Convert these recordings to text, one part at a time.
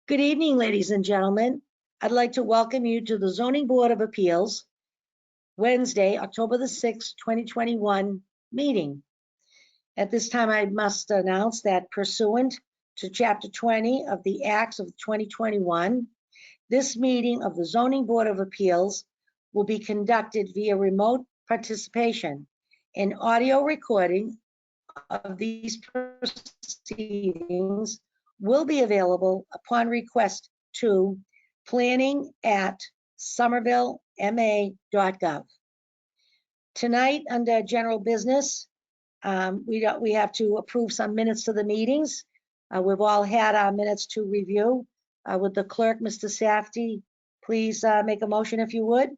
Good evening, ladies and gentlemen. I'd like to welcome you to the Zoning Board of Appeals, Wednesday, October the 6th, 2021 meeting. At this time, I must announce that pursuant to Chapter 20 of the Acts of 2021, this meeting of the Zoning Board of Appeals will be conducted via remote participation. An audio recording of these proceedings will be available upon request to planning@somervillema.gov. Tonight, under general business, we have to approve some minutes to the meetings. We've all had our minutes to review. Would the clerk, Mr. Safdie, please make a motion if you would?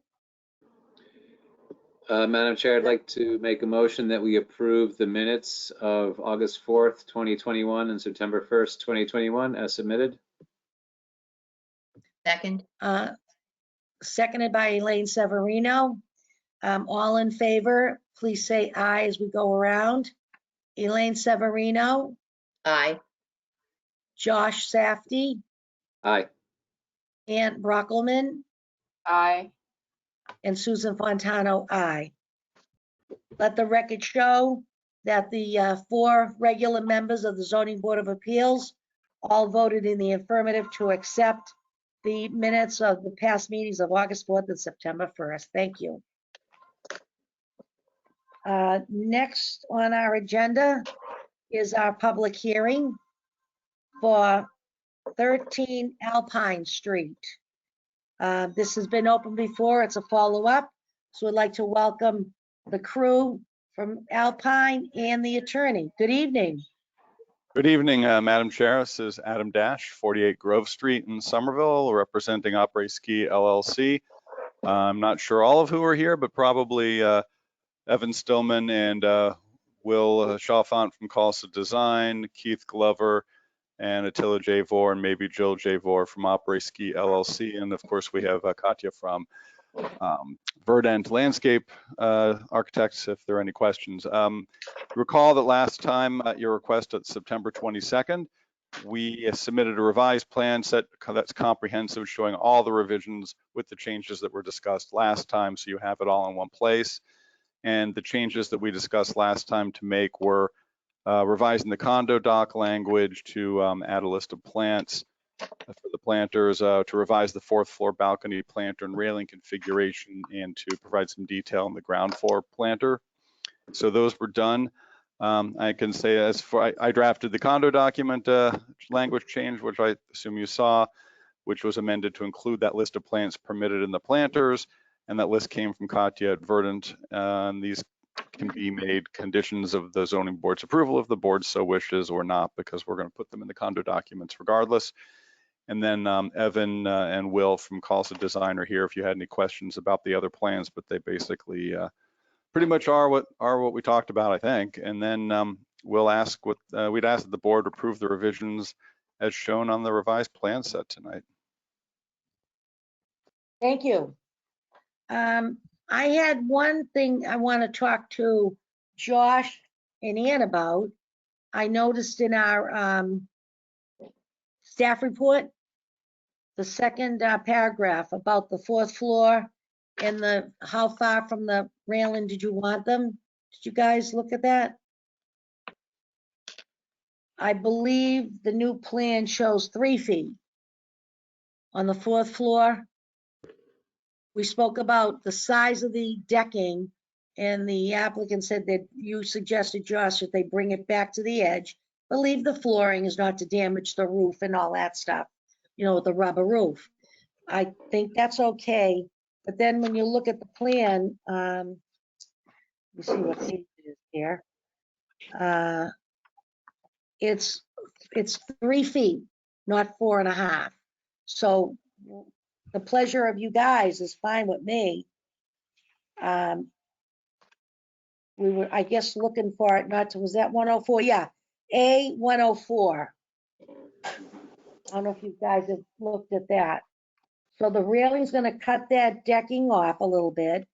Madam Chair, I'd like to make a motion that we approve the minutes of August 4th, 2021 and September 1st, 2021 as submitted. Second. Seconded by Elaine Severino. All in favor, please say aye as we go around. Elaine Severino, Aye. Josh Safdie, Aye. Ann Brockelman, Aye. and Susan Fontano, aye. Let the record show that the 4 regular members of the Zoning Board of Appeals all voted in the affirmative to accept the minutes of the past meetings of August 4th and September 1st. Thank you. Next on our agenda is our public hearing for 13 Alpine Street. This has been open before. It's a follow-up. So I'd like to welcome the crew from Alpine and the attorney. Good evening. Good evening, Madam Chair. This is Adam Dash, 48 Grove Street in Somerville, representing Après Ski LLC. I'm not sure all of who are here, but probably Evan Stillman and Will Chalfant from Calsa Design, Keith Glover, and Attila J. Vore, and maybe Jill J. Vore from Après Ski LLC. And of course, we have Katya from Verdant Landscape Architects, if there are any questions. Recall that last time at your request at September 22nd, we submitted a revised plan set that's comprehensive, showing all the revisions with the changes that were discussed last time, so you have it all in one place. And the changes that we discussed last time to make were revising the condo dock language to add a list of plants for the planters, to revise the 4th floor balcony planter and railing configuration, and to provide some detail on the ground floor planter. So those were done. I can say as for, I drafted the condo document language change, which I assume you saw, which was amended to include that list of plants permitted in the planters. And that list came from Katya at Verdant. These can be made conditions of the zoning board's approval if the board so wishes, or not, because we're going to put them in the condo documents regardless. And then Evan and Will from Calsa Design are here if you had any questions about the other plans, but they basically pretty much are what we talked about, I think. And then we'll ask what we'd ask that the board approve the revisions as shown on the revised plan set tonight. Thank you. I had one thing I want to talk to Josh and Ann about. I noticed in our staff report, the second paragraph about the 4th floor and the how far from the railing did you want them? Did you guys look at that? I believe the new plan shows 3 feet on the 4th floor. We spoke about the size of the decking, and the applicant said that you suggested, Josh, that they bring it back to the edge, but leave the flooring is not to damage the roof and all that stuff, you know, the rubber roof. I think that's okay. But then when you look at the plan, let me see what page it is here. It's 3 feet, not 4.5. So the pleasure of you guys is fine with me. We were, I guess, looking for it not to, was that 104? Yeah, A104. I don't know if you guys have looked at that. So the railing's gonna cut that decking off a little bit,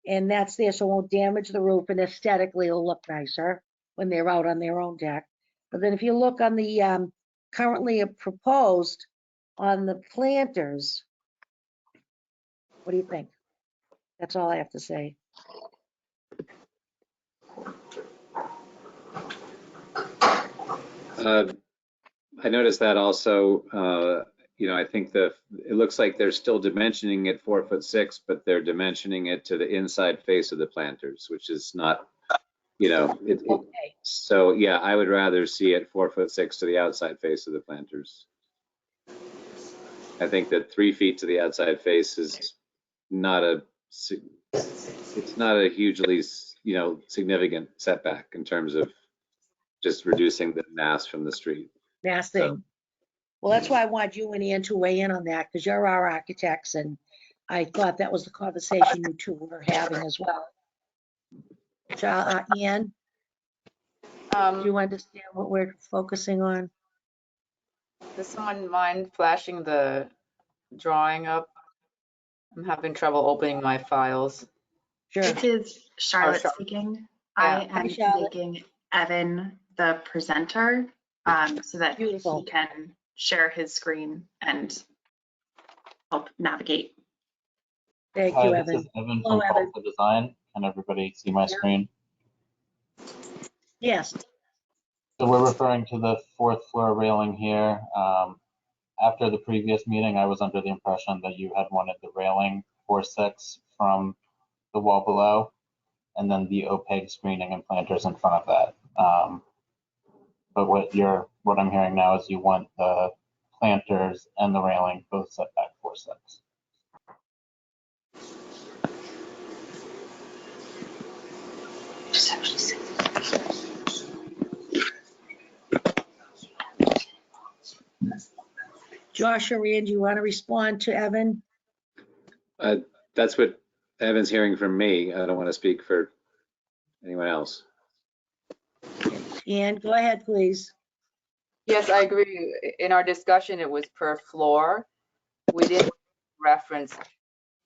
and that's there so it won't damage the roof, and aesthetically it'll look nicer when they're out on their own deck. But then if you look on the currently proposed, on the planters, what do you think? That's all I have to say. I noticed that also, I think it looks like they're still dimensioning it 4'6", but they're dimensioning it to the inside face of the planters, which is not, Okay. so yeah, I would rather see it 4'6" to the outside face of the planters. I think that 3 feet to the outside face is not it's not a hugely, significant setback in terms of just reducing the mass from the street. Massing. Well, that's why I want you and Ann to weigh in on that, because you're our architects, and I thought that was the conversation you two were having as well. Ann, do you understand what we're focusing on? Does someone mind flashing the drawing up? I'm having trouble opening my files. Sure. This is Charlotte Charlotte. speaking. Yeah. I Hi, am Charlotte. making Evan the presenter so that Beautiful. he can share his screen and help navigate. Thank Hi, you, this Evan. is Evan Hello, from Evan. Tulsa Design. Can everybody see my screen? Yes, So we're referring to the 4th floor railing here. After the previous meeting, I was under the impression that you had wanted the railing 4'6" from the wall below, and then the opaque screening and planters in front of that. But what I'm hearing now is you want the planters and the railing both set back 4'6". Josh or Ann, do you want to respond to Evan? That's what Evan's hearing from me. I don't want to speak for anyone else. Ann, go ahead, please. Yes, I agree. In our discussion, it was per floor. We didn't reference,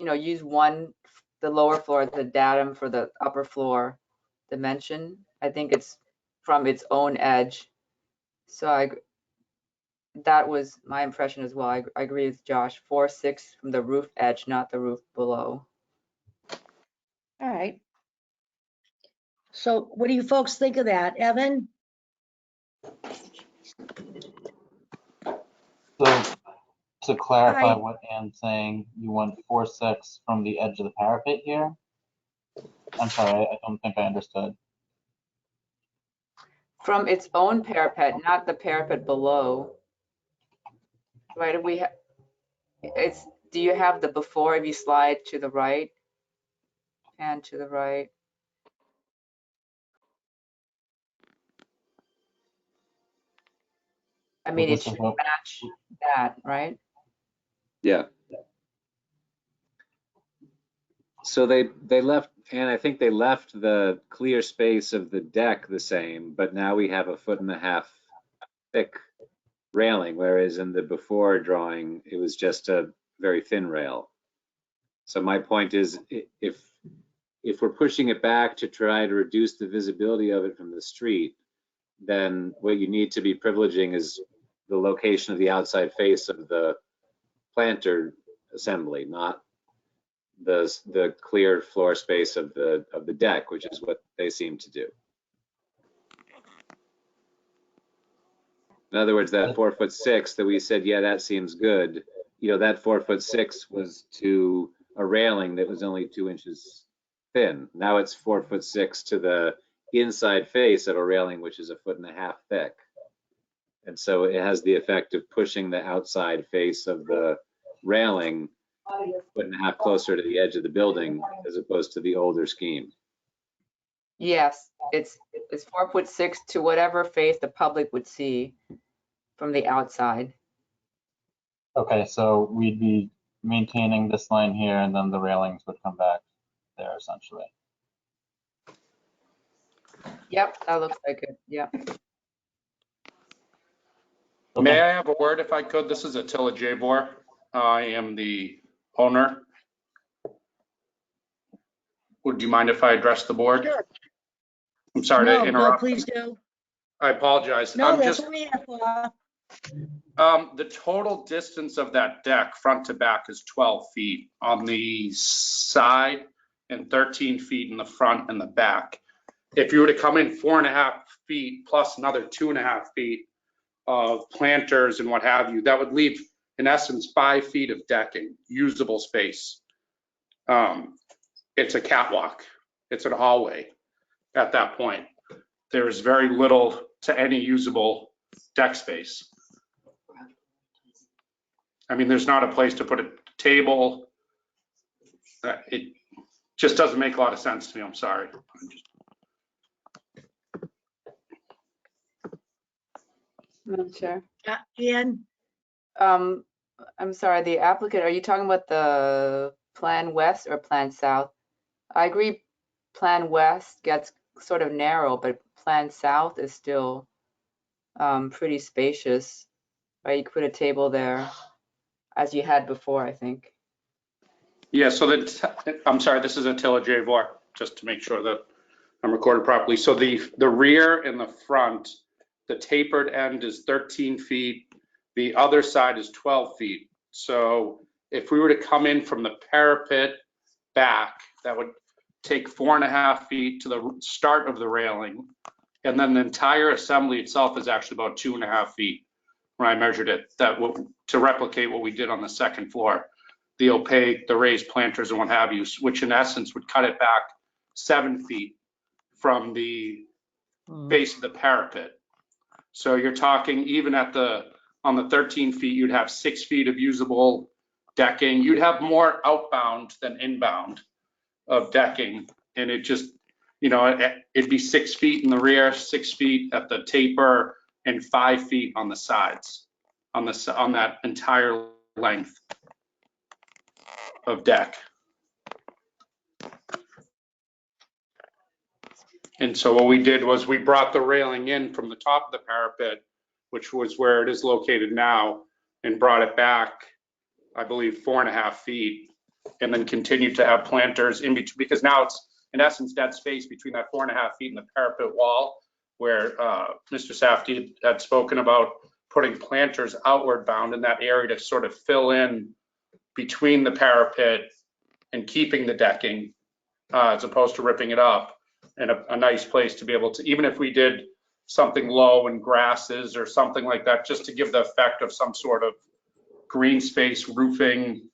use the lower floor, the datum for the upper floor dimension. I think it's from its own edge. So that was my impression as well. I agree with Josh. 4'6" from the roof edge, not the roof below. All right. So what do you folks think of that? Evan? So to clarify Hi. what Ann's saying, you want 4'6" from the edge of the parapet here? I'm sorry, I don't think I understood. From its own parapet, not the parapet below. Right, do you have the before if you slide to the right? And to the right. I mean, it this is should what- match that, right? Yeah. So they left, and I think they left the clear space of the deck the same, but now we have a 1.5 foot thick railing, whereas in the before drawing, it was just a very thin rail. So my point is, if we're pushing it back to try to reduce the visibility of it from the street, then what you need to be privileging is the location of the outside face of the planter assembly, not the clear floor space of the deck, which is what they seem to do. In other words, that 4'6" that we said, yeah, that seems good. That 4'6" was to a railing that was only 2 inches thin. Now it's 4'6" to the inside face of a railing, which is a 1.5 foot thick. And so it has the effect of pushing the outside face of the railing 1.5 foot closer to the edge of the building, as opposed to the older scheme. Yes, it's 4'6" to whatever face the public would see from the outside. Okay, so we'd be maintaining this line here and then the railings would come back there essentially. Yep, that looks like it. Yep. May I have a word if I could? This is Attila Javor. I am the owner. Would you mind if I address the board? Sure. I'm sorry No, to no, interrupt. please do. I apologize. No, I'm that's just, what we're here for. The total distance of that deck, front to back, is 12 feet on the side and 13 feet in the front and the back. If you were to come in 4.5 feet plus another 2.5 feet of planters and what have you, that would leave, in essence, 5 feet of decking, usable space. It's a catwalk. It's a hallway at that point. There is very little to any usable deck space. I mean, there's not a place to put a table. It just doesn't make a lot of sense to me. I'm sorry. Madam Chair. Ian, I'm sorry, the applicant, are you talking about the Plan West or Plan South? I agree, Plan West gets sort of narrow, but Plan South is still pretty spacious. Right, you could put a table there as you had before, I think. Yeah, so I'm sorry, this is Attila Javor, just to make sure that I'm recorded properly. So the rear and the front, the tapered end is 13 feet. The other side is 12 feet. So if we were to come in from the parapet back, that would take 4.5 feet to the start of the railing. And then the entire assembly itself is actually about 2.5 feet when I measured it, to replicate what we did on the second floor. The opaque, the raised planters and what have you, which in essence would cut it back 7 feet from the base of the parapet. So you're talking even on the 13 feet, you'd have 6 feet of usable decking. You'd have more outbound than inbound of decking. And it just, it'd be 6 feet in the rear, 6 feet at the taper, and 5 feet on the sides, on that entire length of deck. And so what we did was we brought the railing in from the top of the parapet, which was where it is located now, and brought it back, I believe, 4.5 feet, and then continued to have planters in between, because now it's in essence dead space between that 4.5 feet and the parapet wall, where Mr. Safdie had spoken about putting planters outward bound in that area to sort of fill in between the parapet and keeping the decking as opposed to ripping it up, and a nice place to be able to, even if we did something low and grasses or something like that, just to give the effect of some sort of green space roofing,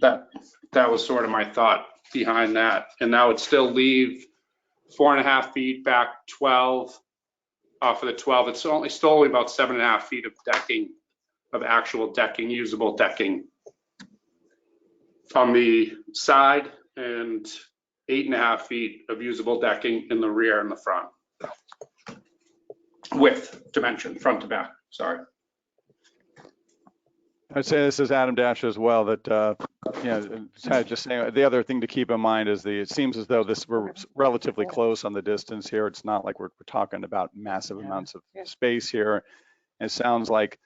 that was sort of my thought behind that. And that would still leave 4.5 feet back 12 off of the 12. It's still only about 7.5 feet of decking, of actual decking, usable decking on the side, and 8.5 feet of usable decking in the rear and the front. Width dimension, front to back, sorry. I'd say this is Adam Dash as well, that, just saying, the other thing to keep in mind is it seems as though we're relatively close on the distance here. It's not like we're talking about massive amounts of space here. It sounds like,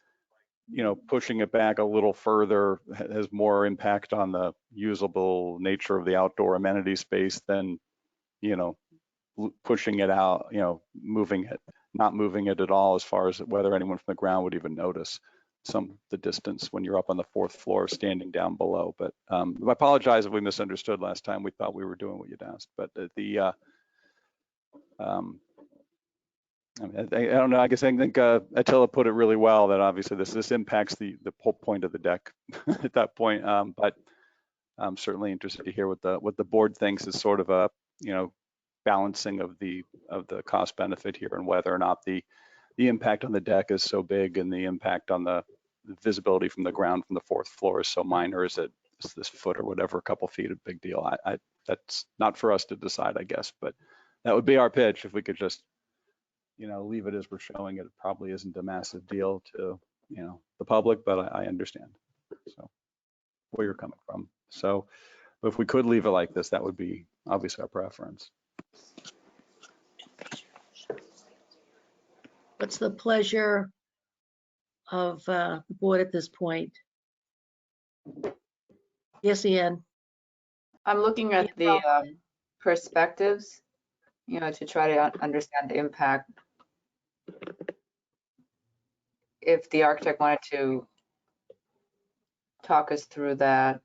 pushing it back a little further has more impact on the usable nature of the outdoor amenity space than, pushing it out, not moving it at all, as far as whether anyone from the ground would even notice the distance when you're up on the 4th floor standing down below. But I apologize if we misunderstood last time. We thought we were doing what you'd asked, but I don't know. I guess I think Attila put it really well, that obviously this impacts the whole point of the deck at that point. But I'm certainly interested to hear what the board thinks is sort of a balancing of the cost benefit here, and whether or not the impact on the deck is so big and the impact on the visibility from the ground from the 4th floor is so minor. Is this foot or whatever, a couple feet, a big deal? That's not for us to decide, I guess, but that would be our pitch. If we could just leave it as we're showing it. It probably isn't a massive deal to, the public, but I understand. So where you're coming from. So if we could leave it like this, that would be obviously our preference. what's the pleasure of the board at this point? Yes, Ian? I'm looking at the perspectives, to try to understand the impact. if the architect wanted to talk us through that.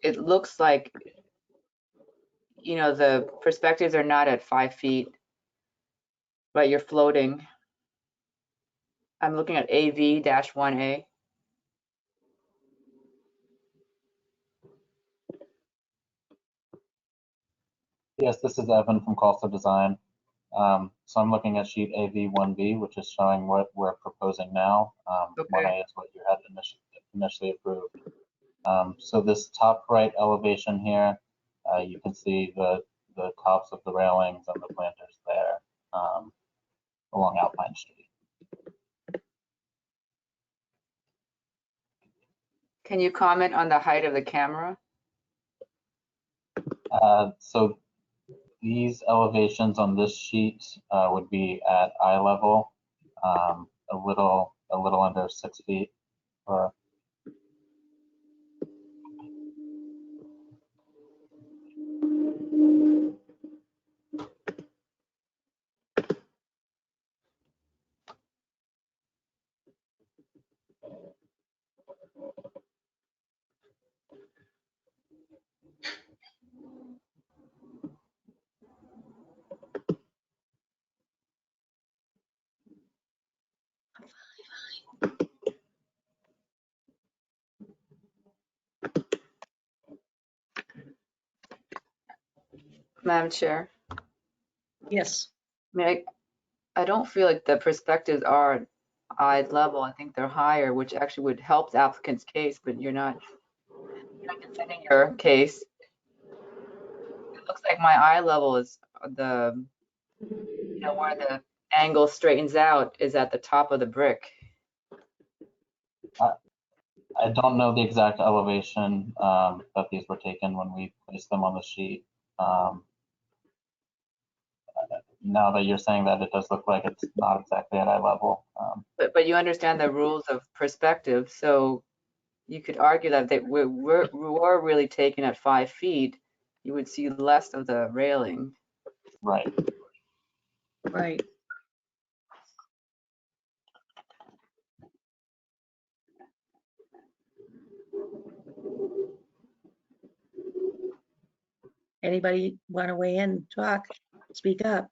It looks like, you know, the perspectives are not at 5 feet, but you're floating. I'm looking at AV-1A. Yes, this is Evan from Coastal Design. So I'm looking at sheet AV1B, which is showing what we're proposing now. Okay. 1A is what you had initially approved. So this top right elevation here, you can see the tops of the railings and the planters there along Alpine Street. Can you comment on the height of the camera? So these elevations on this sheet would be at eye level, a little under 6 feet. Or Madam Chair, Yes, I don't feel like the perspectives are eye level. I think they're higher, which actually would help the applicant's case, but you're not defending your case. It looks like my eye level is the, you know, where the angle straightens out is at the top of the brick. I don't know the exact elevation that these were taken when we placed them on the sheet. Now that you're saying that, it does look like it's not exactly at eye level. But you understand the rules of perspective, so you could argue that we were really taken at 5 feet, you would see less of the railing. Right. right. Anybody want to weigh in, talk, speak up?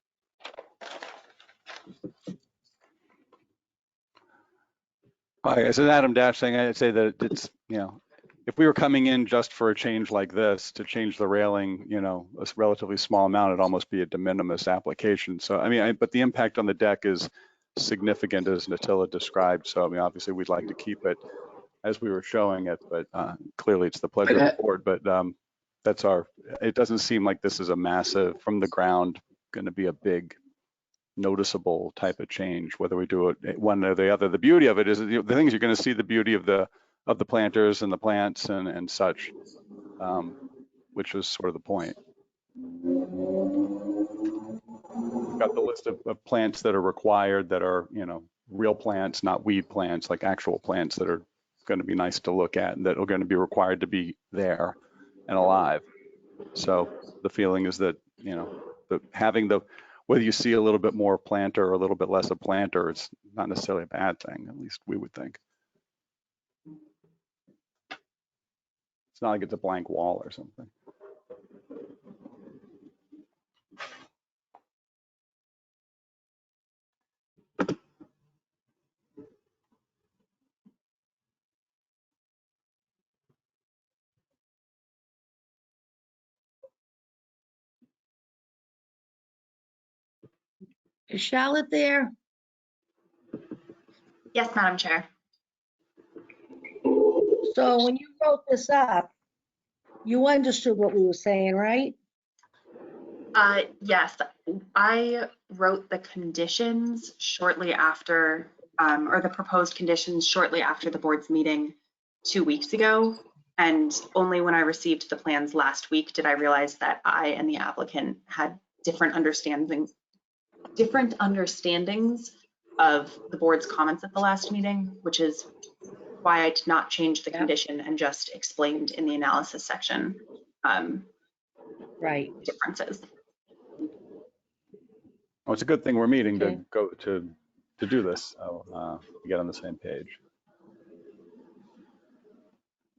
Hi, this is Adam Dash saying, I'd say that it's, you know, if we were coming in just for a change like this, to change the railing, you know, a relatively small amount, it'd almost be a de minimis application. So, I mean, but the impact on the deck is significant as Natilla described. So, I mean, obviously we'd like to keep it as we were showing it, but clearly it's the pleasure of the board. But that's it doesn't seem like this is a massive, from the ground, going to be a big, noticeable type of change, whether we do it one or the other. The beauty of it is the things you're going to see the beauty of the planters and the plants and such, which was sort of the point. We've got the list of plants that are required that are, you know, real plants, not weed plants, like actual plants that are going to be nice to look at and that are going to be required to be there and alive. So the feeling is that, you know, whether you see a little bit more planter or a little bit less of planter, it's not necessarily a bad thing, at least we would think. It's not like it's a blank wall or something. Is Charlotte there? Yes, Madam Chair. So when you wrote this up, you understood what we were saying, right? Yes, I wrote the conditions shortly after, or the proposed conditions shortly after the board's meeting 2 weeks ago. And only when I received the plans last week did I realize that I and the applicant had different understandings of the board's comments at the last meeting, which is why I did not change the condition and just explained in the analysis section Right. differences. Well, it's a good thing we're meeting Okay. to go to to do this. So we get on the same page.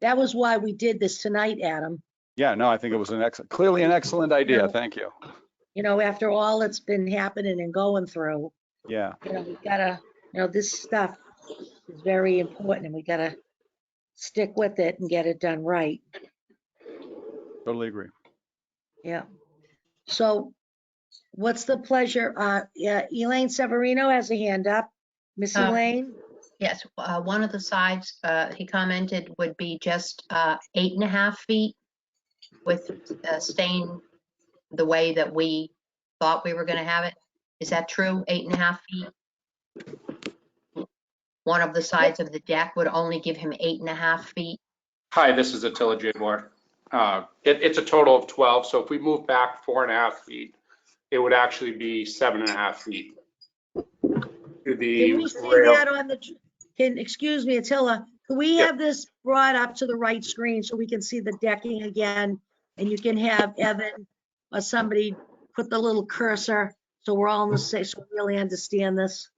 That was why we did this tonight, Adam. Yeah, no, I think it was clearly an excellent idea. No. Thank you. You know, after all that's been happening and going through, Yeah, you know, we gotta, you know, this stuff is very important and we gotta stick with it and get it done right. totally agree. Yeah. So what's the pleasure? Yeah, Elaine Severino has a hand up. Miss Uh, Elaine? Yes, one of the sides, he commented, would be just 8.5 feet with staying the way that we thought we were going to have it. Is that true? 8.5 feet? One of the sides of the deck would only give him 8.5 feet. Hi, this is Attila Jabour. It's a total of 12, so if we move back 4.5 feet, it would actually be 7.5 feet. To the Can we see rail. that on the, excuse me, Attila, can we Yeah. have this brought up to the right screen so we can see the decking again? And you can have Evan or somebody put the little cursor so we're all on the same, so we really understand this.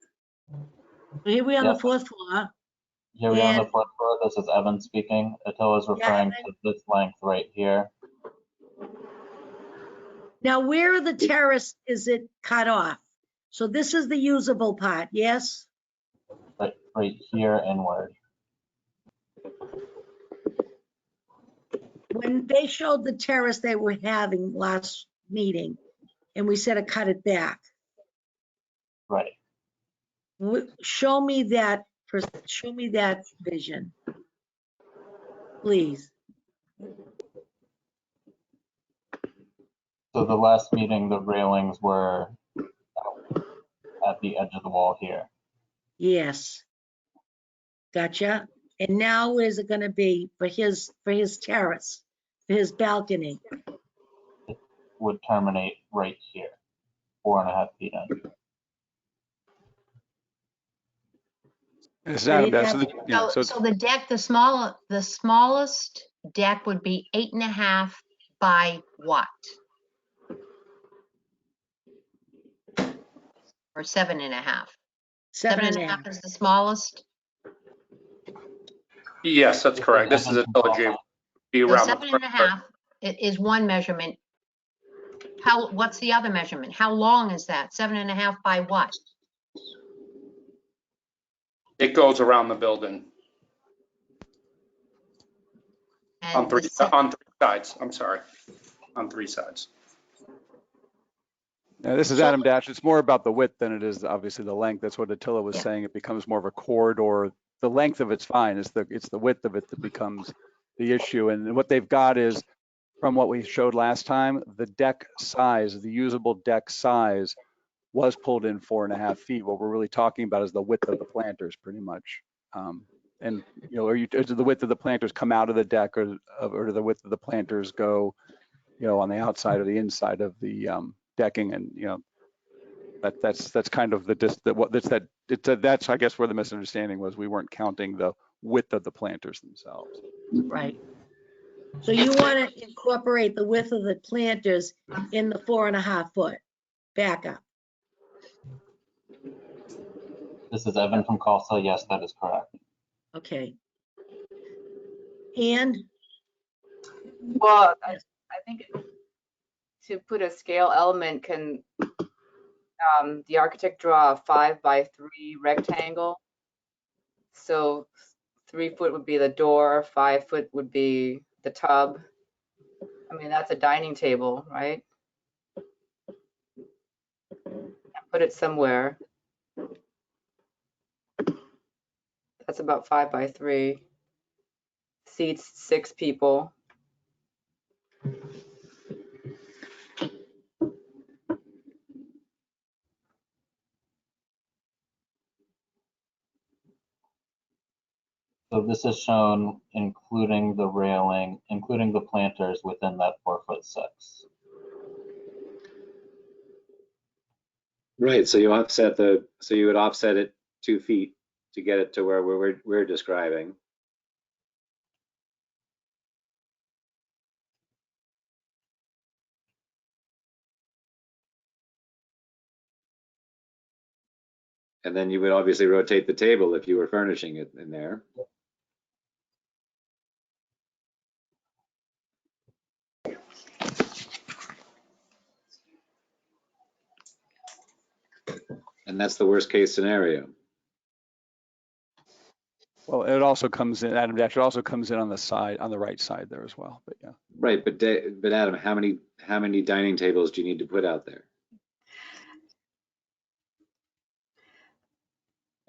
So here we are on the Yes. 4th floor. Here we are on the And- fourth floor. This is Evan speaking. Attila is referring Evan. to this length right here. Now, where of the terrace is it cut off? So this is the usable part, yes? Right here inward. When they showed the terrace they were having last meeting, and we said to cut it back, Right. show me that, show me that vision. Please. So the last meeting, the railings were at the edge of the wall here. Yes. Gotcha. And now where's it gonna be for his terrace, for his balcony? Would terminate right here, 4.5 feet in. This is Adam They'd Dash. have- Yeah, so So the deck, the smallest deck would be 8.5 by what? Or 7.5? 7.5 is the smallest? Yes, that's correct. This is Attila Jabour. Be So around the 7.5 is one measurement. What's the other measurement? How long is that? 7.5 by what? It goes around the building on And three the se- sides. I'm sorry, on 3 sides. this is So- Adam Dash. It's more about the width than it is obviously the length. That's what Attila was Yeah. saying. It becomes more of a corridor. The length of it's fine. It's the width of it that becomes the issue. And what they've got is, from what we showed last time, the deck size, the usable deck size was pulled in 4.5 feet. What we're really talking about is the width of the planters, pretty much. And does the width of the planters come out of the deck, or do the width of the planters go, on the outside or the inside of the decking? And that's kind of that's I guess where the misunderstanding was. We weren't counting the width of the planters themselves. Right. So you want to incorporate the width of the planters in the 4.5 foot backup? This is Evan from Calsa. Yes, that is correct. Okay. And Well, I think to put a scale element, can the architect draw a 5 by 3 rectangle? So 3 foot would be the door, 5 foot would be the tub. I mean, that's a dining table, right? Put it somewhere. That's about 5 by 3. Seats 6 people. So this is shown including the railing, including the planters within that 4'6". Right, so you would offset it 2 feet to get it to where we're describing. And then you would obviously rotate the table if you were furnishing it in there. And that's the worst case scenario. Well, it also comes in, Adam Dash, it also comes in on the side, on the right side there as well, but yeah. Right, but Adam, how many dining tables do you need to put out there?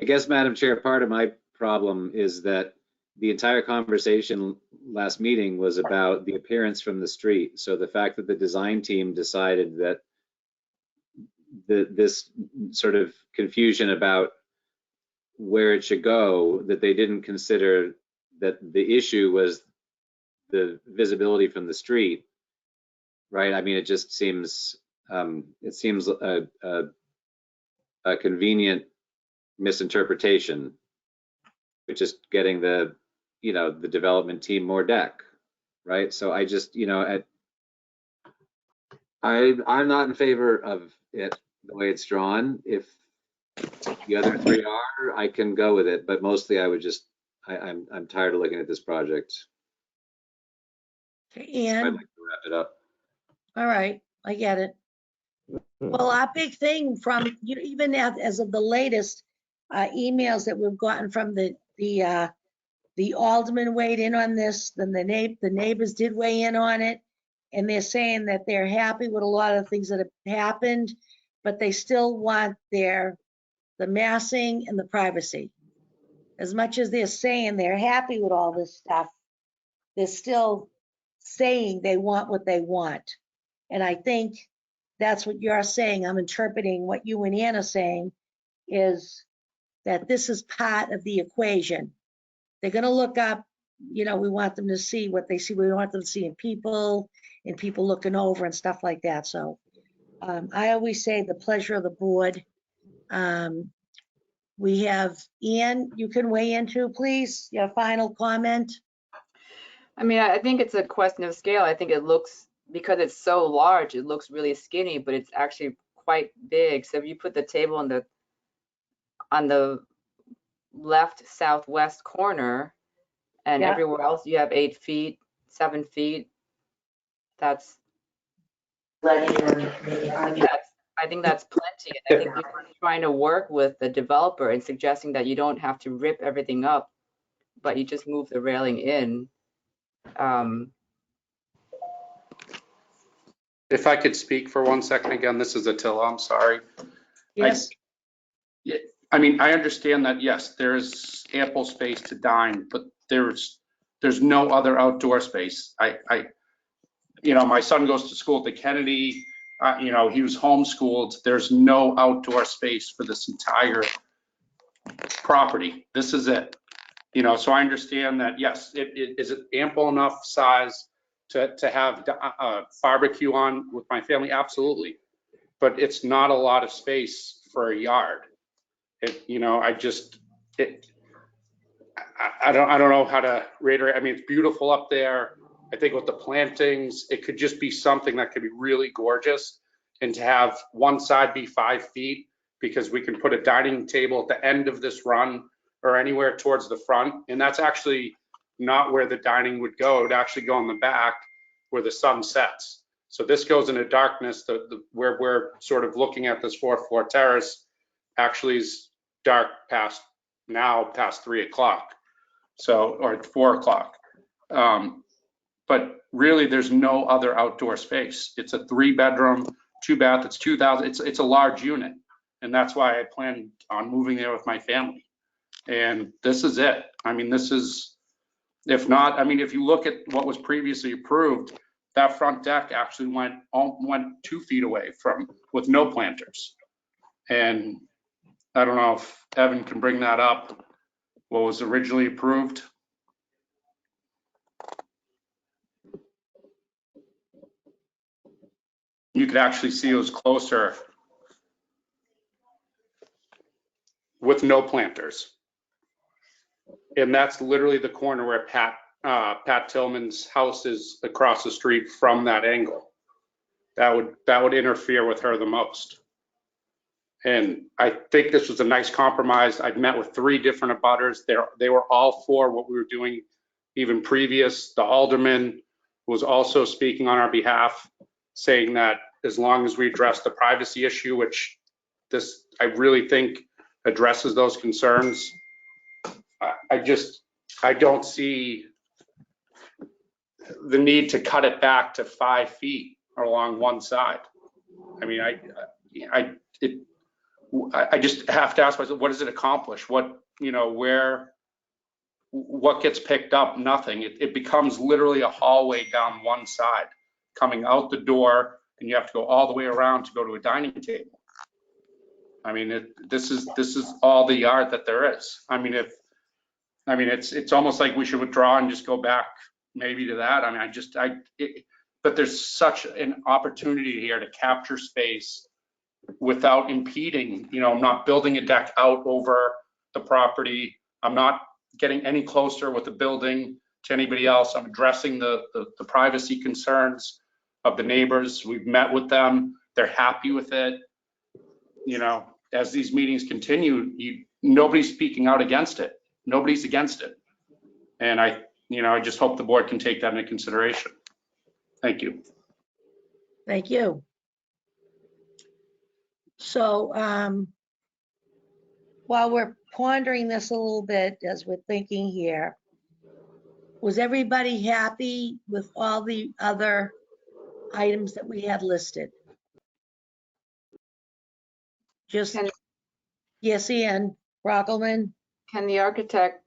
I guess, Madam Chair, part of my problem is that the entire conversation last meeting was about the appearance from the street. So the fact that the design team decided that this sort of confusion about where it should go, that they didn't consider that the issue was the visibility from the street, right? I mean, it just seems, it seems a convenient misinterpretation, which is getting the, you know, the development team more deck, right? So I just, you know, I'm not in favor of it the way it's drawn. If the other three are, I can go with it, but mostly I would just, I'm tired of looking at this project. I'd And, like to wrap it up. all right, I get it. Well, our big thing from, you know, even as of the latest emails that we've gotten from the alderman weighed in on this, then the neighbors did weigh in on it. And they're saying that they're happy with a lot of things that have happened, but they still want the massing and the privacy. As much as they're saying they're happy with all this stuff, they're still saying they want what they want. And I think that's what you're saying. I'm interpreting what you and Ann are saying is that this is part of the equation. They're gonna look up, you know, we want them to see what they see. We want them to see in people and people looking over and stuff like that. So I always say the pleasure of the board. We have Ian, you can weigh in too, please, your final comment. I mean, I think it's a question of scale. I think it looks, because it's so large, it looks really skinny, but it's actually quite big. So if you put the table on the left southwest corner, and Yeah. everywhere else you have 8 feet, 7 feet, that's, I think that's plenty. And I think we were trying to work with the developer and suggesting that you don't have to rip everything up, but you just move the railing in. If I could speak for 1 second again, this is Attila, I'm sorry. Yes, I mean, I understand that, yes, there's ample space to dine, but there's no other outdoor space. You know, my son goes to school at the Kennedy, you know, he was homeschooled. There's no outdoor space for this entire property. This is it. You know, so I understand that, yes, is it ample enough size to have a barbecue on with my family? Absolutely. But it's not a lot of space for a yard. You know, I don't know how to reiterate. I mean, it's beautiful up there. I think with the plantings, it could just be something that could be really gorgeous, and to have one side be 5 feet, because we can put a dining table at the end of this run or anywhere towards the front. And that's actually not where the dining would go. It would actually go in the back where the sun sets. So this goes into darkness. Where we're sort of looking at this 4th floor terrace actually is dark past 3 o'clock. So, or 4 o'clock. But really there's no other outdoor space. It's a 3-bedroom, 2-bath, it's 2,000, it's a large unit. And that's why I plan on moving there with my family. And this is it. I mean, this is, if not, I mean, if you look at what was previously approved, that front deck actually went 2 feet away with no planters. And I don't know if Evan can bring that up, what was originally approved. You could actually see it was closer with no planters. And that's literally the corner where Pat Tillman's house is, across the street from that angle. That would interfere with her the most. And I think this was a nice compromise. I've met with 3 different abutters. They were all for what we were doing even previous. The alderman was also speaking on our behalf, saying that as long as we address the privacy issue, which this, I really think addresses those concerns. I don't see the need to cut it back to 5 feet along one side. I mean, I just have to ask myself, what does it accomplish? What, you know, what gets picked up? Nothing. It becomes literally a hallway down one side, coming out the door, and you have to go all the way around to go to a dining table. I mean, this is all the yard that there is. I mean, it's almost like we should withdraw and just go back maybe to that. I mean, but there's such an opportunity here to capture space without impeding. You know, I'm not building a deck out over the property. I'm not getting any closer with the building to anybody else. I'm addressing the privacy concerns of the neighbors. We've met with them. They're happy with it. You know, as these meetings continue, nobody's speaking out against it. Nobody's against it. And I just hope the board can take that into consideration. Thank you. Thank you. So while we're pondering this a little bit as we're thinking here, was everybody happy with all the other items that we had listed? Just, Can- yes, Ian Brockelman? Can the architect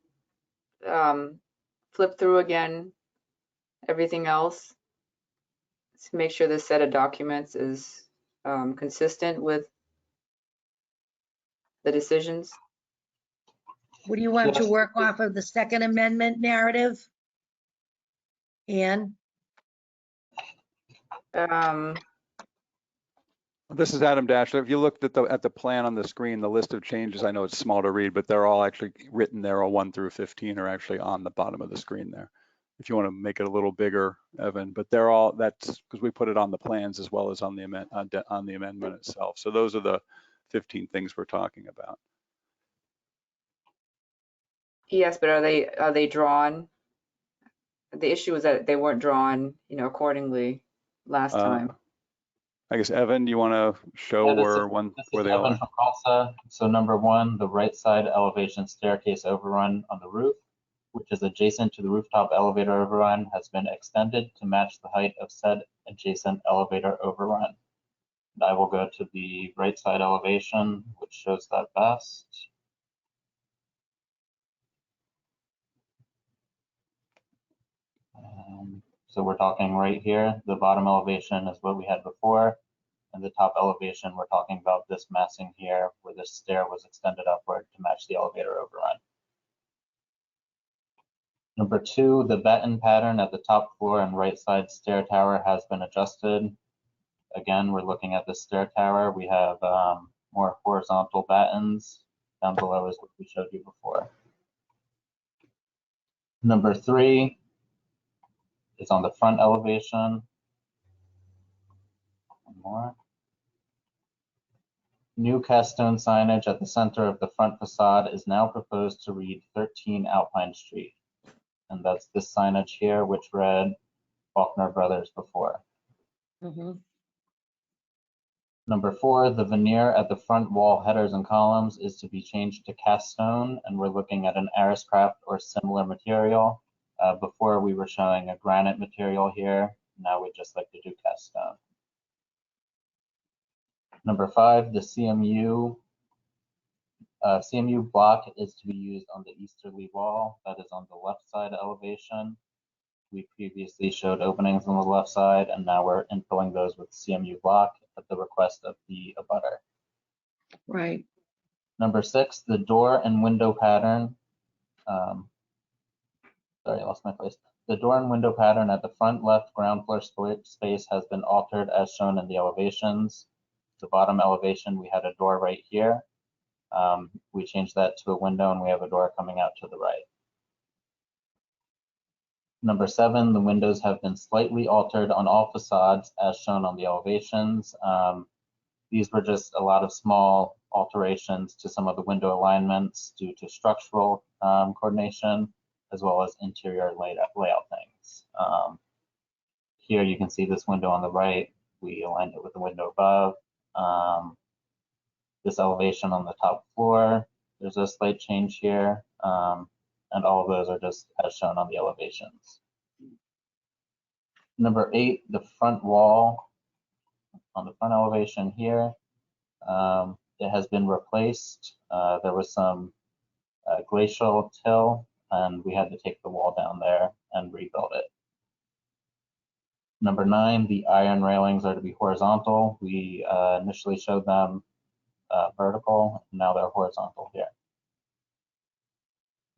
flip through again everything else to make sure this set of documents is consistent with the decisions? What do you want to Yes. work off of the Second Amendment narrative? Ann? This is Adam Dash. If you looked at the plan on the screen, the list of changes, I know it's small to read, but they're all actually written there. All 1 through 15 are actually on the bottom of the screen there. If you want to make it a little bigger, Evan, but they're all, that's because we put it on the plans as well as on the amendment itself. So those are the 15 things we're talking about. Yes, but are they drawn? The issue is that they weren't drawn, you know, accordingly last time. I guess, Evan, do you want to show Yeah, this where is they Evan are? from CALSA. So number 1, the right side elevation staircase overrun on the roof, which is adjacent to the rooftop elevator overrun, has been extended to match the height of said adjacent elevator overrun. And I will go to the right side elevation, which shows that best. So we're talking right here. The bottom elevation is what we had before. And the top elevation, we're talking about this massing here where the stair was extended upward to match the elevator overrun. Number 2, the batten pattern at the top floor and right side stair tower has been adjusted. Again, we're looking at the stair tower. We have more horizontal battens. Down below is what we showed you before. Number 3 is on the front elevation. One more. New cast stone signage at the center of the front facade is now proposed to read 13 Alpine Street. And that's this signage here, which read Faulkner Brothers before. Mhm. Number 4, the veneer at the front wall headers and columns is to be changed to cast stone, and we're looking at an Arriscraft or similar material. Before we were showing a granite material here. Now we just like to do cast stone. Number 5, the CMU block is to be used on the easterly wall. That is on the left side elevation. We previously showed openings on the left side, and now we're infilling those with CMU block at the request of the abutter. Right. Number 6, the door and window pattern. Sorry, I lost my place. The door and window pattern at the front left ground floor space has been altered as shown in the elevations. The bottom elevation, we had a door right here. We changed that to a window and we have a door coming out to the right. Number 7, the windows have been slightly altered on all facades as shown on the elevations. These were just a lot of small alterations to some of the window alignments due to structural coordination, as well as interior layout things. Here you can see this window on the right. We aligned it with the window above. This elevation on the top floor, there's a slight change here. And all of those are just as shown on the elevations. Number 8, the front wall on the front elevation here, it has been replaced. There was some glacial till, and we had to take the wall down there and rebuild it. Number 9, the iron railings are to be horizontal. We initially showed them vertical, and now they're horizontal here.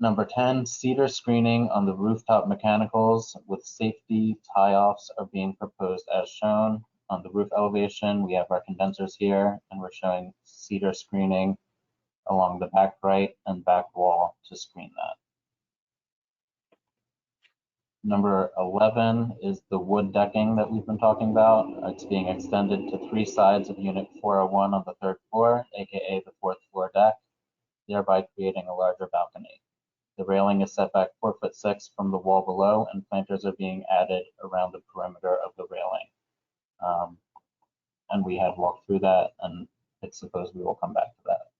Number 10, cedar screening on the rooftop mechanicals with safety tie-offs are being proposed as shown. On the roof elevation, we have our condensers here, and we're showing cedar screening along the back right and back wall to screen that. Number 11 is the wood decking that we've been talking about. It's being extended to 3 sides of Unit 401 on the 3rd floor, aka the 4th floor deck, thereby creating a larger balcony. The railing is set back 4'6" from the wall below, and planters are being added around the perimeter of the railing. And we had walked through that, and I suppose we will come back to that.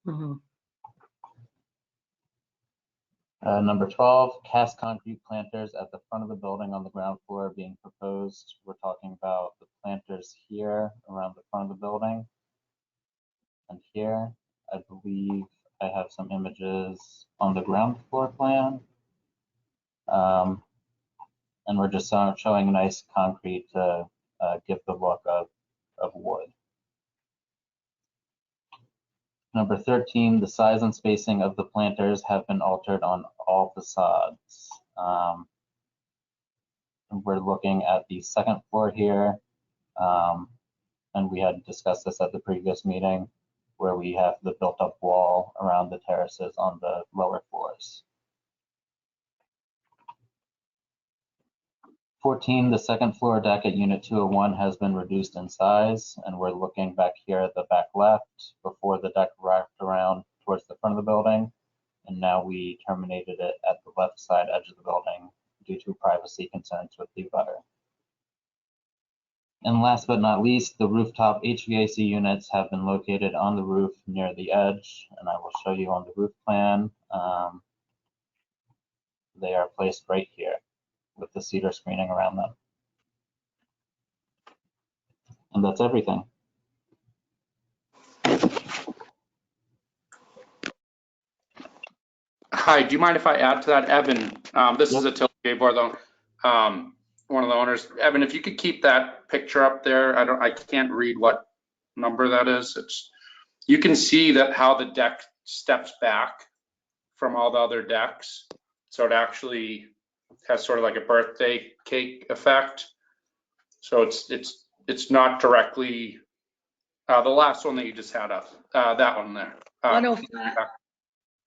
Mhm. Number 12, cast concrete planters at the front of the building on the ground floor are being proposed. We're talking about the planters here around the front of the building. And here, I believe I have some images on the ground floor plan. And we're just showing nice concrete to give the look of wood. Number 13, the size and spacing of the planters have been altered on all facades. And we're looking at the 2nd floor here. And we had discussed this at the previous meeting, where we have the built-up wall around the terraces on the lower floors. 14, the 2nd floor deck at Unit 201 has been reduced in size, and we're looking back here at the back left before the deck wrapped around towards the front of the building, and now we terminated it at the left side edge of the building due to privacy concerns with the abutter. And last but not least, the rooftop HVAC units have been located on the roof near the edge, and I will show you on the roof plan. They are placed right here with the cedar screening around them. And that's everything. Hi, do you mind if I add to that, Evan? This is Attila Gabor, though, one of the owners. Evan, if you could keep that picture up there, I can't read what number that is. You can see that how the deck steps back from all the other decks, so it actually has sort of like a birthday cake effect. So it's not directly the last one that you just had up, that one there. 105.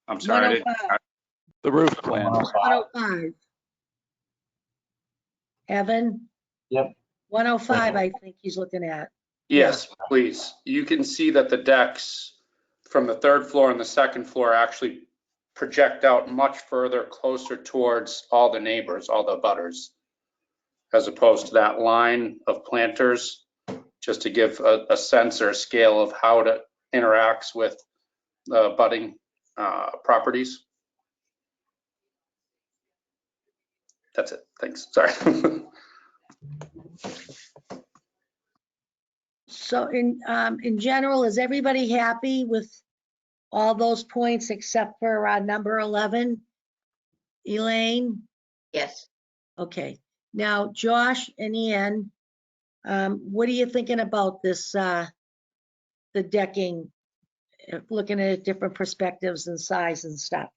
I'm sorry. 105. The roof plan. 105. Evan? Yep. 105, I think he's looking at. Yes, please. You can see that the decks from the 3rd floor and the 2nd floor actually project out much further, closer towards all the neighbors, all the butters, as opposed to that line of planters, just to give a sense or a scale of how it interacts with the budding properties. That's it. Thanks. Sorry. So in general, is everybody happy with all those points except for number 11? Elaine? Yes. Okay. Now, Josh and Ian, what are you thinking about this, the decking, looking at it different perspectives and size and stuff?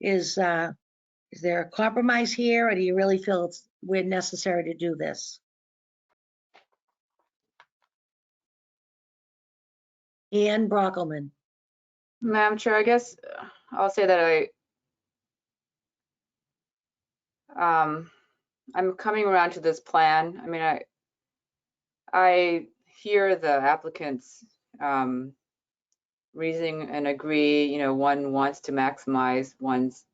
Is there a compromise here, or do you really feel we're necessary to do this? Ian Brockelman. Madam Chair, I guess I'll say that I'm coming around to this plan. I mean, I hear the applicant's reasoning and agree, you know, one wants to maximize one's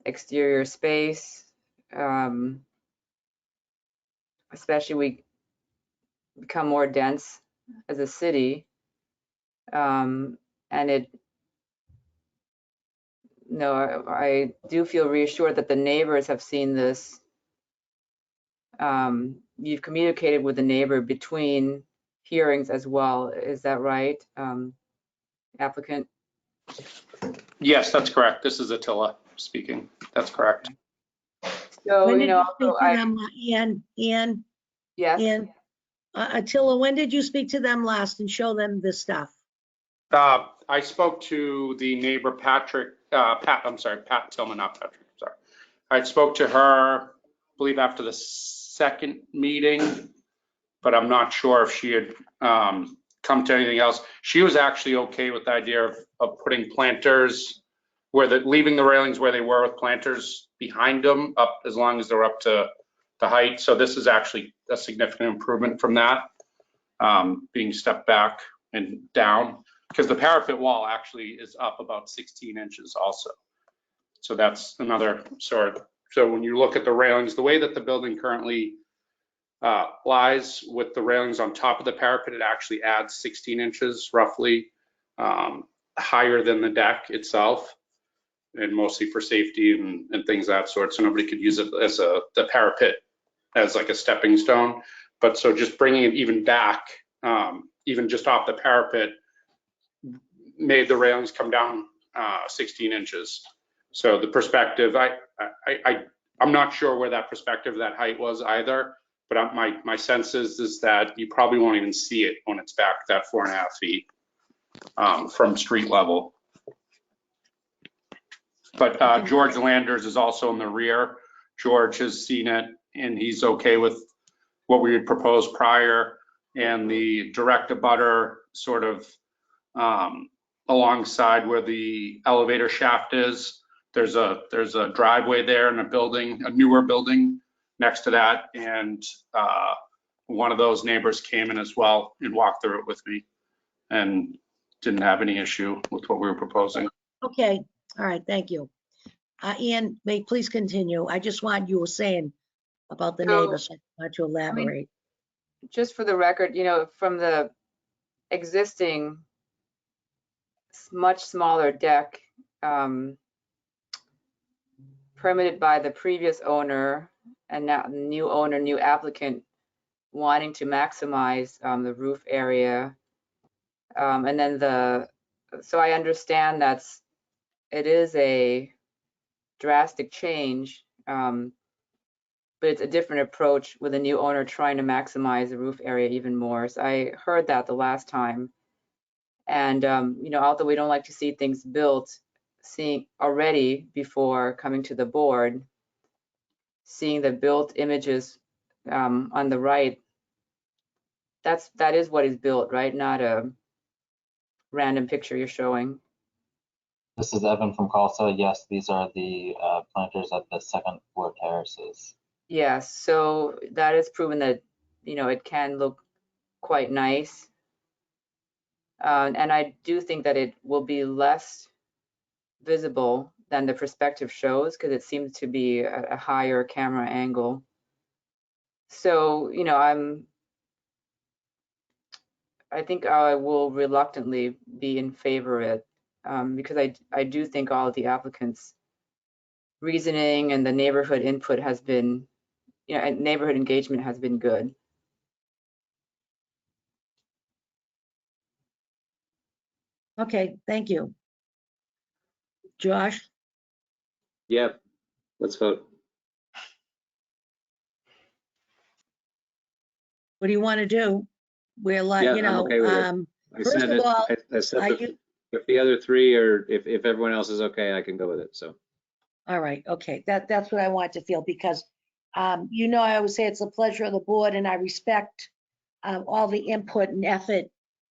exterior space, especially we become more dense as a city. And I do feel reassured that the neighbors have seen this. You've communicated with the neighbor between hearings as well. Is that right, applicant? Yes, that's correct. This is Attila speaking. That's correct. So, When you did know, you speak also to them, Ian? yes, Attila, when did you speak to them last and show them this stuff? I spoke to the neighbor Pat Tillman, not Patrick, sorry. I spoke to her, I believe after the second meeting, but I'm not sure if she had come to anything else. She was actually okay with the idea of putting planters leaving the railings where they were with planters behind them up, as long as they're up to the height. So this is actually a significant improvement from that, being stepped back and down, because the parapet wall actually is up about 16 inches also. So that's another sort. So when you look at the railings, the way that the building currently lies with the railings on top of the parapet, it actually adds 16 inches roughly higher than the deck itself, and mostly for safety and things of that sort. So nobody could use it as the parapet as like a stepping stone. But so just bringing it even back, even just off the parapet, made the railings come down 16 inches. So the perspective, I'm not sure where that perspective, that height was either, but my sense is that you probably won't even see it when it's back that 4.5 feet from street level. But George Landers is also in the rear. George has seen it and he's okay with what we had proposed prior, and the direct abutter sort of alongside where the elevator shaft is. There's a driveway there and a building, a newer building next to that, and one of those neighbors came in as well and walked through it with me and didn't have any issue with what we were proposing. Okay, all right, thank you. Ian, may please continue. I just want you were saying about the So, neighbors. I want to elaborate. just for the record, you know, from the existing much smaller deck permitted by the previous owner, and now new owner, new applicant wanting to maximize the roof area. And then so I understand it is a drastic change, but it's a different approach with a new owner trying to maximize the roof area even more. So I heard that the last time. And, you know, although we don't like to see things built, seeing already before coming to the board, seeing the built images on the right, that is what is built, right? Not a random picture you're showing. This is Evan from Calsa. Yes, these are the planters at the second floor terraces. Yes, so that is proven that, you know, it can look quite nice. And I do think that it will be less visible than the perspective shows, because it seems to be a higher camera angle. So, you know, I think I will reluctantly be in favor of it, because I do think all of the applicants' reasoning and the neighborhood input has been, you know, and neighborhood engagement has been good. Okay, thank you. Josh, Yep, let's vote. what do you want to do? We're like, Yeah, you I'm know, okay with it. I first said of it, all, I said are that you, if the other three, or if everyone else is okay, I can go with it, so. all right, okay, that's what I want to feel, because, you know, I always say it's a pleasure of the board, and I respect all the input and effort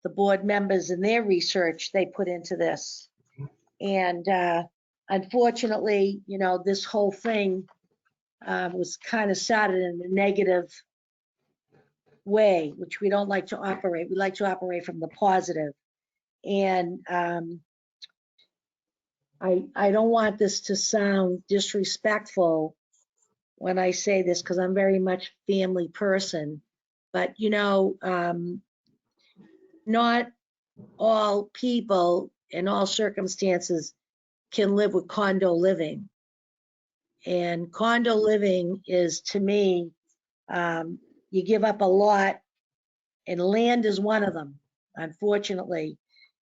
the board members and their research they put into this. And unfortunately, you know, this whole thing was kind of started in a negative way, which we don't like to operate. We like to operate from the positive. And I don't want this to sound disrespectful when I say this, because I'm very much family person. But, you know, not all people in all circumstances can live with condo living. And condo living is, to me, you give up a lot, and land is one of them, unfortunately.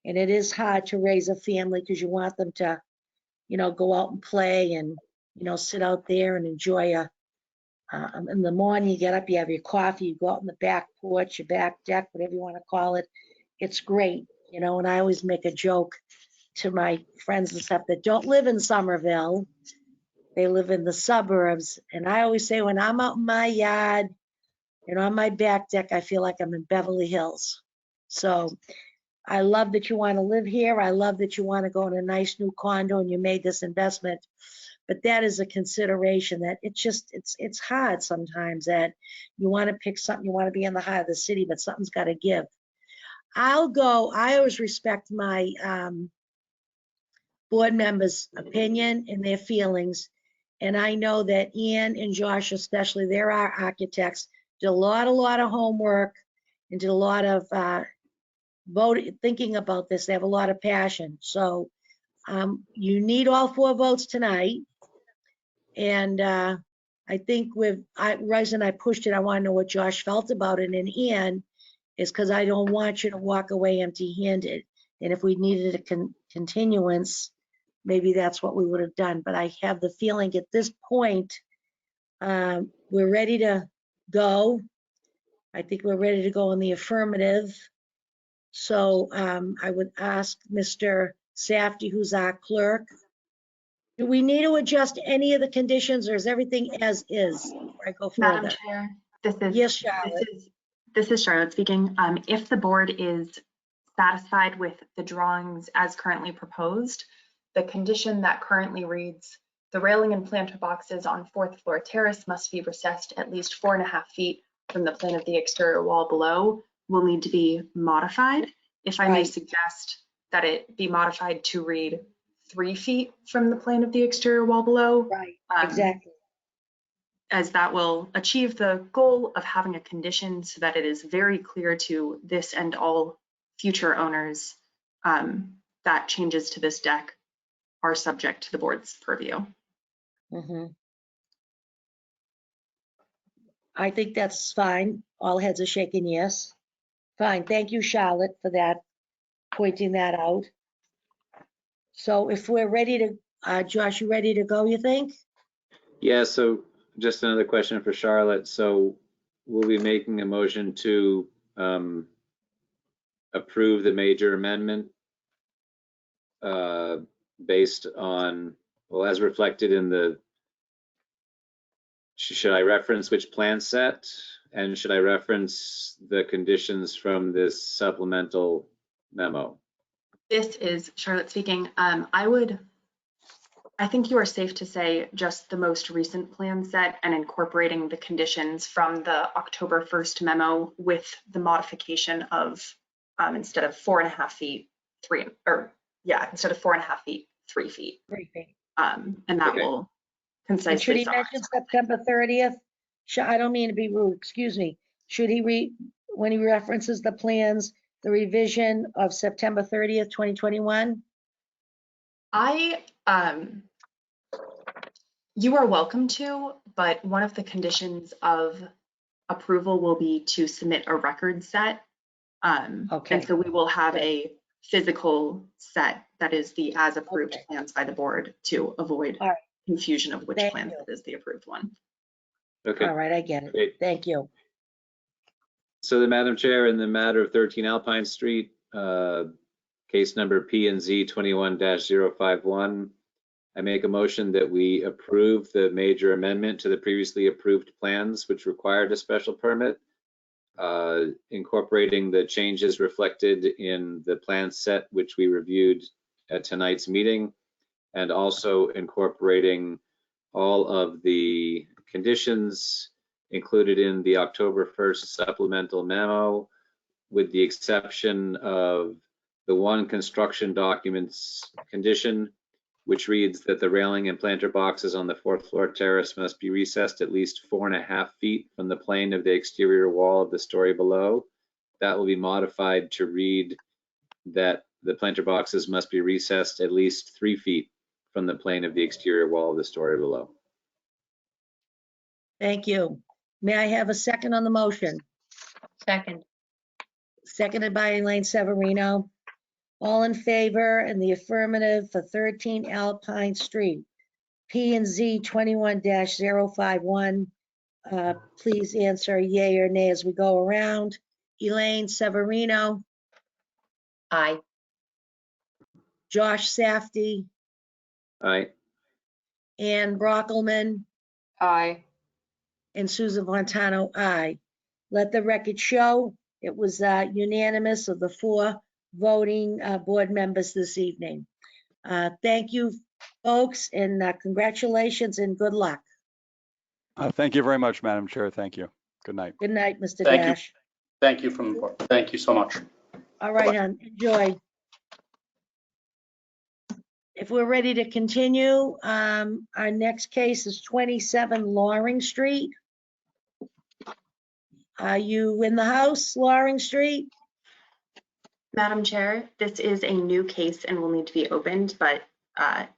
And it is hard to raise a family because you want them to, you know, go out and play and, you know, sit out there and enjoy in the morning, you get up, you have your coffee, you go out on the back porch, your back deck, whatever you want to call it. It's great, you know, and I always make a joke to my friends and stuff that don't live in Somerville. They live in the suburbs. And I always say, when I'm out in my yard and on my back deck, I feel like I'm in Beverly Hills. So I love that you want to live here. I love that you want to go in a nice new condo and you made this investment. But that is a consideration that it's hard sometimes that you want to pick something, you want to be in the heart of the city, but something's got to give. I always respect my board members' opinion and their feelings. And I know that Ian and Josh especially, they're our architects, did a lot of homework and did a lot of thinking about this. They have a lot of passion. So you need all 4 votes tonight. And I think Rice and I pushed it. I want to know what Josh felt about it. And Ian is because I don't want you to walk away empty-handed. And if we needed a continuance, maybe that's what we would have done. But I have the feeling at this point, we're ready to go. I think we're ready to go in the affirmative. So I would ask Mr. Safdie, who's our clerk, do we need to adjust any of the conditions, or is everything as is before I go Madam further? Chair, Yes, Charlotte. this is Charlotte speaking. If the board is satisfied with the drawings as currently proposed, the condition that currently reads, the railing and planter boxes on 4th floor terrace must be recessed at least 4.5 feet from the plane of the exterior wall below, will need to be modified. If I may Right. suggest that it be modified to read 3 feet from the plane of the exterior wall below. Right, exactly. As that will achieve the goal of having a condition so that it is very clear to this and all future owners that changes to this deck are subject to the board's purview. Mhm. I think that's fine. All heads are shaking yes. Fine, thank you, Charlotte, for that, pointing that out. So if we're ready to, Josh, you ready to go, you think? Yeah, so just another question for Charlotte. So we'll be making a motion to approve the major amendment based on, well, as reflected in the, should I reference which plan set? And should I reference the conditions from this supplemental memo? This is Charlotte speaking. I think you are safe to say just the most recent plan set and incorporating the conditions from the October 1st memo with the modification of instead of 4.5 feet, instead of 4.5 feet, 3 feet. 3 feet. And that Okay. will And should concisely he mention September 30th? I don't mean to be rude, excuse me. Should he when he references the plans, the revision of September 30th, 2021? You are welcome to, but one of the conditions of approval will be to submit a record set. Okay. And so we will have a physical set that is the as approved Okay. plans by the board to avoid All right. confusion of which Thank plan you. set is the approved one. Okay, All right, I get it. great. Thank you. So the Madam Chair, in the matter of 13 Alpine Street, case number P&Z 21-051, I make a motion that we approve the major amendment to the previously approved plans, which required a special permit, incorporating the changes reflected in the plan set, which we reviewed at tonight's meeting, and also incorporating all of the conditions included in the October 1st supplemental memo, with the exception of the one construction documents condition, which reads that the railing and planter boxes on the 4th floor terrace must be recessed at least 4.5 feet from the plane of the exterior wall of the story below. That will be modified to read that the planter boxes must be recessed at least 3 feet from the plane of the exterior wall of the story below. Thank you. May I have a second on the motion? Second. Seconded by Elaine Severino. All in favor and the affirmative for 13 Alpine Street, P and Z 21-051. Please answer yay or nay as we go around. Elaine Severino, Aye. Josh Safdie, Aye. Ann Brockelman, Aye. and Susan Fontano, aye. Let the record show it was unanimous of the 4 voting board members this evening. Thank you, folks, and congratulations and good luck. Thank you very much, Madam Chair. Thank you. Good night. Good night, Mr. Thank you. Dash. Thank you from the board. Thank you so much. All right, hon, enjoy. If we're ready to continue, our next case is 27 Loring Street. Are you in the house, Loring Street? Madam Chair, this is a new case and will need to be opened, but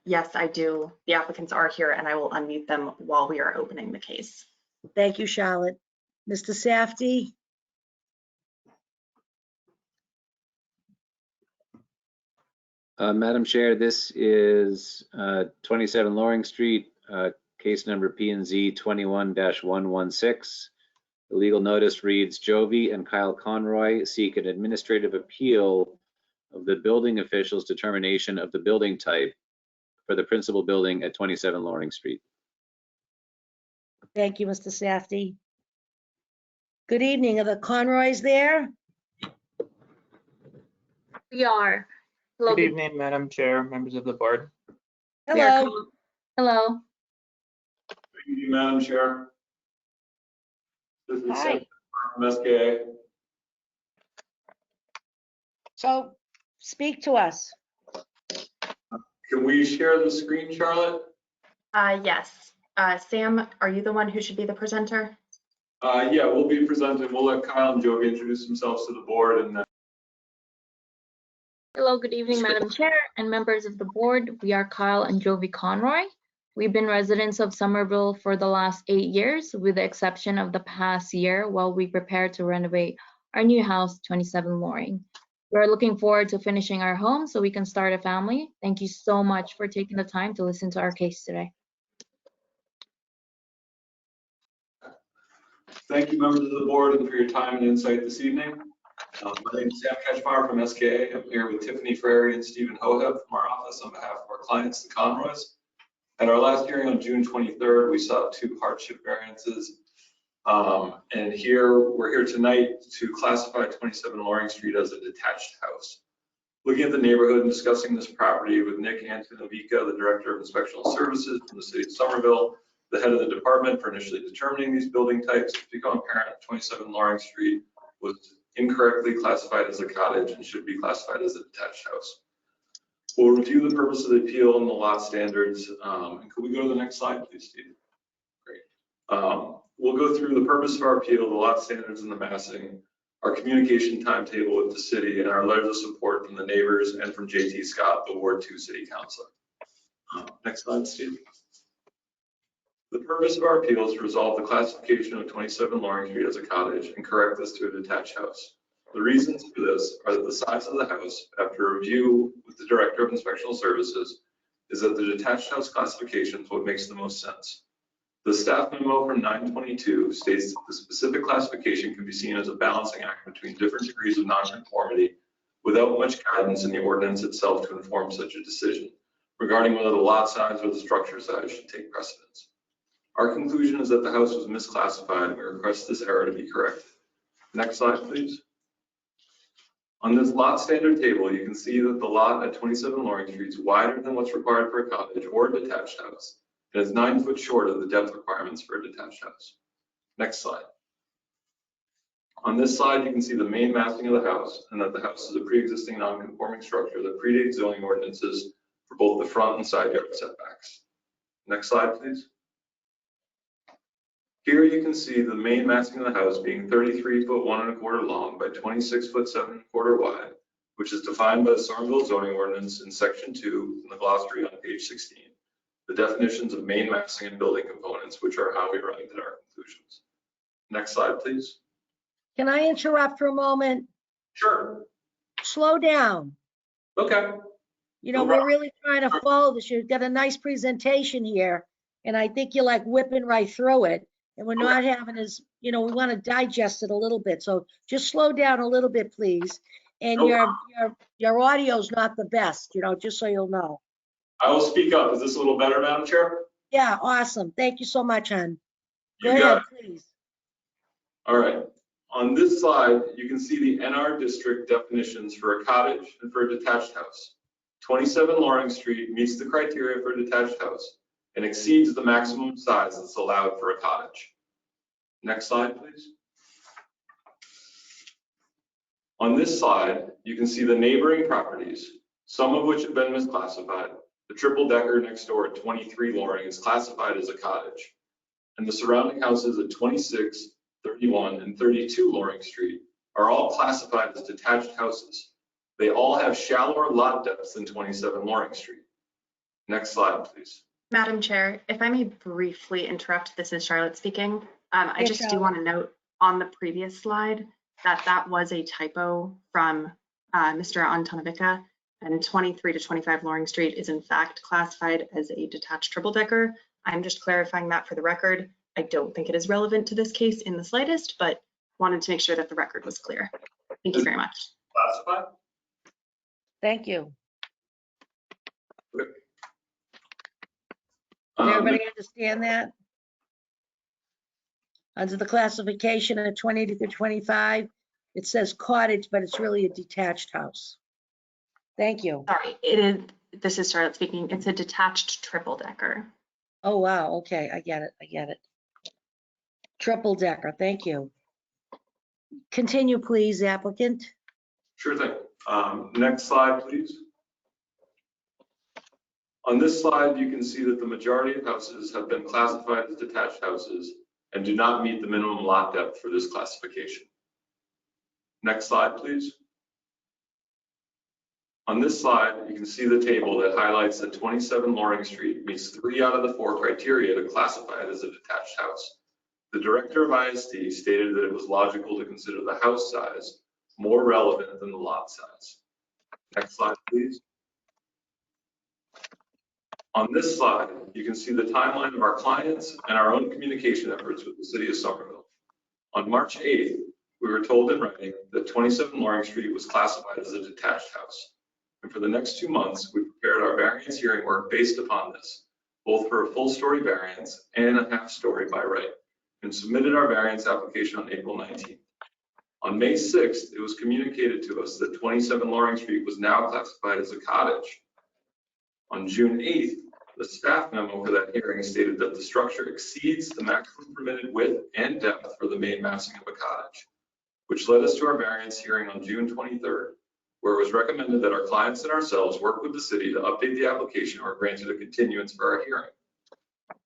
yes, I do. The applicants are here and I will unmute them while we are opening the case. Thank you, Charlotte. Mr. Safdie? Madam Chair, this is 27 Loring Street, case number P&Z 21-116. The legal notice reads, Jovi and Kyle Conroy seek an administrative appeal of the building official's determination of the building type for the principal building at 27 Loring Street. Thank you, Mr. Safdie. Good evening. Are the Conroys there? We are. Hello. Good evening, Madam Chair, members of the board. We are Hello. called- Hello. Good evening, Madam Chair. This is Hi. Seth from SKA. So speak to us. Can we share the screen, Charlotte? Yes. Sam, are you the one who should be the presenter? Yeah, we'll be presenting. We'll let Kyle and Jovi introduce themselves to the board, and then Hello, good evening, Madam Chair and members of the board. We are Kyle and Jovi Conroy. We've been residents of Somerville for the last 8 years, with the exception of the past year while we prepare to renovate our new house, 27 Loring. We're looking forward to finishing our home so we can start a family. Thank you so much for taking the time to listen to our case today. thank you, members of the board, and for your time and insight this evening. My name is Sam Ketchmeyer from SKA. I'm here with Tiffany Frary and Stephen Hoheb from our office on behalf of our clients, the Conroys. At our last hearing on June 23rd, we saw 2 hardship variances. And we're here tonight to classify 27 Loring Street as a detached house. Looking at the neighborhood and discussing this property with Nick Antinovica, the Director of Inspectional Services from the City of Somerville, the head of the department for initially determining these building types, it's become apparent that 27 Loring Street was incorrectly classified as a cottage and should be classified as a detached house. We'll review the purpose of the appeal and the lot standards. And could we go to the next slide, please, Steve? Great. We'll go through the purpose of our appeal, the lot standards and the massing, our communication timetable with the city, and our letters of support from the neighbors and from JT Scott, the Ward 2 City Councilor. Next slide, Steve. The purpose of our appeal is to resolve the classification of 27 Loring Street as a cottage and correct this to a detached house. The reasons for this are that the size of the house, after review with the Director of Inspectional Services, is that the detached house classification is what makes the most sense. The staff memo from 9/22 states that the specific classification can be seen as a balancing act between different degrees of nonconformity without much guidance in the ordinance itself to inform such a decision regarding whether the lot size or the structure size should take precedence. Our conclusion is that the house was misclassified and we request this error to be corrected. Next slide, please. On this lot standard table, you can see that the lot at 27 Loring Street is wider than what's required for a cottage or a detached house. It is 9 foot short of the depth requirements for a detached house. Next slide. On this slide, you can see the main massing of the house and that the house is a pre-existing non-conforming structure that predates zoning ordinances for both the front and side yard setbacks. Next slide, please. Here you can see the main massing of the house being 33 foot 1 1/4 long by 26 foot 7 1/4 wide, which is defined by the Somerville zoning ordinance in section 2 in the glossary on page 16. The definitions of main massing and building components, which are how we arrived at our conclusions. Next slide, please. Can I interrupt for a moment? Sure. Slow down. Okay. You know, No we're problem. really trying to follow this. You've got a nice presentation here, and I think you're like whipping right through it. And we're not having as, you know, we want to digest it a little bit. So just slow down a little bit, please. And No your audio's not the best, you know, just so you'll know. I will speak up. Is this a little better, Madam Chair? Yeah, awesome. Thank you so much, hon. Go You got ahead, it. please. All right. On this slide, you can see the NR district definitions for a cottage and for a detached house. 27 Loring Street meets the criteria for a detached house and exceeds the maximum size that's allowed for a cottage. Next slide, please. On this slide, you can see the neighboring properties, some of which have been misclassified. The triple decker next door at 23 Loring is classified as a cottage, and the surrounding houses at 26, 31, and 32 Loring Street are all classified as detached houses. They all have shallower lot depths than 27 Loring Street. Next slide, please. Madam Chair, if I may briefly interrupt, this is Charlotte speaking. I Yes, just do Charlotte. want to note on the previous slide that was a typo from Mr. Antonovica, and 23 to 25 Loring Street is in fact classified as a detached triple decker. I'm just clarifying that for the record. I don't think it is relevant to this case in the slightest, but wanted to make sure that the record was clear. Thank you very much. Classified? Thank you. Did Um, everybody understand that? Under the classification of 20 to 25, it says cottage, but it's really a detached house. Thank you. Sorry, this is Charlotte speaking. It's a detached triple decker. Oh, wow, okay, I get it, I get it. Triple decker, thank you. Continue, please, applicant. Sure thing. Next slide, please. On this slide, you can see that the majority of houses have been classified as detached houses and do not meet the minimum lot depth for this classification. Next slide, please. On this slide, you can see the table that highlights that 27 Loring Street meets 3 out of the 4 criteria to classify it as a detached house. The director of ISD stated that it was logical to consider the house size more relevant than the lot size. Next slide, please. On this slide, you can see the timeline of our clients and our own communication efforts with the city of Somerville. On March 8th, we were told in writing that 27 Loring Street was classified as a detached house. And for the next 2 months, we prepared our variance hearing work based upon this, both for a full story variance and a half story by right, and submitted our variance application on April 19th. On May 6th, it was communicated to us that 27 Loring Street was now classified as a cottage. On June 8th, the staff memo for that hearing stated that the structure exceeds the maximum permitted width and depth for the main massing of a cottage, which led us to our variance hearing on June 23rd, where it was recommended that our clients and ourselves work with the city to update the application or granted a continuance for our hearing.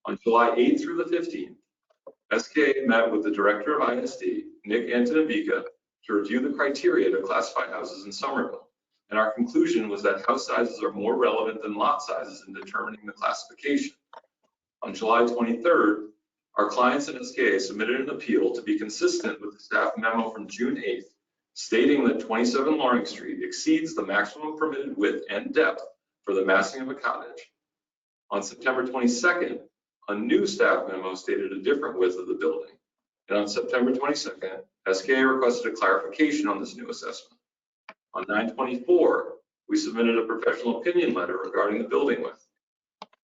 On July 8th through the 15th, SKA met with the director of ISD, Nick Antonovica, to review the criteria to classify houses in Somerville. And our conclusion was that house sizes are more relevant than lot sizes in determining the classification. On July 23rd, our clients and SKA submitted an appeal to be consistent with the staff memo from June 8th, stating that 27 Loring Street exceeds the maximum permitted width and depth for the massing of a cottage. On September 22nd, a new staff memo stated a different width of the building. And on September 22nd, SKA requested a clarification on this new assessment. On 9/24, we submitted a professional opinion letter regarding the building width.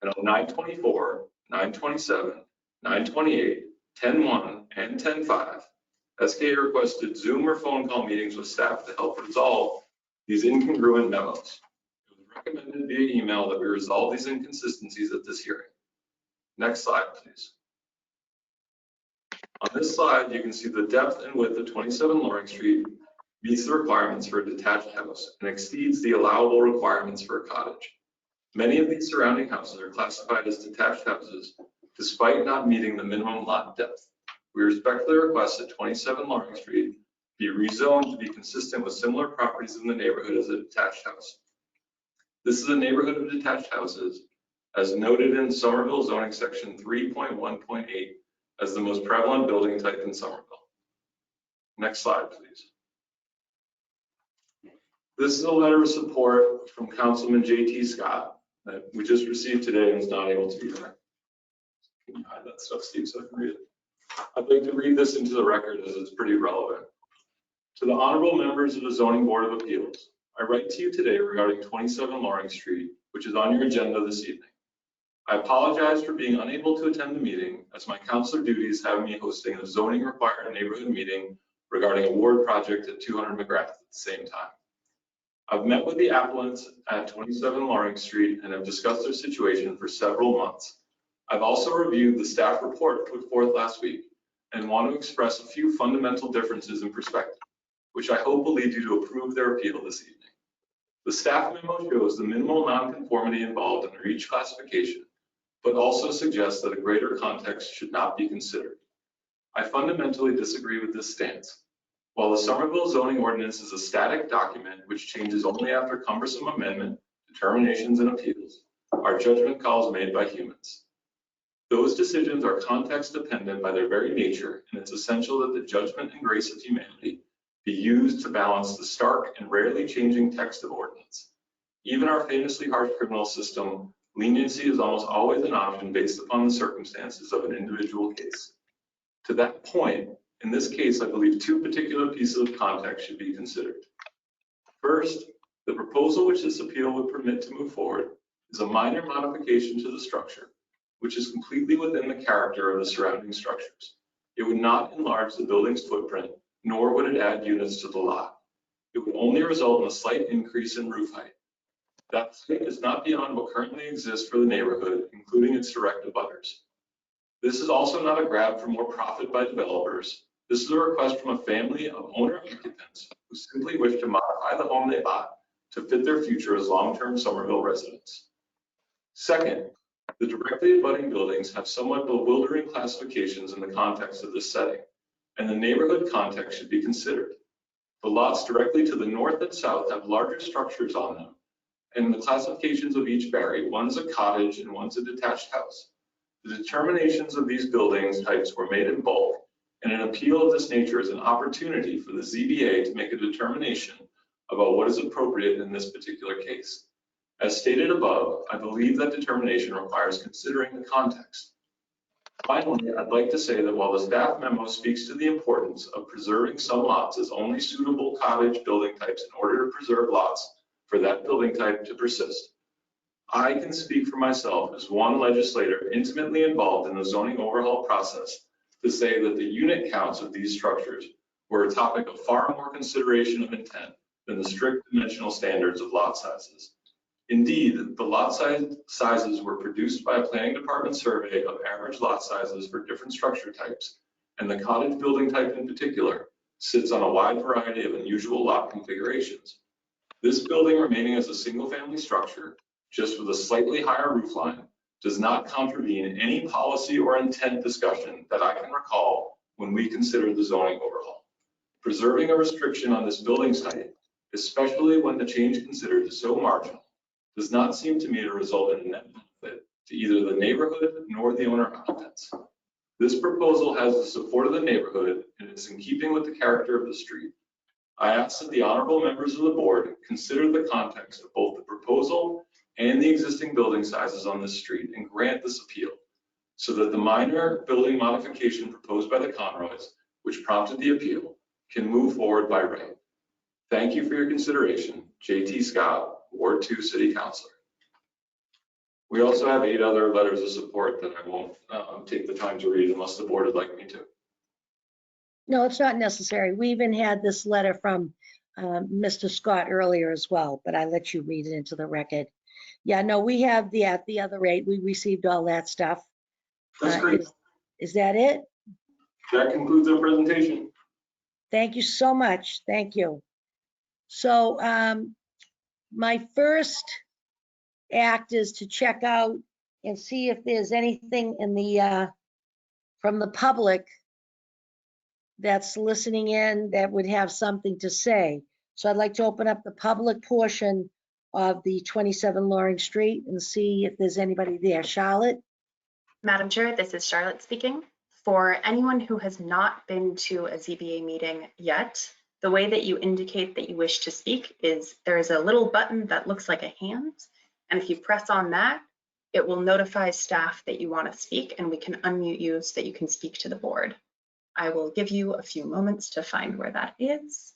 And on 9/24, 9/27, 9/28, 10/1, and 10/5, SKA requested Zoom or phone call meetings with staff to help resolve these incongruent memos. It was recommended via email that we resolve these inconsistencies at this hearing. Next slide, please. On this slide, you can see the depth and width of 27 Loring Street meets the requirements for a detached house and exceeds the allowable requirements for a cottage. Many of these surrounding houses are classified as detached houses despite not meeting the minimum lot depth. We respectfully request that 27 Loring Street be rezoned to be consistent with similar properties in the neighborhood as a detached house. This is a neighborhood of detached houses, as noted in Somerville zoning section 3.1.8 as the most prevalent building type in Somerville. Next slide, please. This is a letter of support from Councilman JT Scott that we just received today and is not able to be here. Can you hide that stuff, Steve, so I can read it? I'd like to read this into the record as it's pretty relevant. To the honorable members of the Zoning Board of Appeals, I write to you today regarding 27 Loring Street, which is on your agenda this evening. I apologize for being unable to attend the meeting as my counselor duties have me hosting a zoning required neighborhood meeting regarding a ward project at 200 McGrath at the same time. I've met with the applicants at 27 Loring Street and have discussed their situation for several months. I've also reviewed the staff report put forth last week and want to express a few fundamental differences in perspective, which I hope will lead you to approve their appeal this evening. The staff memo shows the minimal nonconformity involved under each classification, but also suggests that a greater context should not be considered. I fundamentally disagree with this stance. While the Somerville zoning ordinance is a static document which changes only after cumbersome amendment, determinations, and appeals, our judgment calls made by humans. Those decisions are context dependent by their very nature, and it's essential that the judgment and grace of humanity be used to balance the stark and rarely changing text of ordinance. Even our famously harsh criminal system, leniency is almost always an option based upon the circumstances of an individual case. To that point, in this case, I believe two particular pieces of context should be considered. First, the proposal which this appeal would permit to move forward is a minor modification to the structure, which is completely within the character of the surrounding structures. It would not enlarge the building's footprint, nor would it add units to the lot. It would only result in a slight increase in roof height. That site is not beyond what currently exists for the neighborhood, including its direct abutters. This is also not a grab for more profit by developers. This is a request from a family of owner occupants who simply wish to modify the home they bought to fit their future as long-term Somerville residents. Second, the directly abutting buildings have somewhat bewildering classifications in the context of this setting, and the neighborhood context should be considered. The lots directly to the north and south have larger structures on them, and the classifications of each vary. One's a cottage and one's a detached house. The determinations of these buildings types were made in bulk, and an appeal of this nature is an opportunity for the ZBA to make a determination about what is appropriate in this particular case. As stated above, I believe that determination requires considering the context. Finally, I'd like to say that while the staff memo speaks to the importance of preserving some lots as only suitable cottage building types in order to preserve lots for that building type to persist, I can speak for myself as one legislator intimately involved in the zoning overhaul process to say that the unit counts of these structures were a topic of far more consideration of intent than the strict dimensional standards of lot sizes. Indeed, the lot sizes were produced by a planning department survey of average lot sizes for different structure types, and the cottage building type in particular sits on a wide variety of unusual lot configurations. This building remaining as a single-family structure, just with a slightly higher roof line, does not contravene any policy or intent discussion that I can recall when we considered the zoning overhaul. Preserving a restriction on this building site, especially when the change considered is so marginal, does not seem to me to result in a net benefit to either the neighborhood nor the owner occupants. This proposal has the support of the neighborhood and is in keeping with the character of the street. I ask that the honorable members of the board consider the context of both the proposal and the existing building sizes on this street and grant this appeal so that the minor building modification proposed by the Conroys, which prompted the appeal, can move forward by right. Thank you for your consideration. JT Scott, Ward 2 City Councilor. We also have 8 other letters of support that I won't take the time to read unless the board would like me to. No, it's not necessary. We even had this letter from Mr. Scott earlier as well, but I let you read it into the record. Yeah, no, we have the other 8. We received all that stuff. That's great. Is that it? That concludes our presentation. Thank you so much. Thank you. So my first act is to check out and see if there's anything in the from the public that's listening in that would have something to say. So I'd like to open up the public portion of the 27 Loring Street and see if there's anybody there. Charlotte? Madam Chair, this is Charlotte speaking. For anyone who has not been to a ZBA meeting yet, the way that you indicate that you wish to speak is there is a little button that looks like a hand. And if you press on that, it will notify staff that you want to speak and we can unmute you so that you can speak to the board. I will give you a few moments to find where that is.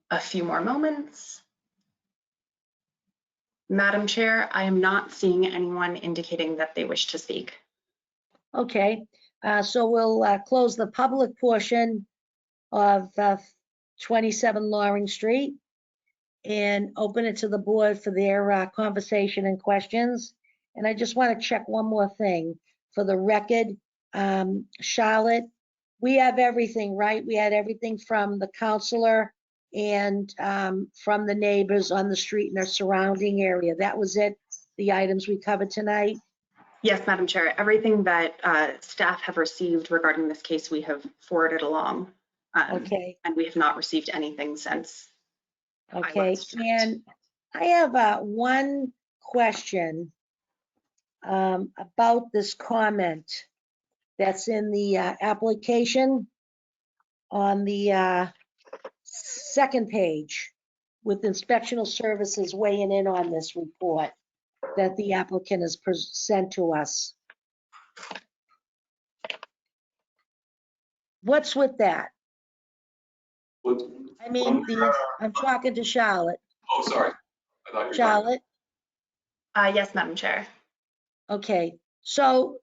A few more moments. Madam Chair, I am not seeing anyone indicating that they wish to speak. Okay, so we'll close the public portion of 27 Loring Street and open it to the board for their conversation and questions. And I just want to check one more thing for the record. Charlotte, we have everything, right? We had everything from the counselor and from the neighbors on the street and their surrounding area. That was it, the items we covered tonight? Yes, Madam Chair, everything that staff have received regarding this case, we have forwarded along. Okay. And we have not received anything since. Okay, and I have one question about this comment that's in the application on the second page with inspectional services weighing in on this report that the applicant has sent to us. What's with that? I mean, I'm talking to Charlotte. Oh, sorry. I thought you were Charlotte? Yes, Madam Chair. Okay, so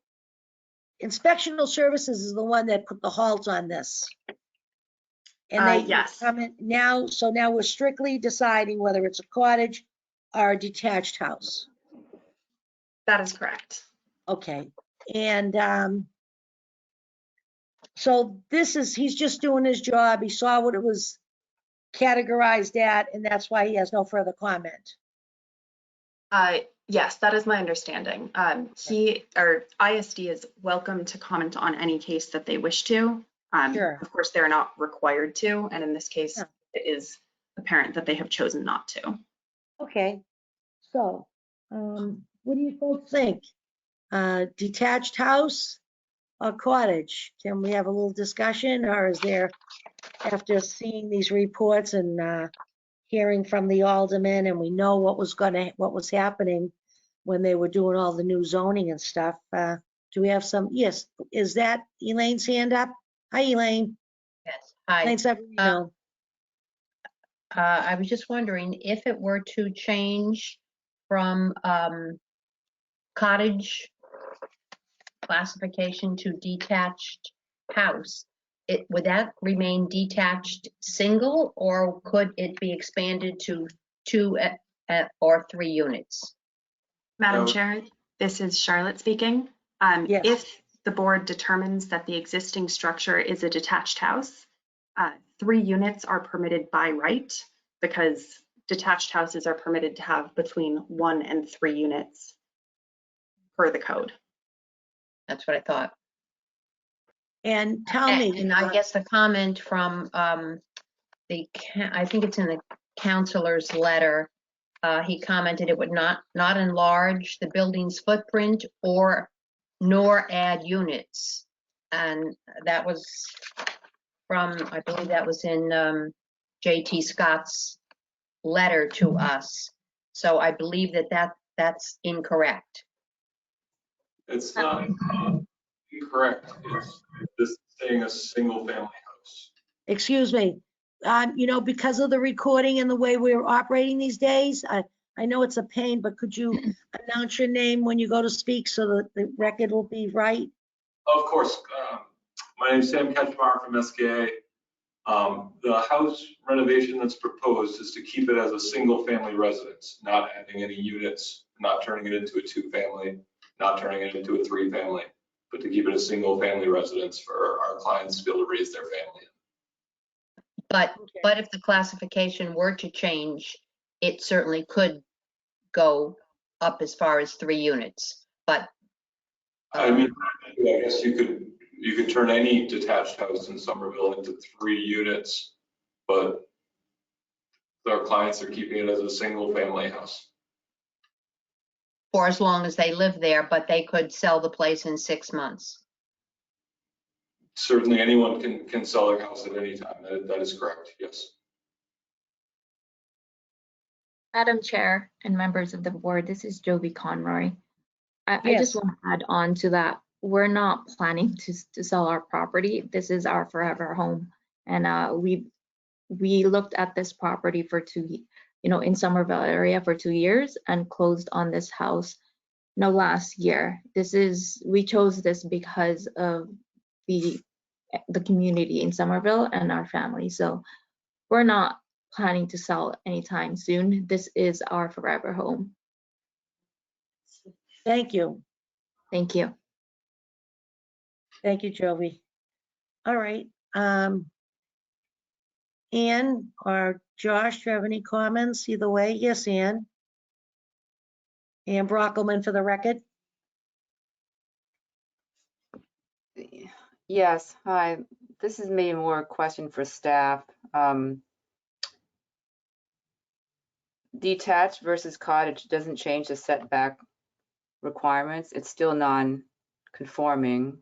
inspectional services is the one that put the halt on this. And they Yes. come in now, so now we're strictly deciding whether it's a cottage or a detached house. That is correct. Okay, and so this is, he's just doing his job. He saw what it was categorized at, and that's why he has no further comment. Yes, that is my understanding. ISD is welcome to comment on any case that they wish to. Sure. Of course, they're not required to, and in this case, Yeah. it is apparent that they have chosen not to. Okay, so what do you folks think? Detached house or cottage? Can we have a little discussion, or is there, after seeing these reports and hearing from the aldermen, and we know what was happening when they were doing all the new zoning and stuff, do we have some? Yes, is that Elaine's hand up? Hi, Elaine. Yes, hi. Elaine Severino. I was just wondering if it were to change from cottage classification to detached house, would that remain detached single, or could it be expanded to 2 or 3 units? Madam No. Chair, this is Charlotte speaking. Yes. If the board determines that the existing structure is a detached house, 3 units are permitted by right, because detached houses are permitted to have between 1 and 3 units per the code. That's what I thought. And tell me. And I guess the comment from I think it's in the counselor's letter, he commented it would not enlarge the building's footprint nor add units. And that was from, I believe that was in J.T. Scott's letter to us. So I believe that's incorrect. It's not incorrect. It's this saying a single family house. Excuse me, because of the recording and the way we're operating these days, I know it's a pain, but could you announce your name when you go to speak so that the record will be right? Of course. My name is Sam Ketchmar from SKA. The house renovation that's proposed is to keep it as a single family residence, not adding any units, not turning it into a 2-family, not turning it into a 3-family, but to keep it a single-family residence for our clients to be able to raise their family. But if the classification were to change, it certainly could go up as far as 3 units, but. I mean, I guess you could turn any detached house in Somerville into 3 units, but our clients are keeping it as a single-family house. For as long as they live there, but they could sell the place in 6 months. Certainly anyone can sell their house at any time. That is correct, yes. Madam Chair and members of the board, this is Jovi Conroy. I Yes. just want to add on to that. We're not planning to sell our property. This is our forever home. And we looked at this property for in Somerville area for 2 years and closed on this house last year. We chose this because of the community in Somerville and our family. So we're not planning to sell anytime soon. This is our forever home. Thank you. Thank you. Thank you, Jovi. All right. Ann or Josh, do you have any comments either way? Yes, Ann. Ann Brockelman for the record. Yes, hi. This is maybe more a question for staff. Detached versus cottage doesn't change the setback requirements. It's still non-conforming.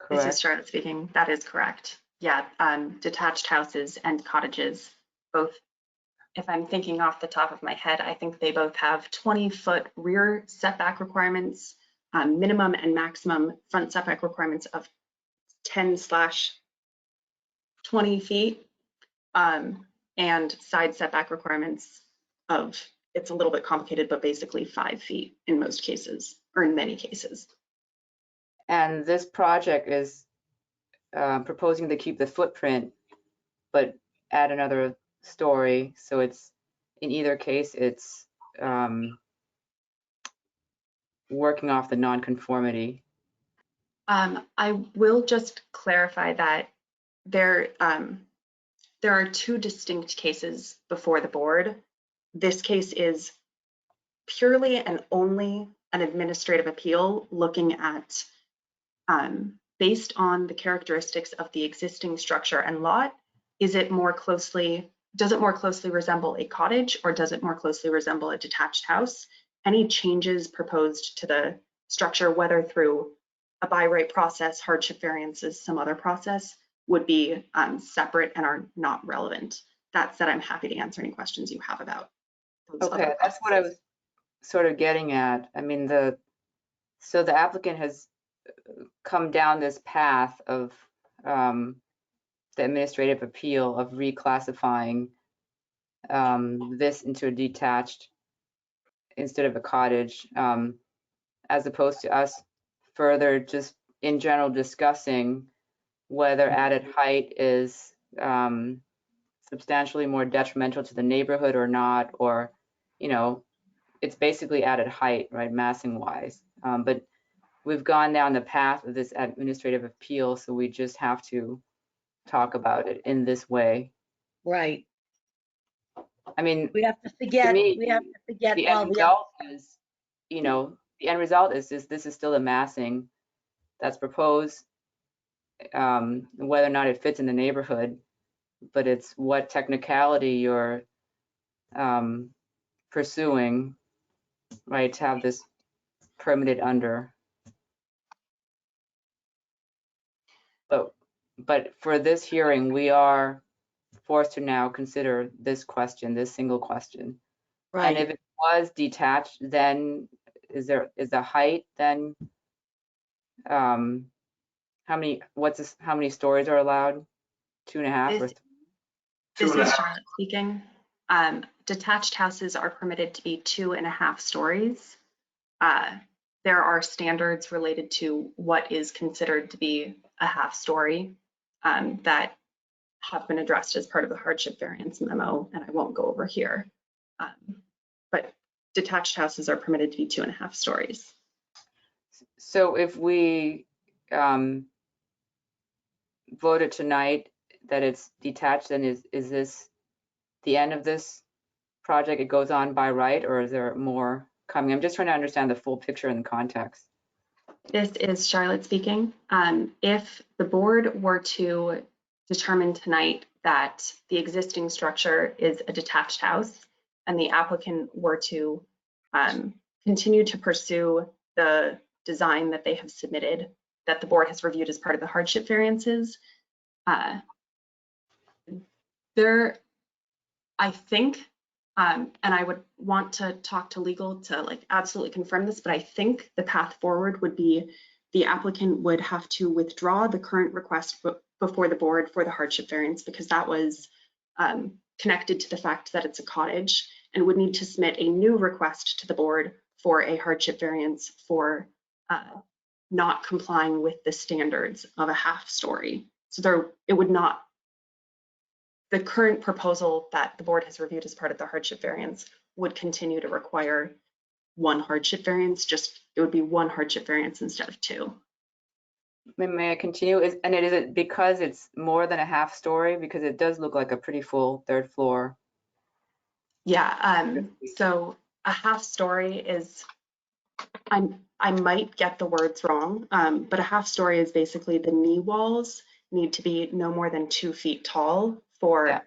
This is Correct? Charlotte speaking. That is correct. Yeah, detached houses and cottages, both, if I'm thinking off the top of my head, I think they both have 20-foot rear setback requirements, minimum and maximum front setback requirements of 10/20 feet, and side setback requirements of, it's a little bit complicated, but basically 5 feet in most cases, or in many cases. And this project is proposing to keep the footprint, but add another story. So it's, in either case, it's working off the nonconformity. I will just clarify that there are 2 distinct cases before the board. This case is purely and only an administrative appeal looking at, based on the characteristics of the existing structure and lot, does it more closely resemble a cottage or does it more closely resemble a detached house? Any changes proposed to the structure, whether through a by right process, hardship variances, some other process, would be separate and are not relevant. That said, I'm happy to answer any questions you have about those Okay, other that's what I processes. was sort of getting at. I mean, so the applicant has come down this path of the administrative appeal of reclassifying this into a detached instead of a cottage, as opposed to us further just in general discussing whether added height is substantially more detrimental to the neighborhood or not, or, it's basically added height, right, massing wise. But we've gone down the path of this administrative appeal, so we just have to talk about it in this way. Right. I mean, We have to forget, me, we have to forget the all end the, result is, the end result is this is still a massing that's proposed, whether or not it fits in the neighborhood, but it's what technicality you're pursuing, right, to have this permitted under. But for this hearing, we are forced to now consider this question, this single question. And if right. it was detached, then is the height then, how many stories are allowed? 2.5 or This is 2.5. Charlotte speaking. Detached houses are permitted to be 2.5 stories. There are standards related to what is considered to be a half story that have been addressed as part of the hardship variance memo, and I won't go over here. But detached houses are permitted to be 2.5 stories. So if we voted tonight that it's detached, then is this the end of this project? It goes on by right, or is there more coming? I'm just trying to understand the full picture and context. This is Charlotte speaking. If the board were to determine tonight that the existing structure is a detached house and the applicant were to continue to pursue the design that they have submitted, that the board has reviewed as part of the hardship variances, I think, and I would want to talk to legal to like absolutely confirm this, but I think the path forward would be the applicant would have to withdraw the current request before the board for the hardship variance, because that was connected to the fact that it's a cottage, and would need to submit a new request to the board for a hardship variance for not complying with the standards of a half story. So it would not, the current proposal that the board has reviewed as part of the hardship variance would continue to require one hardship variance, just it would be one hardship variance instead of two. May I continue? Is it because it's more than a half story? Because it does look like a pretty full third floor. Yeah, so a half story is, I might get the words wrong, but a half story is basically the knee walls need to be no more than 2 feet tall for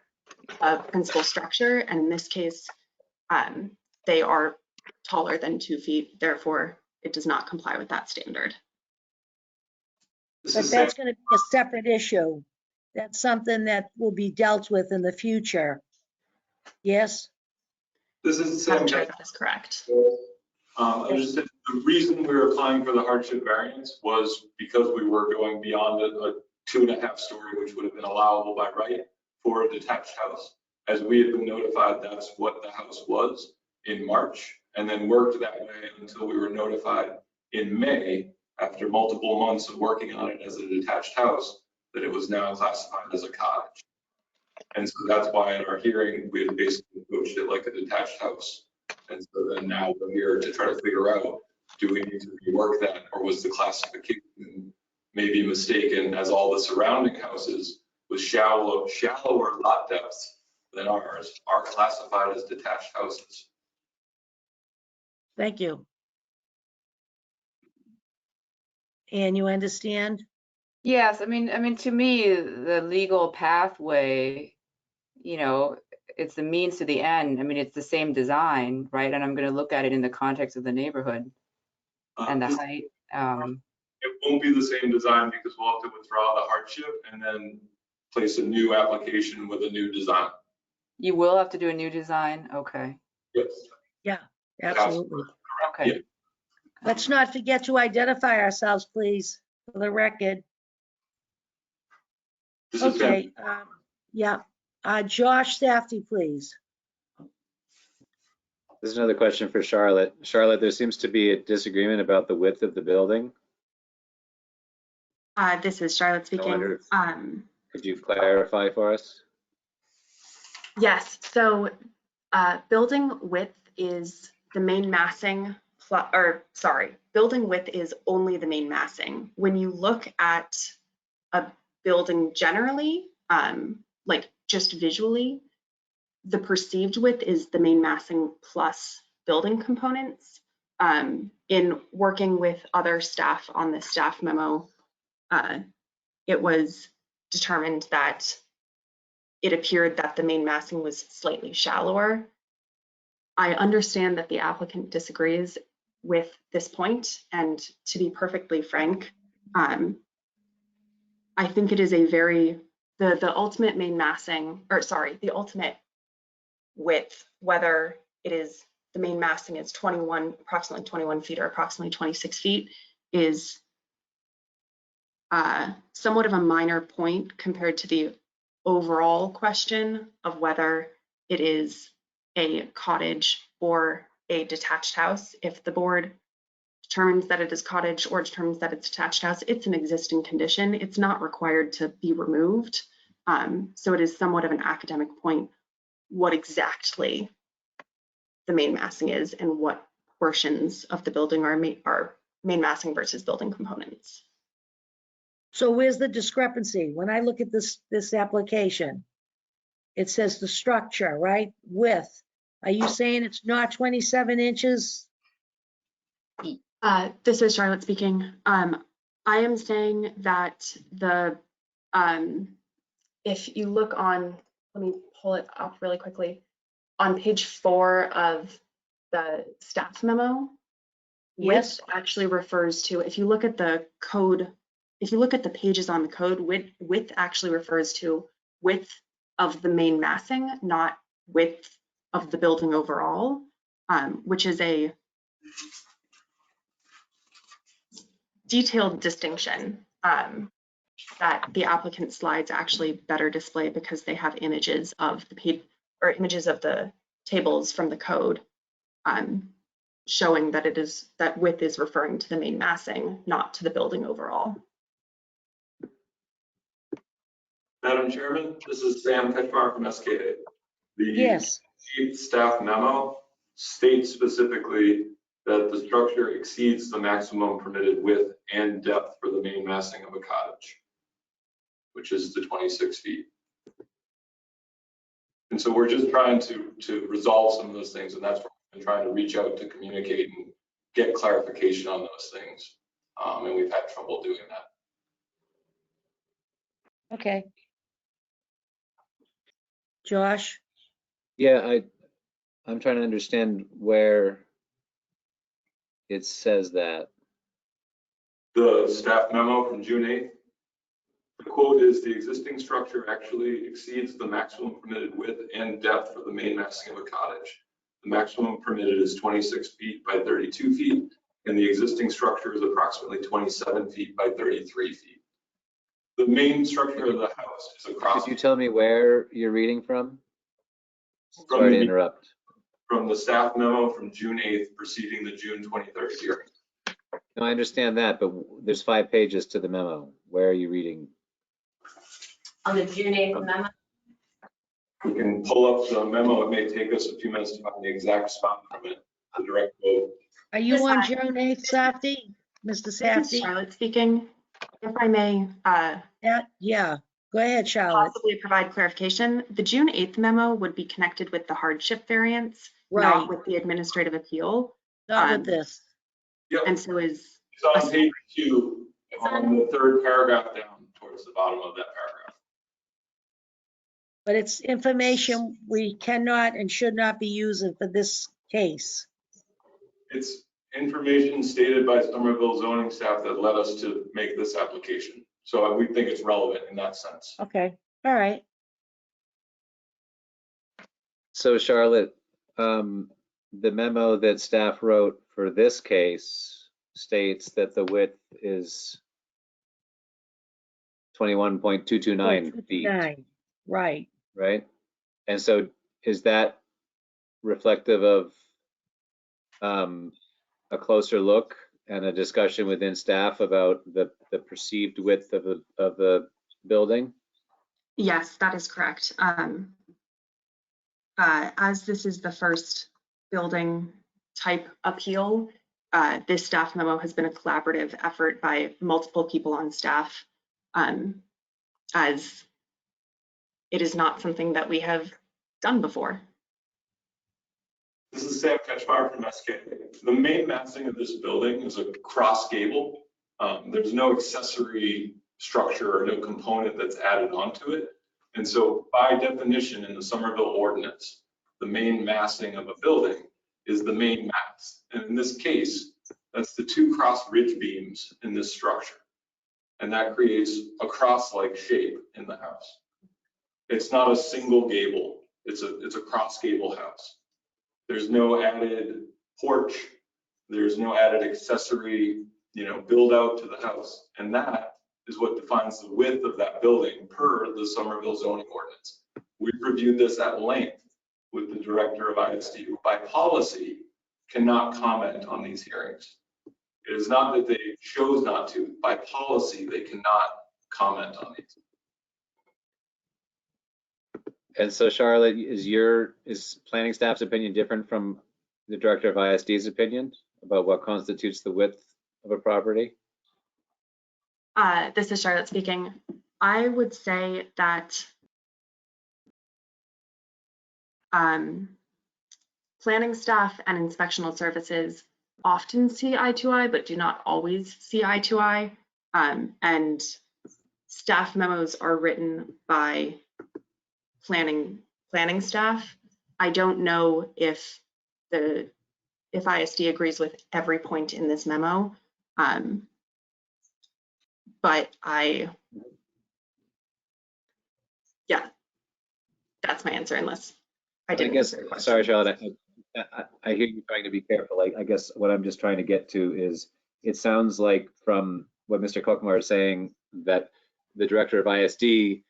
a principal structure. And in this case, they are taller than 2 feet. Therefore, it does not comply with that standard. But that's going to be a separate issue. That's something that will be dealt with in the future. Yes? This is Sam. Madam Chair, that is correct. I was just saying, the reason we were applying for the hardship variance was because we were going beyond a 2.5 story, which would have been allowable by right for a detached house. As we had been notified, that's what the house was in March, and then worked that way until we were notified in May, after multiple months of working on it as a detached house, that it was now classified as a cottage. And so that's why at our hearing, we had basically approached it like a detached house. And so then now we're here to try to figure out, do we need to rework that, or was the classification maybe mistaken, as all the surrounding houses with shallower lot depths than ours are classified as detached houses. Thank you. And you understand? Yes, I mean, to me, the legal pathway, you know, it's the means to the end. I mean, it's the same design, right? And I'm going to look at it in the context of the neighborhood and the height. It won't be the same design because we'll have to withdraw the hardship and then place a new application with a new design. You will have to do a new design? Okay. Yes. Yeah, absolutely. Okay. Yeah. Let's not forget to identify ourselves, please, for the record. This is Sam. Okay, yeah. Josh Safdie, please. This is another question for Charlotte. Charlotte, there seems to be a disagreement about the width of the building. This is Charlotte speaking. Could you clarify for us? Yes, so building width is the main massing, building width is only the main massing. When you look at a building generally, like just visually, the perceived width is the main massing plus building components. In working with other staff on the staff memo, it was determined that it appeared that the main massing was slightly shallower. I understand that the applicant disagrees with this point, and to be perfectly frank, I think it is a very, the ultimate main massing, or sorry, the ultimate width, whether it is the main massing is approximately 21 feet or approximately 26 feet, is somewhat of a minor point compared to the overall question of whether it is a cottage or a detached house. If the board determines that it is cottage or determines that it's detached house, it's an existing condition. It's not required to be removed. So it is somewhat of an academic point what exactly the main massing is and what portions of the building are main massing versus building components. So where's the discrepancy? When I look at this application, it says the structure, right? Width. Are you saying it's not 27 inches? This is Charlotte speaking. I am saying that if you look on, let me pull it up really quickly. On page 4 of the staff memo, Yes. width actually refers to, if you look at the code, if you look at the pages on the code, width actually refers to width of the main massing, not width of the building overall, which is a detailed distinction that the applicant slides actually better display because they have images of the page or images of the tables from the code showing that that width is referring to the main massing, not to the building overall. Madam Chairman, this is Sam Ketchmar from SKA. The Yes. chief staff memo states specifically that the structure exceeds the maximum permitted width and depth for the main massing of a cottage, which is the 26 feet. And so we're just trying to resolve some of those things, and that's what we've been trying to reach out to communicate and get clarification on those things. And we've had trouble doing that. Okay. Josh? Yeah, I'm trying to understand where it says that. The staff memo from June 8th. The quote is, the existing structure actually exceeds the maximum permitted width and depth for the main massing of a cottage. The maximum permitted is 26 feet by 32 feet, and the existing structure is approximately 27 feet by 33 feet. The main structure of the house is across. Could you tell me where you're reading from? Sorry to interrupt. From the staff memo from June 8th preceding the June 23rd hearing. No, I understand that, but there's 5 pages to the memo. Where are you reading? On the June 8th memo? We can pull up the memo. It may take us a few minutes to find the exact spot from it, the direct quote. Are you on June 8th, Safdie? Mr. This is Safdie? Charlotte speaking. If I may Yeah, go ahead, Charlotte. possibly provide clarification, the June 8th memo would be connected with the hardship variance, Right. not with the administrative appeal. Not with this. Yep. And so is, It's on page 2, on the 3rd paragraph down towards the bottom of that paragraph. But it's information we cannot and should not be using for this case. It's information stated by Somerville zoning staff that led us to make this application. So we think it's relevant in that sense. Okay, all right. So Charlotte, the memo that staff wrote for this case states that the width is 21.229 feet, 9, right. right? And so is that reflective of a closer look and a discussion within staff about the perceived width of the building? yes, that is correct. As this is the first building type appeal, this staff memo has been a collaborative effort by multiple people on staff, as it is not something that we have done before. This is Sam Ketchmar from SK. The main massing of this building is a cross gable. There's no accessory structure or no component that's added onto it. And so by definition in the Somerville ordinance, the main massing of a building is the main mass. And in this case, that's the 2 cross ridge beams in this structure. And that creates a cross-like shape in the house. It's not a single gable. It's a cross gable house. There's no added porch. There's no added accessory, build out to the house. And that is what defines the width of that building per the Somerville zoning ordinance. We've reviewed this at length with the director of ISD, who by policy cannot comment on these hearings. It is not that they chose not to. By policy, they cannot comment on these. And so Charlotte, is planning staff's opinion different from the director of ISD's opinion about what constitutes the width of a property? This is Charlotte speaking. I would say that planning staff and inspectional services often see eye to eye, but do not always see eye to eye. And staff memos are written by planning staff. I don't know if ISD agrees with every point in this memo, but yeah, that's my answer, unless I didn't answer your question. Sorry, Charlotte, I hear you trying to be careful. I guess what I'm just trying to get to is, it sounds like from what Mr. Kokmar is saying, that the director of ISD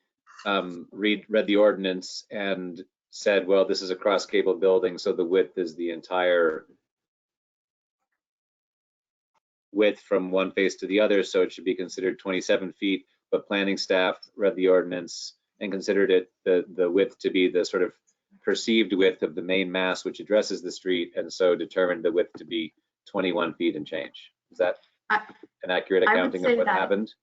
read the ordinance and said, well, this is a cross gable building, so the width is the entire width from one face to the other, so it should be considered 27 feet, but planning staff read the ordinance and considered it the width to be the sort of perceived width of the main mass which addresses the street, and so determined the width to be 21 feet and change. Is that an accurate accounting of what happened?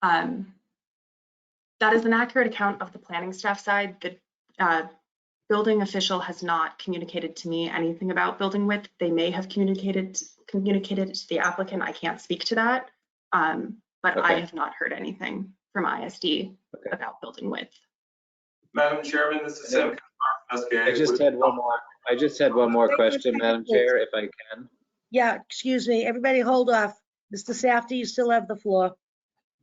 That is an accurate account of the planning staff side. The building official has not communicated to me anything about building width. They may have communicated it to the applicant. I can't speak to that, but I have not heard anything from ISD about building width. Madam Chairman, this is Sam Kaczmarek from SKA. I just had one more question, Madam Chair, if I can. Yeah, excuse me, everybody hold off. Mr. Safdie, you still have the floor.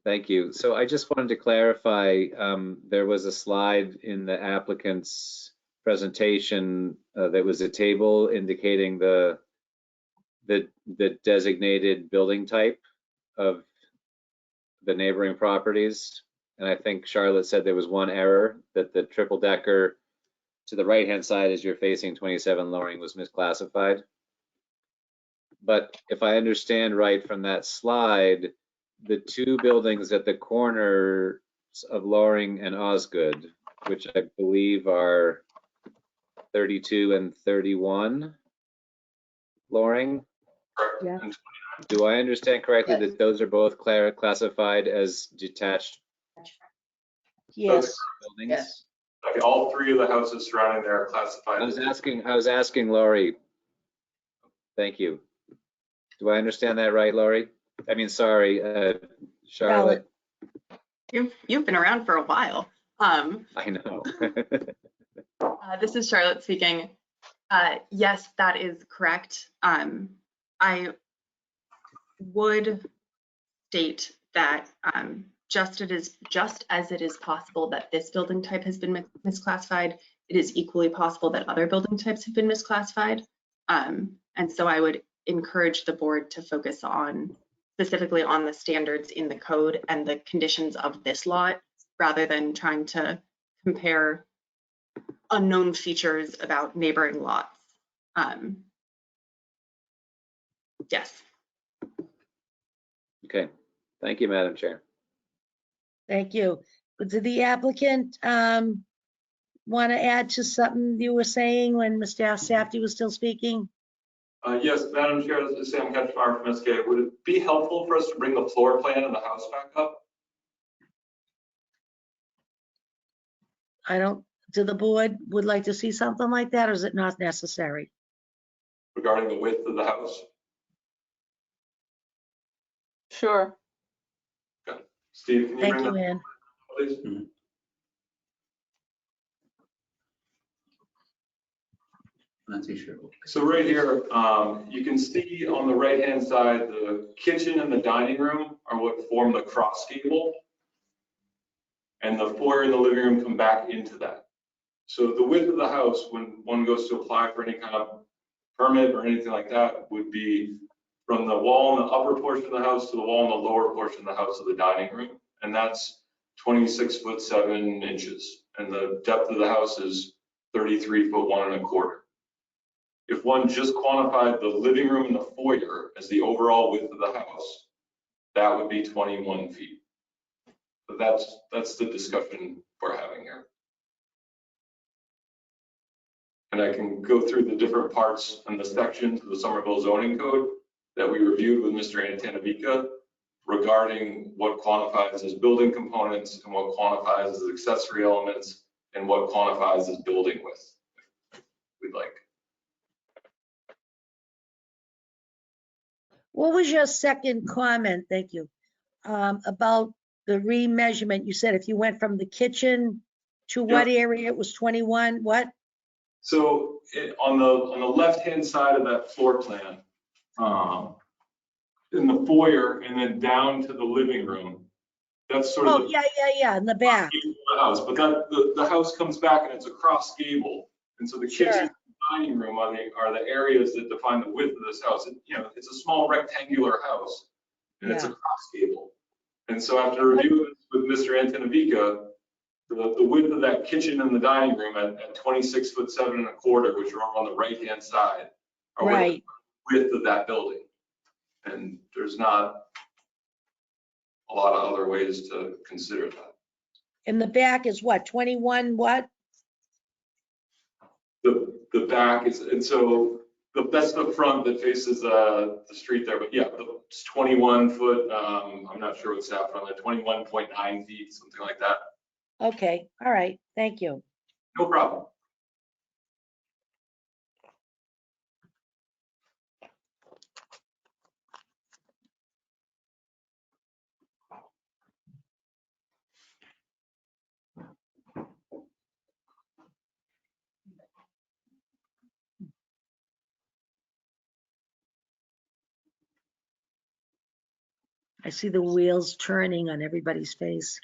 Thank you. So I just wanted to clarify, there was a slide in the applicant's presentation that was a table indicating the designated building type of the neighboring properties. And I think Charlotte said there was one error, that the triple decker to the right-hand side as you're facing 27 Loring was misclassified. But if I understand right from that slide, the two buildings at the corners of Loring and Osgood, which I believe are 32 and 31 Loring. Yeah. Do I understand correctly Yes. that those are both classified as detached Yes. buildings? Yes. Okay, all three of the houses surrounding there are classified. I was asking Laurie. Thank you. Do I understand that right, Laurie? I mean, sorry, Charlotte. You've been around for a while. I know. This is Charlotte speaking. Yes, that is correct. I would state that just as it is possible that this building type has been misclassified, it is equally possible that other building types have been misclassified. And so I would encourage the board to focus on specifically on the standards in the code and the conditions of this lot, rather than trying to compare unknown features about neighboring lots. Yes. Okay. Thank you, Madam Chair. Thank you. Did the applicant want to add to something you were saying when Mr. Safdie was still speaking? Yes, Madam Chair, this is Sam Kaczmarek from SKA. Would it be helpful for us to bring the floor plan of the house back up? Do the board would like to see something like that, or is it not necessary? Regarding the width of the house? Sure. Steve, can you Thank bring you, that, Ann. please? So right here, you can see on the right-hand side, the kitchen and the dining room are what form the cross gable. And the foyer and the living room come back into that. So the width of the house, when one goes to apply for any kind of permit or anything like that, would be from the wall in the upper portion of the house to the wall in the lower portion of the house of the dining room. And that's 26'7". And the depth of the house is 33'1 1/4. If one just quantified the living room and the foyer as the overall width of the house, that would be 21 feet. But that's the discussion we're having here. And and I can go through the different parts and the sections of the Somerville zoning code that we reviewed with Mr. Antanavica regarding what qualifies as building components and what qualifies as accessory elements and what qualifies as building width, if we'd like. What was your second comment? Thank you. About the remeasurement. You said if you went from the kitchen to what area, it was 21, what? So on the left-hand side of that floor plan, in the foyer and then down to the living room, that's sort of Oh, yeah, in the back. the house. But the house comes back and it's a cross gable, and so the Sure. kitchen and dining room are the areas that define the width of this house. It's a small rectangular house, and it's a Yeah. cross gable. And so after reviewing this with Mr. Antanavica, the width of that kitchen and the dining room at 26 foot 7.25, which are on the right-hand side, are Right. width of that building. And there's not a lot of other ways to consider that. And the back is what, 21 what? The back is, and so that's the front that faces the street there, but yeah, it's 21 foot, I'm not sure what's that from there, 21.9 feet, something like that. Okay, all right, thank you. No problem. I see the wheels turning on everybody's face.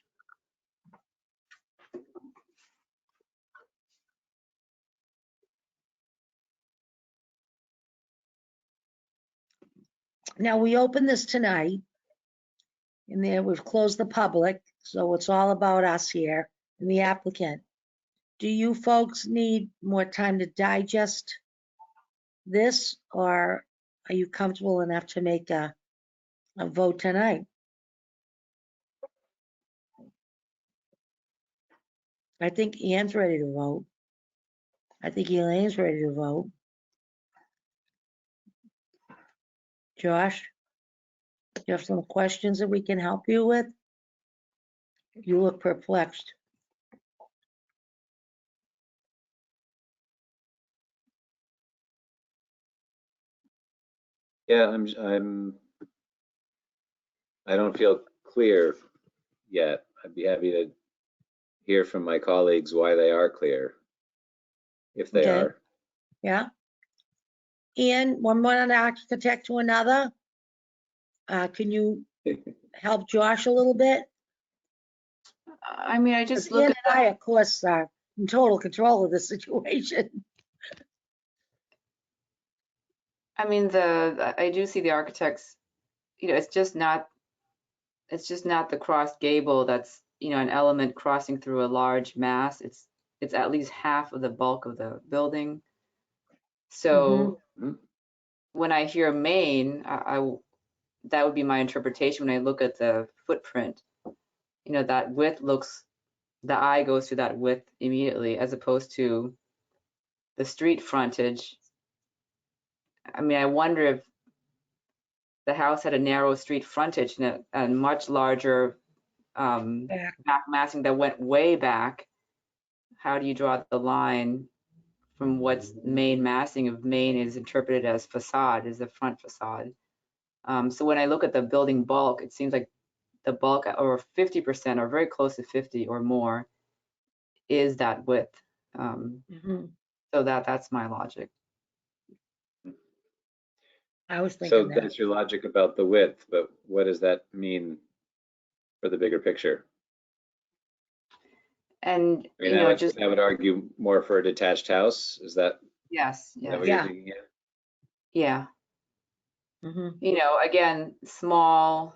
Now, we opened this tonight, and then we've closed the public, so it's all about us here and the applicant. Do you folks need more time to digest this, or are you comfortable enough to make a vote tonight? I think Ann's ready to vote. I think Elaine's ready to vote. Josh, you have some questions that we can help you with? You look perplexed. Yeah, I don't feel clear yet. I'd be happy to hear from my colleagues why they are clear, if they Okay. are. Yeah? Ian, one architect to another. Can you help Josh a little bit? I mean, I just 'Cause look Ian at and I, of course, are in total control of the situation. I mean, I do see the architects, it's just not the cross gable that's, an element crossing through a large mass. It's at least half of the bulk of the building. So when I hear main, that would be my interpretation when I look at the footprint. That width the eye goes to that width immediately, as opposed to the street frontage. I mean, I wonder if the house had a narrow street frontage and a much larger back massing that went way back. How do you draw the line from what's main massing if main is interpreted as facade, is the front facade? So when I look at the building bulk, it seems like the bulk, or 50% or very close to 50 or more, is that width. So that's my logic. I was So thinking that. that's your logic about the width, but what does that mean for the bigger picture? And, I mean, I would argue more for a detached house. Is that? Yes. Is that what you're thinking? Yeah. Mhm. Again, small,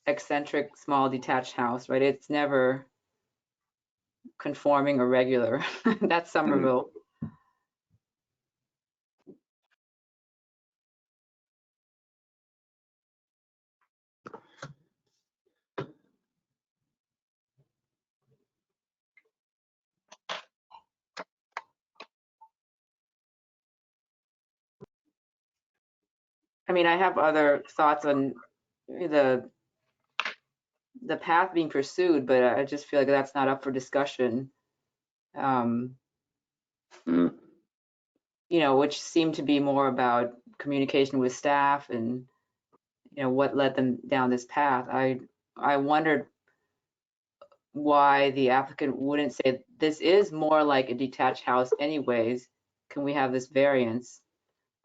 eccentric, small detached house, right? It's never conforming or regular. That's Somerville. I mean, I have other thoughts on the path being pursued, but I just feel like that's not up for discussion. You know, which seemed to be more about communication with staff and, you know, what led them down this path. I wondered why the applicant wouldn't say, this is more like a detached house anyways, can we have this variance?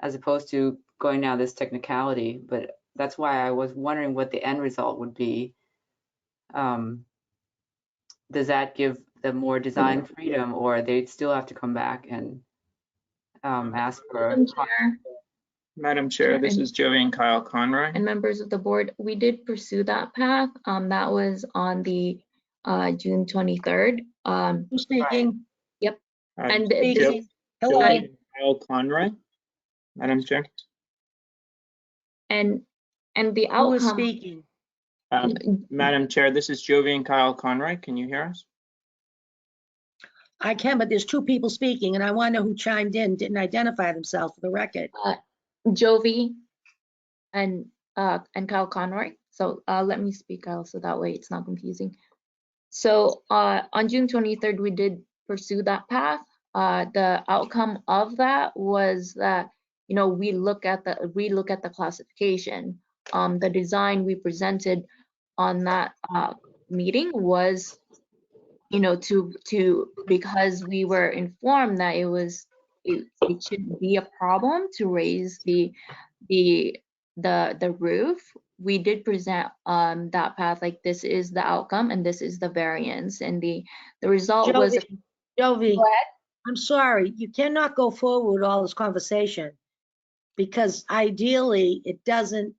As opposed to going down this technicality, but that's why I was wondering what the end result would be. Does that give them more design freedom, or they'd still have to come back and ask for? Madam Chair, this And- is Joey and Kyle Conroy. And members of the board, we did pursue that path. That was on the June 23rd. Who's speaking? And Joey Speaking. Hello. and Kyle Conroy. Madam Chair. and the Who is outcome, speaking? Madam Chair, this is Jovi and Kyle Conroy. Can you hear us? I can, but there's two people speaking, and I want to know who chimed in, didn't identify themselves for the record. Jovi and Kyle Conroy. So let me speak, Kyle, so that way it's not confusing. So on June 23rd, we did pursue that path. The outcome of that was that, you know, we look at the classification. The design we presented on that meeting was, you know, because we were informed that it shouldn't be a problem to raise the roof. We did present that path, like this is the outcome and this is the variance, and the result was. Jovi, Go ahead. I'm sorry, you cannot go forward with all this conversation because ideally it doesn't,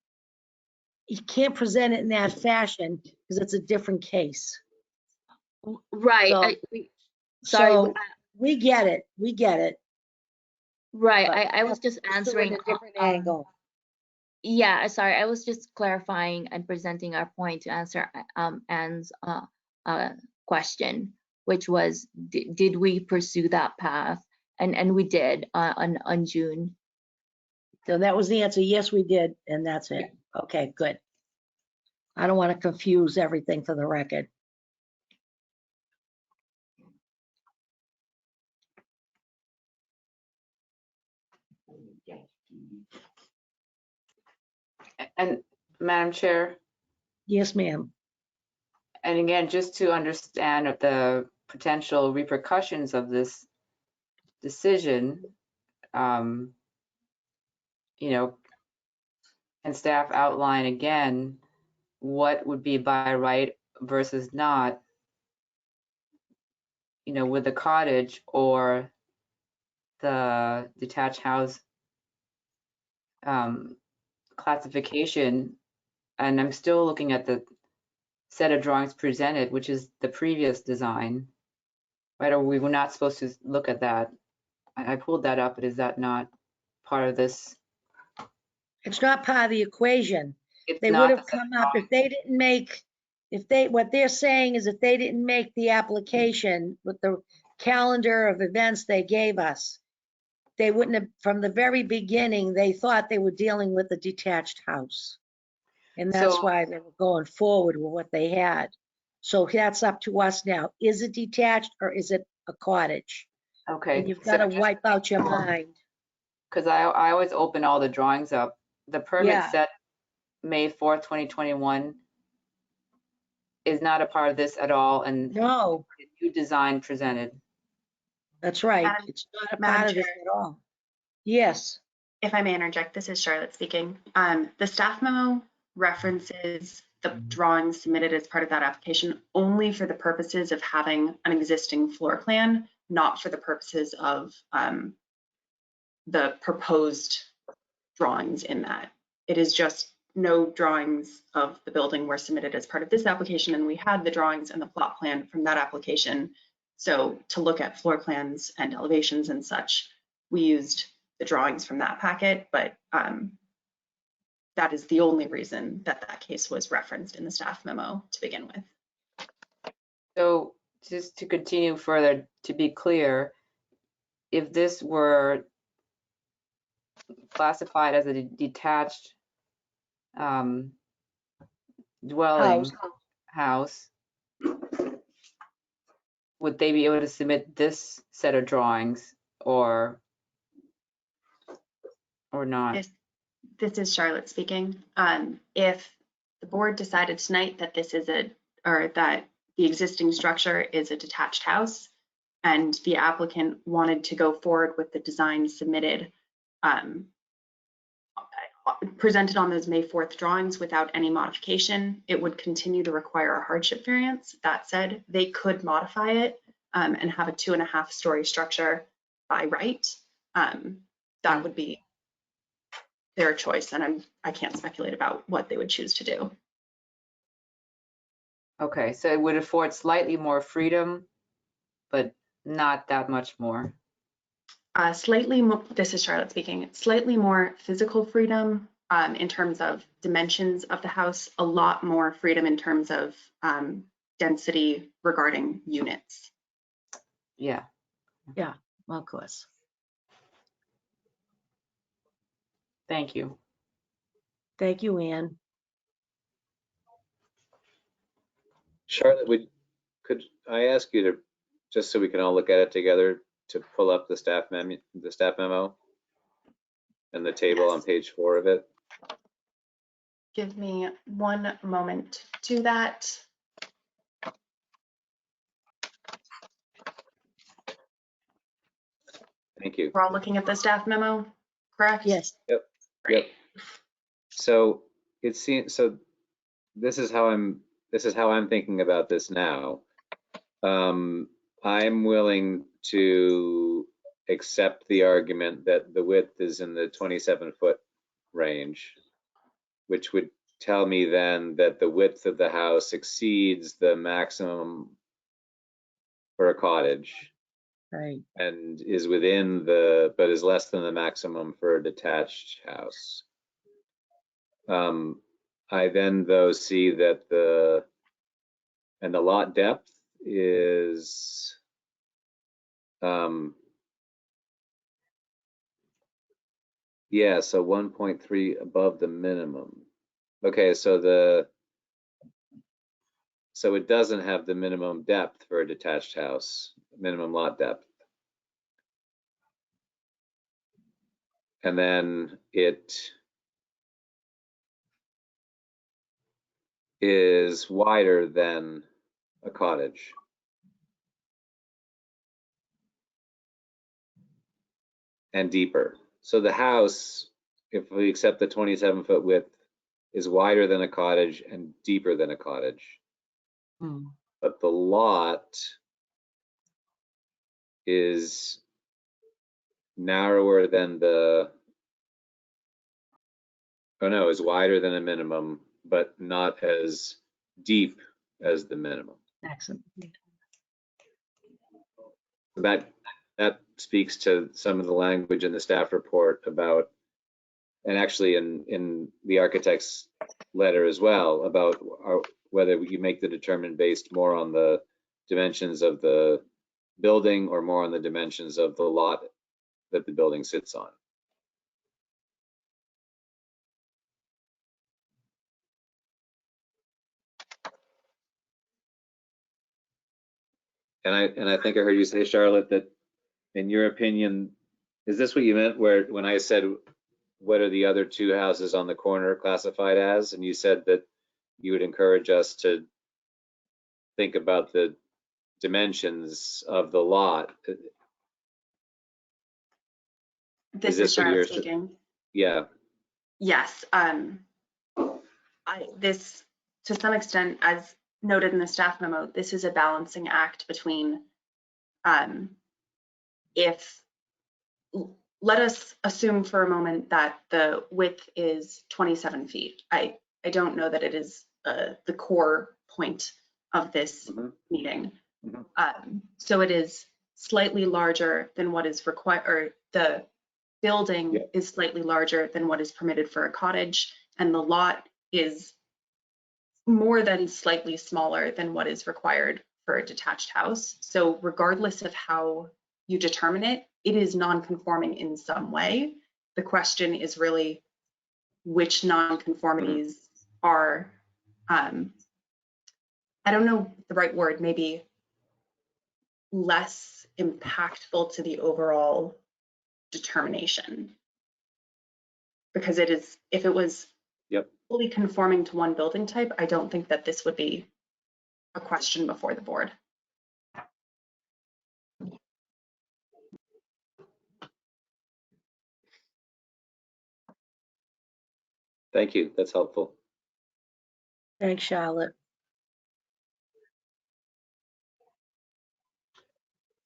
you can't present it in that fashion because it's a different case. Right. So- Sorry. So we get it, Right. but I was just pursue it answering a different angle. Yeah, sorry. I was just clarifying and presenting our point to answer Anne's question, which was, did we pursue that path? And we did on June. So that was the answer, yes, we did, and that's it. Okay, good. I don't want to confuse everything for the record. And Madam Chair, Yes, ma'am. and again, just to understand the potential repercussions of this decision, you know, and staff outline again what would be by right versus not, you know, with the cottage or the detached house classification. And I'm still looking at the set of drawings presented, which is the previous design, right? Or we were not supposed to look at that. I pulled that up, but is that not part of this? It's not part of the equation. It's They not would have the set of come up if they didn't make, what they're saying is if they didn't make the application with the calendar of events they gave us, they wouldn't have, from the very beginning, they thought they were dealing with a detached house. And that's So- why they were going forward with what they had. So that's up to us now. Is it detached or is it a cottage? Okay. And you've got to just- wipe out your mind. Because I always open all the drawings up. The permit Yeah. set May 4th, 2021 is not a part of this at all, and No, the new design presented. that's right. Madam- It's not a Madam part of this Chair. at all. Yes. If I may interject, this is Charlotte speaking. The staff memo references the drawings submitted as part of that application only for the purposes of having an existing floor plan, not for the purposes of the proposed drawings in that. It is just no drawings of the building were submitted as part of this application, and we had the drawings and the plot plan from that application. So to look at floor plans and elevations and such, we used the drawings from that packet, but that is the only reason that that case was referenced in the staff memo to begin with. So just to continue further, to be clear, if this were classified as a detached dwelling house, would they be able to submit this set of drawings or not? This is Charlotte speaking. If the board decided tonight that this is that the existing structure is a detached house and the applicant wanted to go forward with the design submitted, presented on those May 4th drawings without any modification, it would continue to require a hardship variance. That said, they could modify it and have a 2.5-story structure by right. That would be their choice, and I can't speculate about what they would choose to do. Okay, so it would afford slightly more freedom, but not that much more. Slightly more, this is Charlotte speaking, slightly more physical freedom in terms of dimensions of the house, a lot more freedom in terms of density regarding units. Yeah. Yeah, of course. Thank you. Thank you, Ann. Charlotte, could I ask you to, just so we can all look at it together, to pull up the staff memo and the table on page 4 of it? Give me one moment to do that. Thank you. We're all looking at the staff memo, correct? Yes. Yep. Great. Yep. So it seems, so this is how I'm thinking about this now. I'm willing to accept the argument that the width is in the 27-foot range, which would tell me then that the width of the house exceeds the maximum for a cottage. Right. And is within the, but is less than the maximum for a detached house. I then though see that the lot depth is yeah, so 1.3 above the minimum. Okay, so it doesn't have the minimum depth for a detached house, minimum lot depth. And then it is wider than a cottage. And deeper. So the house, if we accept the 27-foot width, is wider than a cottage and deeper than a cottage. But the lot is narrower than is wider than a minimum, but not as deep as the minimum. Excellent. That speaks to some of the language in the staff report about, and actually in the architect's letter as well, about whether you make the determination based more on the dimensions of the building or more on the dimensions of the lot that the building sits on. And I think I heard you say, Charlotte, that in your opinion, is this what you meant when I said, what are the other 2 houses on the corner classified as? And you said that you would encourage us to think about the dimensions of the lot. This is Charlotte speaking. Yeah. Yes. This, to some extent, as noted in the staff memo, this is a balancing act between let us assume for a moment that the width is 27 feet. I don't know that it is the core point of this meeting. So it is slightly larger than what is required, or the building is slightly larger than what is permitted for a cottage, and the lot is more than slightly smaller than what is required for a detached house. So regardless of how you determine it, it is non-conforming in some way, The question is really which nonconformities are, I don't know the right word, maybe less impactful to the overall determination. Because it is, if it was Yep. fully conforming to one building type, I don't think that this would be a question before the board. Thank you. That's helpful. Thanks, Charlotte.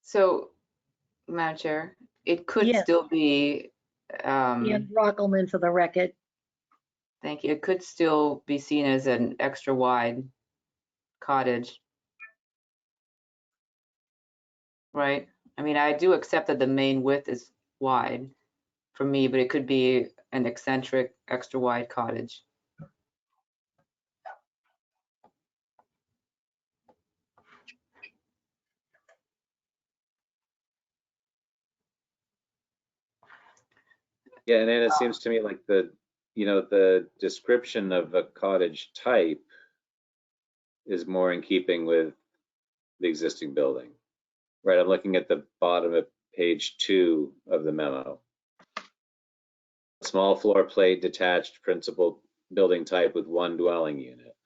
So, Madam Chair, it could Yes. still be, Ian Brockelman for the record. thank you, it could still be seen as an extra wide cottage. Right? I mean, I do accept that the main width is wide for me, but it could be an eccentric, extra wide cottage. Yeah, and then it seems to me like the description of a cottage type is more in keeping with the existing building. Right, I'm looking at the bottom of page 2 of the memo. Small floor plate detached principal building type with one dwelling unit.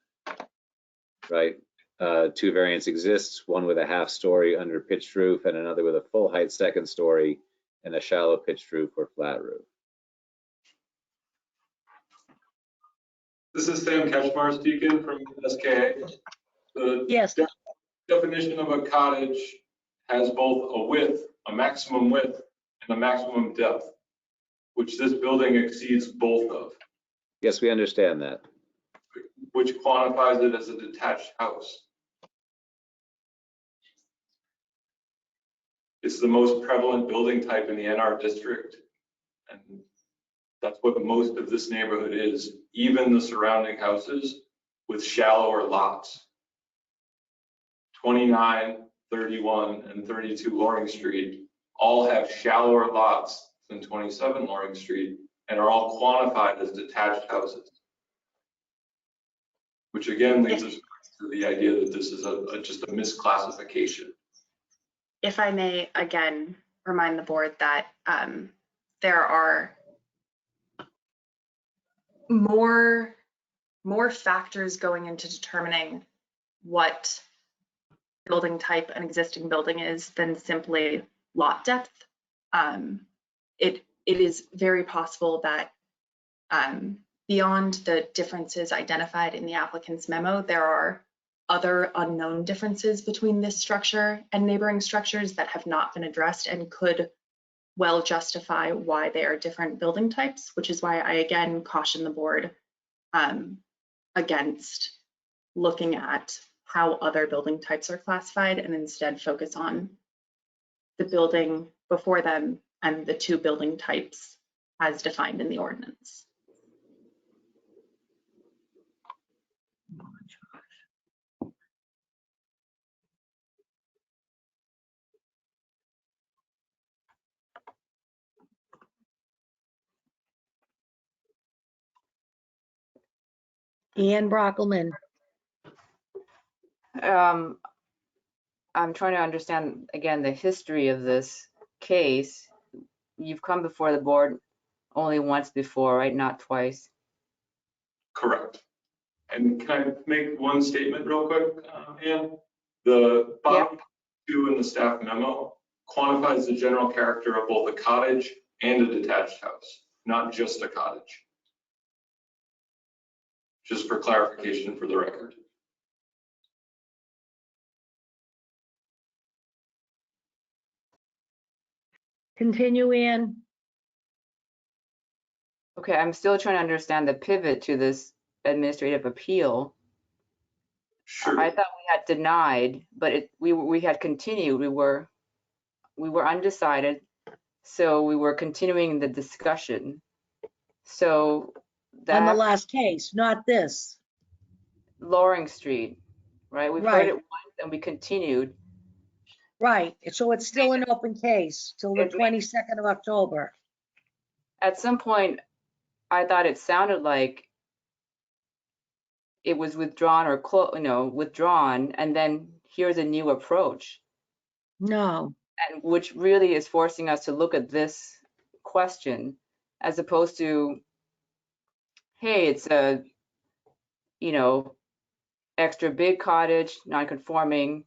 Right, 2 variants exists, one with a half story under pitched roof and another with a full height second story and a shallow pitched roof or flat roof. This is Sam Ketchmar speaking from SKA. The Yes. definition of a cottage has both a width, a maximum width, and a maximum depth, which this building exceeds both of, Yes, we understand that. which quantifies it as a detached house. It's the most prevalent building type in the NR district, and that's what most of this neighborhood is, even the surrounding houses with shallower lots. 29, 31, and 32 Loring Street all have shallower lots than 27 Loring Street and are all quantified as detached houses. Which again leads us to the idea that this is just a misclassification. If I may again remind the board that there are more factors going into determining what building type an existing building is than simply lot depth. It is very possible that beyond the differences identified in the applicant's memo, there are other unknown differences between this structure and neighboring structures that have not been addressed and could well justify why they are different building types, which is why I again caution the board against looking at how other building types are classified and instead focus on the building before them and the 2 building types as defined in the ordinance. Ian Brockelman. I'm trying to understand, again, the history of this case. You've come before the board only once before, right? Not twice. Correct. And can I make one statement real quick, Ann? The bottom 2 in the staff memo quantifies the general character of both a cottage and a detached house, not just a cottage. Just for clarification for the record. Continue, Ian. Okay, I'm still trying to understand the pivot to this administrative appeal. Sure. I thought we had denied, but we had continued. We were undecided, so we were continuing the discussion. So On the that last case, not this. Loring Street, right? We've heard it once and we continued. Right, so it's still an open case till the It 22nd of October. at some point, I thought it sounded like it was withdrawn or withdrawn, and then here's a new approach, No, and which really is forcing us to look at this question as opposed to, hey, it's a, extra big cottage, non-conforming,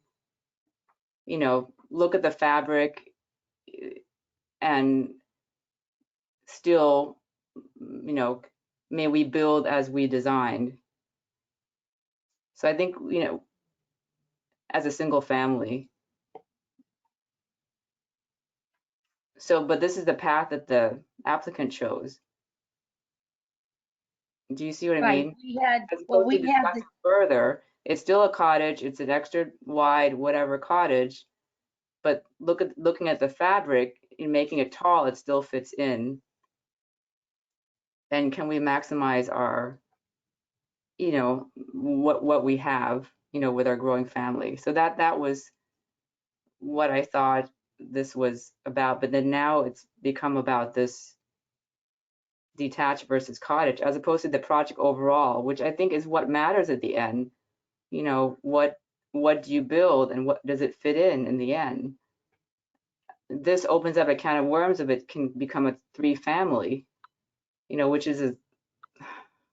look at the fabric and still, may we build as we designed. So I think, as a single family. So, but this is the path that the applicant chose. Do you see what I right, mean? we had, As well, opposed to we had, discussing further, it's still a cottage, it's an extra wide, whatever cottage, but looking at the fabric and making it tall, it still fits in. And can we maximize our, what we have, with our growing family? So that was what I thought this was about. But then now it's become about this detached versus cottage, as opposed to the project overall, which I think is what matters at the end. What do you build and what does it fit in the end? This opens up a can of worms if it can become a 3-family,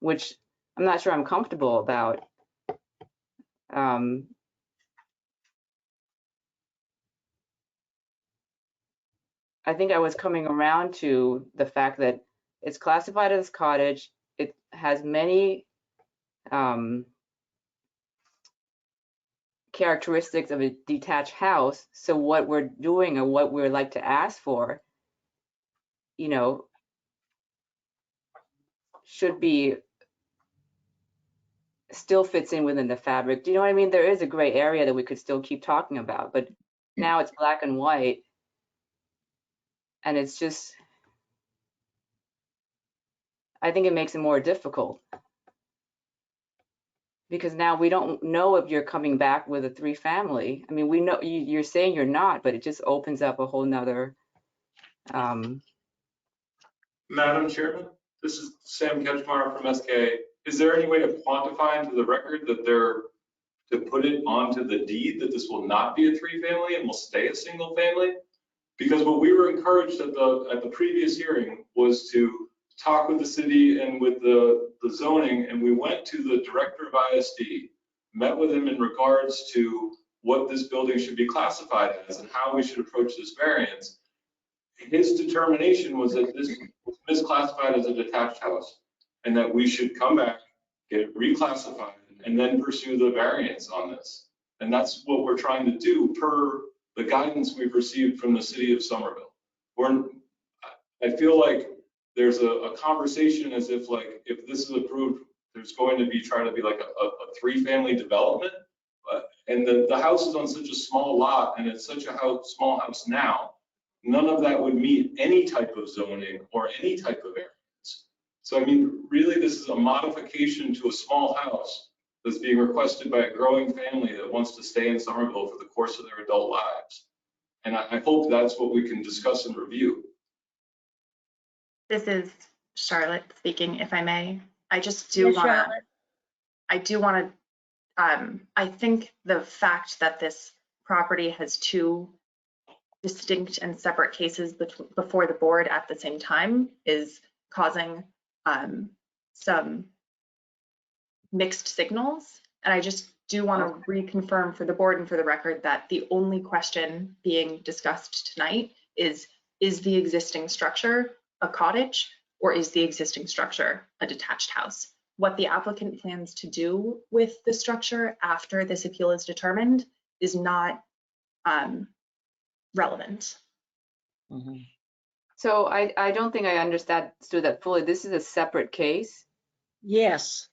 which I'm not sure I'm comfortable about. I think I was coming around to the fact that it's classified as cottage. It has many characteristics of a detached house. So what we're doing or what we're like to ask for, should be still fits in within the fabric. Do you know what I mean? There is a gray area that we could still keep talking about, but now it's black and white. And it's just, I think it makes it more difficult. Because now we don't know if you're coming back with a 3-family. I mean, we know you're saying you're not, but it just opens up a whole nother. Madam Chairman, this is Sam Ketchmark from SK. Is there any way to quantify into the record that to put it onto the deed that this will not be a 3-family and will stay a single family? Because what we were encouraged at the previous hearing was to talk with the city and with the zoning, and we went to the director of ISD, met with him in regards to what this building should be classified as and how we should approach this variance. His determination was that this was misclassified as a detached house and that we should come back, get it reclassified, and then pursue the variance on this. And that's what we're trying to do per the guidance we've received from the city of Somerville. I feel like there's a conversation as if like, if this is approved, there's going to be trying to be like a 3-family development. And the house is on such a small lot and it's such a small house now, none of that would meet any type of zoning or any type of variance. So I mean, really this is a modification to a small house that's being requested by a growing family that wants to stay in Somerville for the course of their adult lives. And I hope that's what we can discuss and review. This is Charlotte speaking, if I may. I just Yes, do want to, Charlotte. I think the fact that this property has 2 distinct and separate cases before the board at the same time is causing some mixed signals. And I just do want to reconfirm for the board and for the record that the only question being discussed tonight is the existing structure a cottage or is the existing structure a detached house? What the applicant plans to do with the structure after this appeal is determined is not relevant. So I don't think I understood that fully. This is a separate case. Yes.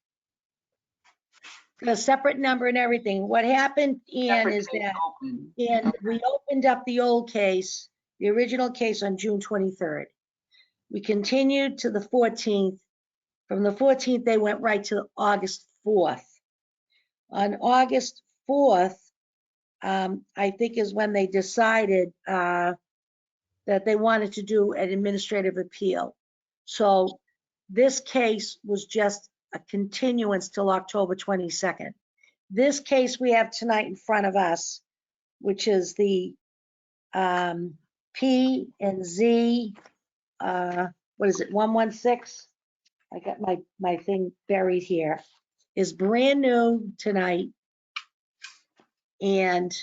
A separate number and everything. What happened, Ian, Separate is case that, open. and we opened up the old case, the original case on June 23rd. We continued to the 14th. From the 14th, they went right to August 4th. On August 4th, I think is when they decided that they wanted to do an administrative appeal. So this case was just a continuance till October 22nd. This case we have tonight in front of us, which is the P and Z, what is it, 116? I got my thing buried here, is brand new tonight. And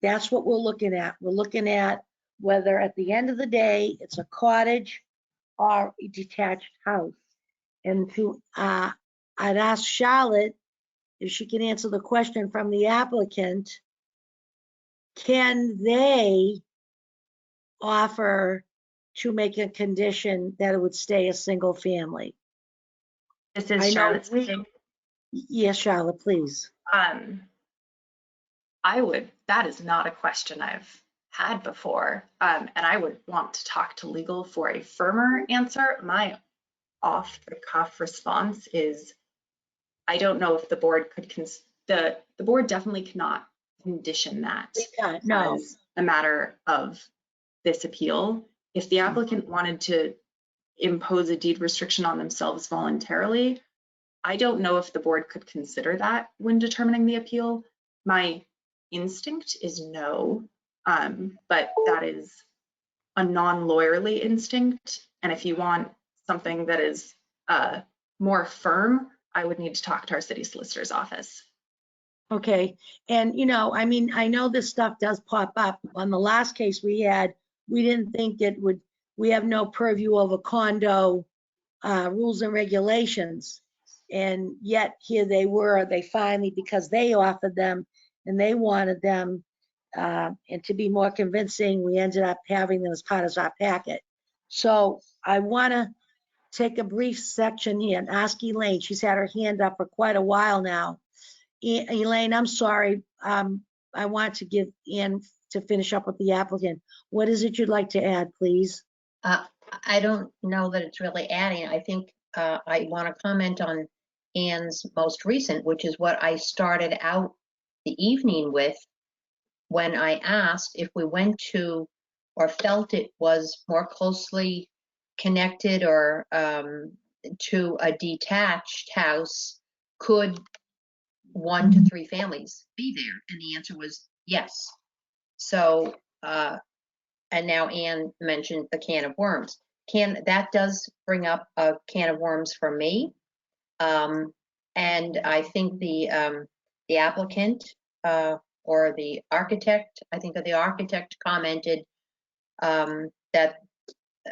that's what we're looking at. We're looking at whether at the end of the day, it's a cottage or a detached house. And I'd ask Charlotte if she can answer the question from the applicant. Can they offer to make a condition that it would stay a single family? This I know is Charlotte we- speaking. Yes, Charlotte, please. That is not a question I've had before. And I would want to talk to legal for a firmer answer. My off the cuff response is, I don't know if the board could, the board definitely cannot condition that No. as a matter of this appeal. If the applicant wanted to impose a deed restriction on themselves voluntarily, I don't know if the board could consider that when determining the appeal. My instinct is no, but that is a non-lawyerly instinct. And if you want something that is more firm, I would need to talk to our city solicitor's office. Okay, and I mean, I know this stuff does pop up. On the last case we had, we didn't think it would, we have no purview over condo rules and regulations. And yet here they were, they finally, because they offered them and they wanted them, and to be more convincing, we ended up having them as part of our packet. So I want to take a brief section here and ask Elaine, she's had her hand up for quite a while now. Elaine, I'm sorry. I want to give Ann to finish up with the applicant. What is it you'd like to add, please? I don't know that it's really adding. I think I want to comment on Ann's most recent, which is what I started out the evening with when I asked if we went to or felt it was more closely connected or to a detached house, could 1 to 3 families be there? And the answer was yes. So, and now Ann mentioned the can of worms. That does bring up a can of worms for me. And I think the applicant or the architect, I think the architect commented that,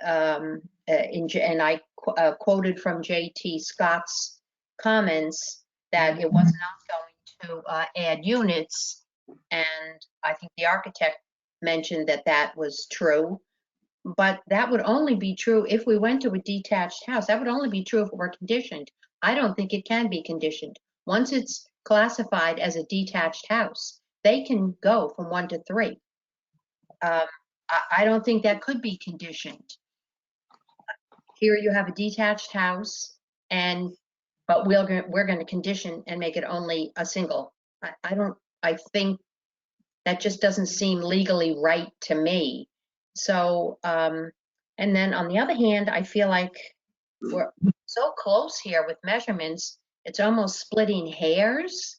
and I quoted from JT Scott's comments, that it was not going to add units. And I think the architect mentioned that that was true. But that would only be true if we went to a detached house. That would only be true if it were conditioned. I don't think it can be conditioned. Once it's classified as a detached house, they can go from 1 to 3. I don't think that could be conditioned. Here you have a detached house, but we're going to condition and make it only a single. I think that just doesn't seem legally right to me. So, and then on the other hand, I feel like we're so close here with measurements, it's almost splitting hairs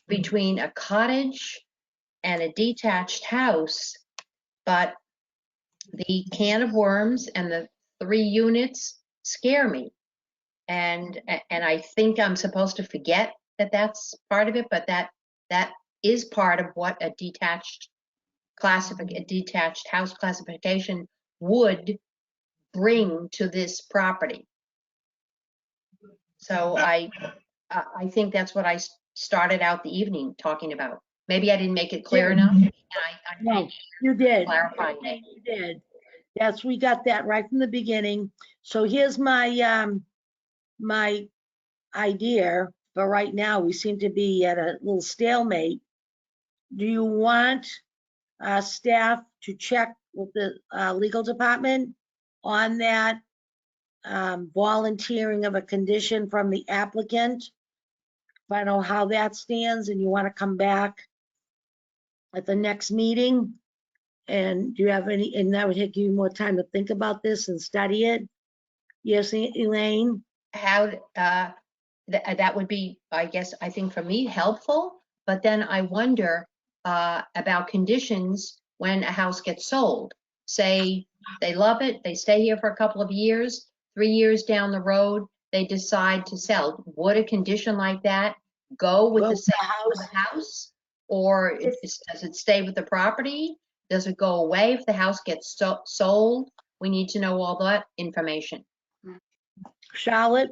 between a cottage and a detached house. But the can of worms and the 3 units scare me. And I think I'm supposed to forget that that's part of it, but that is part of what a detached house classification would bring to this property. So I think that's what I started out the evening talking about. Maybe I didn't make it clear enough. No, you did. Clarifying that. You did. Yes, we got that right from the beginning. So here's my my idea. For right now, we seem to be at a little stalemate. Do you want staff to check with the legal department on that volunteering of a condition from the applicant? Find out how that stands, and you want to come back at the next meeting? And do you have any, and that would give you more time to think about this and study it? Yes, Elaine? How, that would be, I guess, I think for me, helpful. But then I wonder about conditions when a house gets sold. Say they love it, they stay here for a couple of years, 3 years down the road, they decide to sell. Would a condition like that go with Go the with the sale of house? the house? Or does it stay with the property? Does it go away if the house gets sold? We need to know all that information. Charlotte?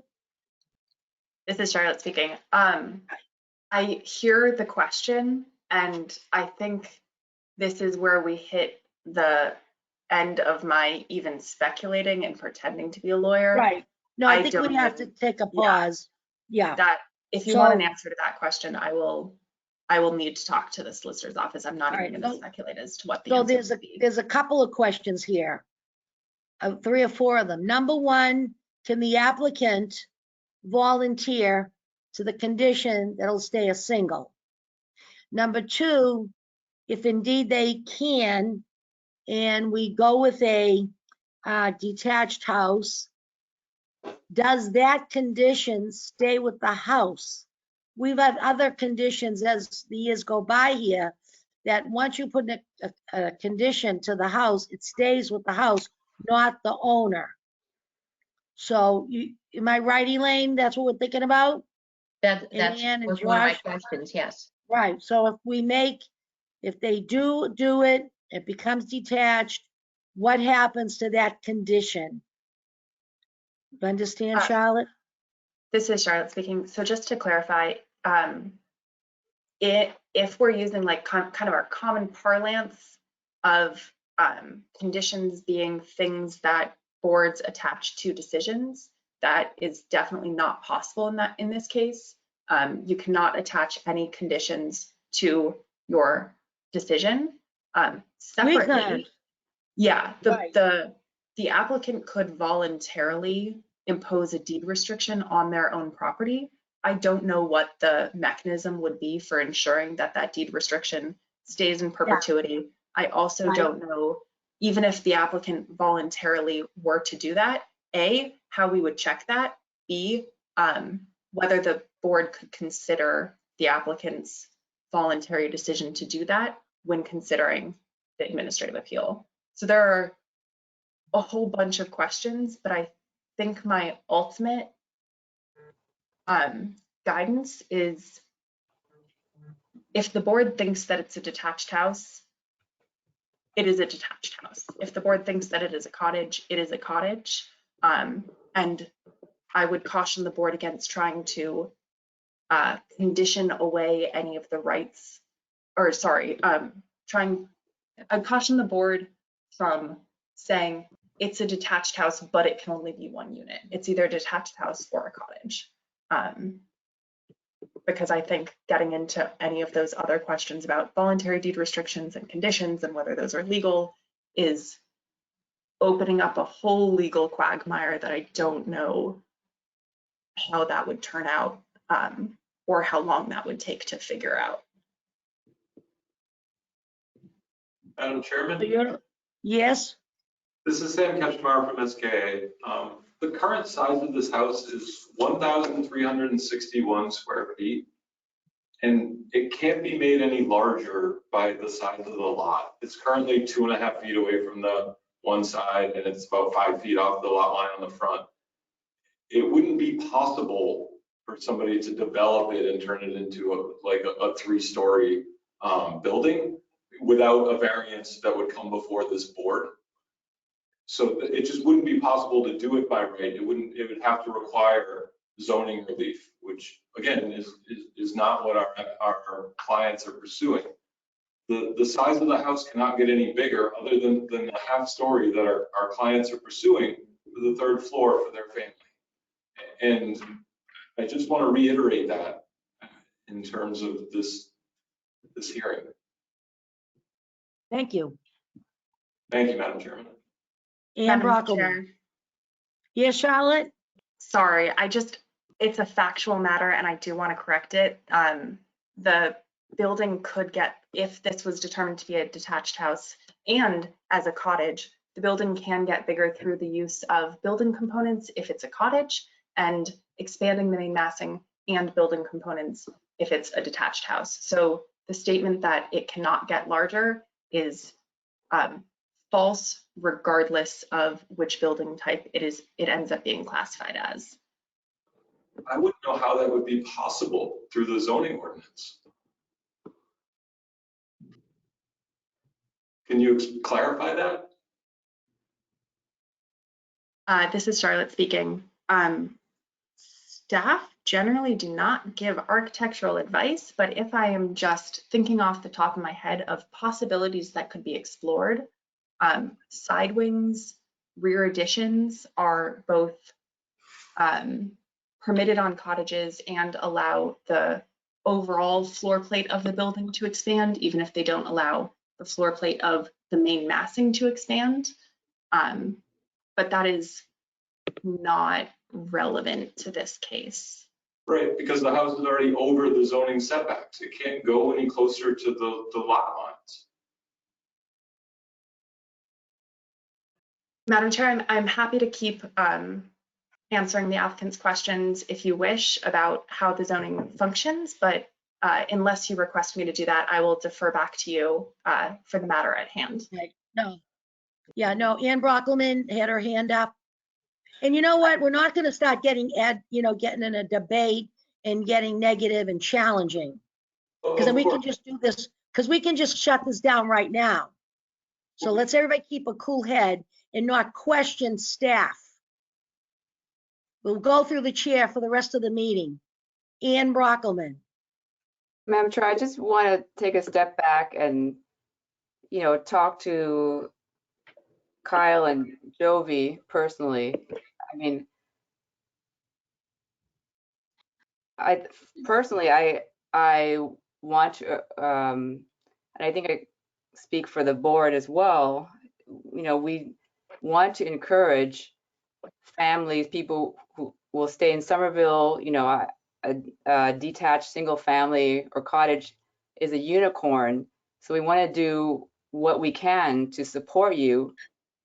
This is Charlotte speaking. I hear the question, and I think this is where we hit the end of my even speculating and pretending to be a lawyer. Right. No, I I think don't we have know. to take a Yeah. pause. Yeah. That if you want an So- answer to that question, I will need to talk to the solicitor's office. I'm not All even right, going to so- speculate as to what the So answer would be. there's a couple of questions here. 3 or 4 of them. Number one, can the applicant volunteer to the condition that it'll stay a single? Number two, if indeed they can, and we go with a detached house, does that condition stay with the house? We've had other conditions as the years go by here, that once you put a condition to the house, it stays with the house, not the owner. So am I right, Elaine? That's what we're thinking about? That's Ann and was one of my Josh? questions, yes. Right, so if they do it, it becomes detached, what happens to that condition? You understand, Charlotte? This is Charlotte speaking. So just to clarify, if we're using like kind of our common parlance of conditions being things that boards attach to decisions, that is definitely not possible in this case. You cannot attach any conditions to your decision. Separately, yeah, Right. the applicant could voluntarily impose a deed restriction on their own property. I don't know what the mechanism would be for ensuring that that deed restriction stays in perpetuity. I also Right. don't know, even if the applicant voluntarily were to do that, A, how we would check that, B, whether the board could consider the applicant's voluntary decision to do that when considering the administrative appeal. So there are a whole bunch of questions, but I think my ultimate guidance is if the board thinks that it's a detached house, it is a detached house. If the board thinks that it is a cottage, it is a cottage. And I would caution the board against trying to condition away any of the rights, or sorry, I'd caution the board from saying it's a detached house, but it can only be one unit. It's either a detached house or a cottage. Because I think getting into any of those other questions about voluntary deed restrictions and conditions and whether those are legal is opening up a whole legal quagmire that I don't know how that would turn out or how long that would take to figure out. Madam Chairman, Yes, this is Sam Ketchmar from SKA. The current size of this house is 1,361 square feet. And it can't be made any larger by the size of the lot. It's currently 2.5 feet away from the one side, and it's about 5 feet off the lot line on the front. It wouldn't be possible for somebody to develop it and turn it into a 3-story building without a variance that would come before this board. So it just wouldn't be possible to do it by right. It would have to require zoning relief, which again is not what our clients are pursuing. The size of the house cannot get any bigger other than the half story that our clients are pursuing for the 3rd floor for their family. And I just want to reiterate that in terms of this hearing. thank you. Thank you, Madam Chairman. Ann Madam Brockelman. Chair, Yes, Charlotte? sorry, it's a factual matter and I do want to correct it. The building could get, if this was determined to be a detached house and as a cottage, the building can get bigger through the use of building components if it's a cottage, and expanding the main massing and building components if it's a detached house. So the statement that it cannot get larger is false, regardless of which building type it ends up being classified as. I wouldn't know how that would be possible through the zoning ordinance. Can you clarify that? This is Charlotte speaking. Staff generally do not give architectural advice, but if I am just thinking off the top of my head of possibilities that could be explored, side wings, rear additions are both permitted on cottages and allow the overall floor plate of the building to expand, even if they don't allow the floor plate of the main massing to expand. But that is not relevant to this case. Right, because the house is already over the zoning setbacks. It can't go any closer to the lot lines. Madam Chair, I'm happy to keep answering the applicant's questions if you wish about how the zoning functions, but unless you request me to do that, I will defer back to you for the matter at hand. No. Yeah, no, Ann Brockelman had her hand up. And you know what? We're not going to start getting getting in a debate and getting negative and challenging. Because then we can just do this, because we can just shut this down right now. So let's everybody keep a cool head and not question staff. We'll go through the chair for the rest of the meeting. Ann Brockelman. Madam Chair, I just want to take a step back and, talk to Kyle and Jovi personally. I mean, I want to, and I think I speak for the board as well, we want to encourage families, people who will stay in Somerville, a detached single family or cottage is a unicorn. So we want to do what we can to support you,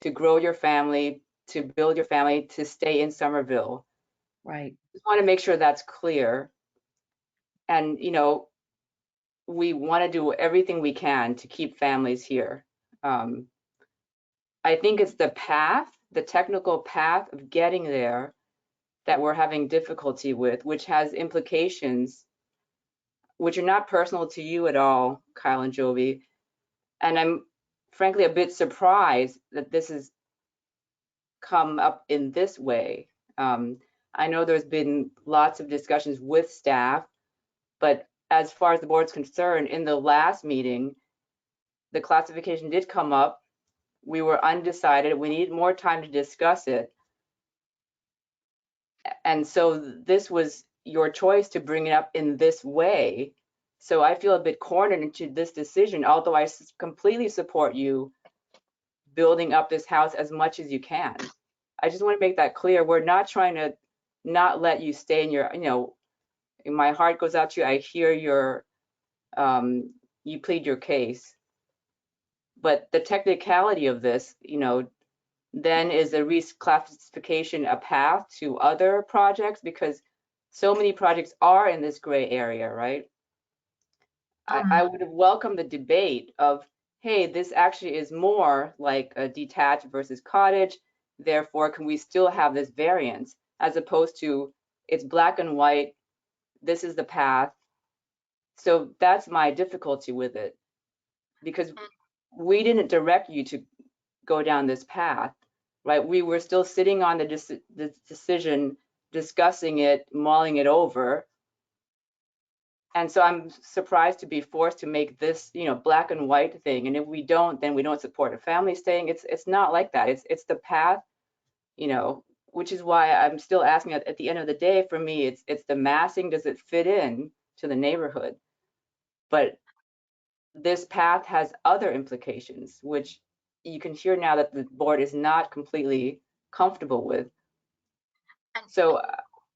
to grow your family, to build your family, to stay in Somerville. Right. Just want to make sure that's clear. And, we want to do everything we can to keep families here. I think it's the path, the technical path of getting there that we're having difficulty with, which has implications which are not personal to you at all, Kyle and Jovi. And I'm frankly a bit surprised that this has come up in this way. I know there's been lots of discussions with staff, but as far as the board's concerned, in the last meeting, the classification did come up. We were undecided. We needed more time to discuss it. And so this was your choice to bring it up in this way. So I feel a bit cornered into this decision, although I completely support you building up this house as much as you can. I just want to make that clear. We're not trying to not let you stay in your, my heart goes out to you. I hear your, you plead your case. But the technicality of this, then is a reclassification a path to other projects, because so many projects are in this gray area, right? I would have welcomed the debate of, hey, this actually is more like a detached versus cottage, therefore can we still have this variance, as opposed to it's black and white, this is the path. So that's my difficulty with it, because we didn't direct you to go down this path, right? We were still sitting on the decision, discussing it, mulling it over. And so I'm surprised to be forced to make this, black and white thing. And if we don't, then we don't support a family staying. It's not like that. It's the path, which is why I'm still asking at the end of the day, for me, it's the massing, does it fit in to the neighborhood? But this path has other implications, which you can hear now that the board is not completely comfortable with. So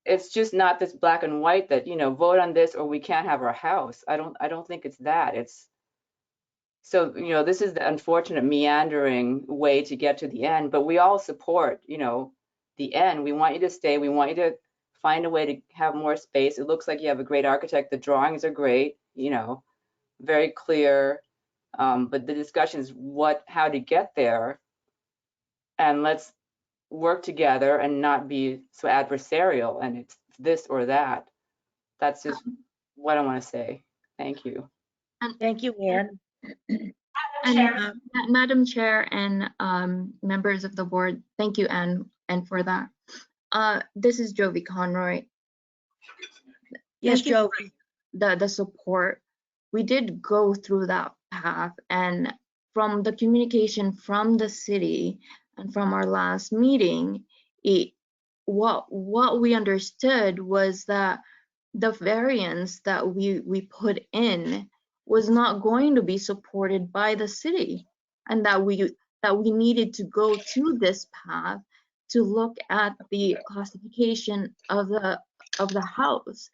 it's just not this black and white that, vote on this or we can't have our house. I don't think it's that. So, you know, this is the unfortunate meandering way to get to the end, but we all support, you know, the end. We want you to stay. We want you to find a way to have more space. It looks like you have a great architect. The drawings are great, you know, very clear. But the discussion is how to get there. And let's work together and not be so adversarial and it's this or that. That's just what I want to say. Thank you. Thank you, Ann. And Chair. Madam Chair and members of the board, thank you, Anne, and for that. This is Jovi Conroy. Yes, Thank you Joe. for the support. We did go through that path, and from the communication from the city and from our last meeting, what we understood was that the variance that we put in was not going to be supported by the city, and that we needed to go to this path to look at the classification of the house.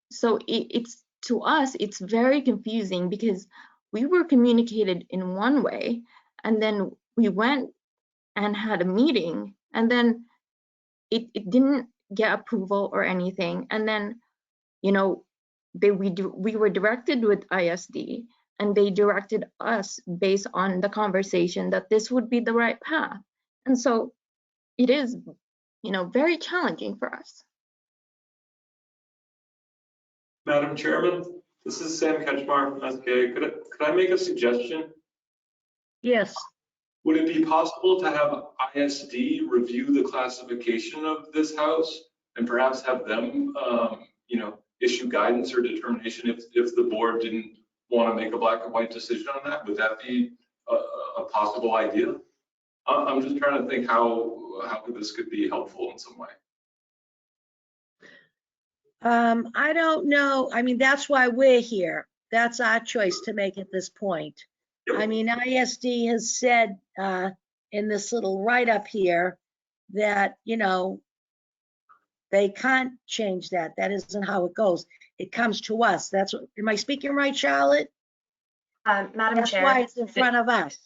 It's to us, it's very confusing because we were communicated in one way, and then we went and had a meeting, and then it didn't get approval or anything. And then, you know, we were directed with ISD, and they directed us based on the conversation that this would be the right path. And so it is, you know, very challenging for us. Madam Chairman, this is Sam Ketchmark from SKA. Could I make a suggestion? Yes. Would it be possible to have ISD review the classification of this house and perhaps have them, you know, issue guidance or determination if the board didn't want to make a black and white decision on that? Would that be a possible idea? I'm just trying to think how this could be helpful in some way. I don't know. I mean, that's why we're here. That's our choice to make at this point. I mean, ISD has said in this little write-up here that, you know, they can't change that. That isn't how it goes. It comes to us. That's what, am I speaking right, Charlotte? Madam That's Chair, why it's in front of us.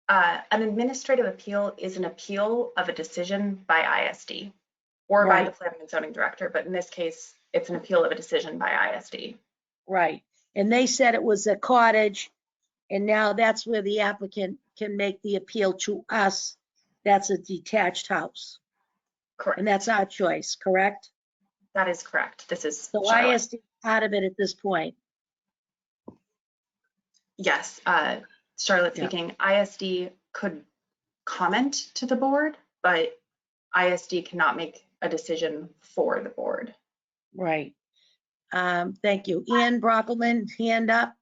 an administrative appeal is an appeal of a decision by ISD or by Right. the planning and zoning director, but in this case, it's an appeal of a decision by ISD. Right. And they said it was a cottage, and now that's where the applicant can make the appeal to us. That's a detached house. Correct. And that's our choice, correct? That is correct. This is So Charlotte. ISD is out of it at this point. Yes, Charlotte Yeah. speaking. ISD could comment to the board, but ISD cannot make a decision for the board. Right. Thank you. Ian Brockelman, hand up.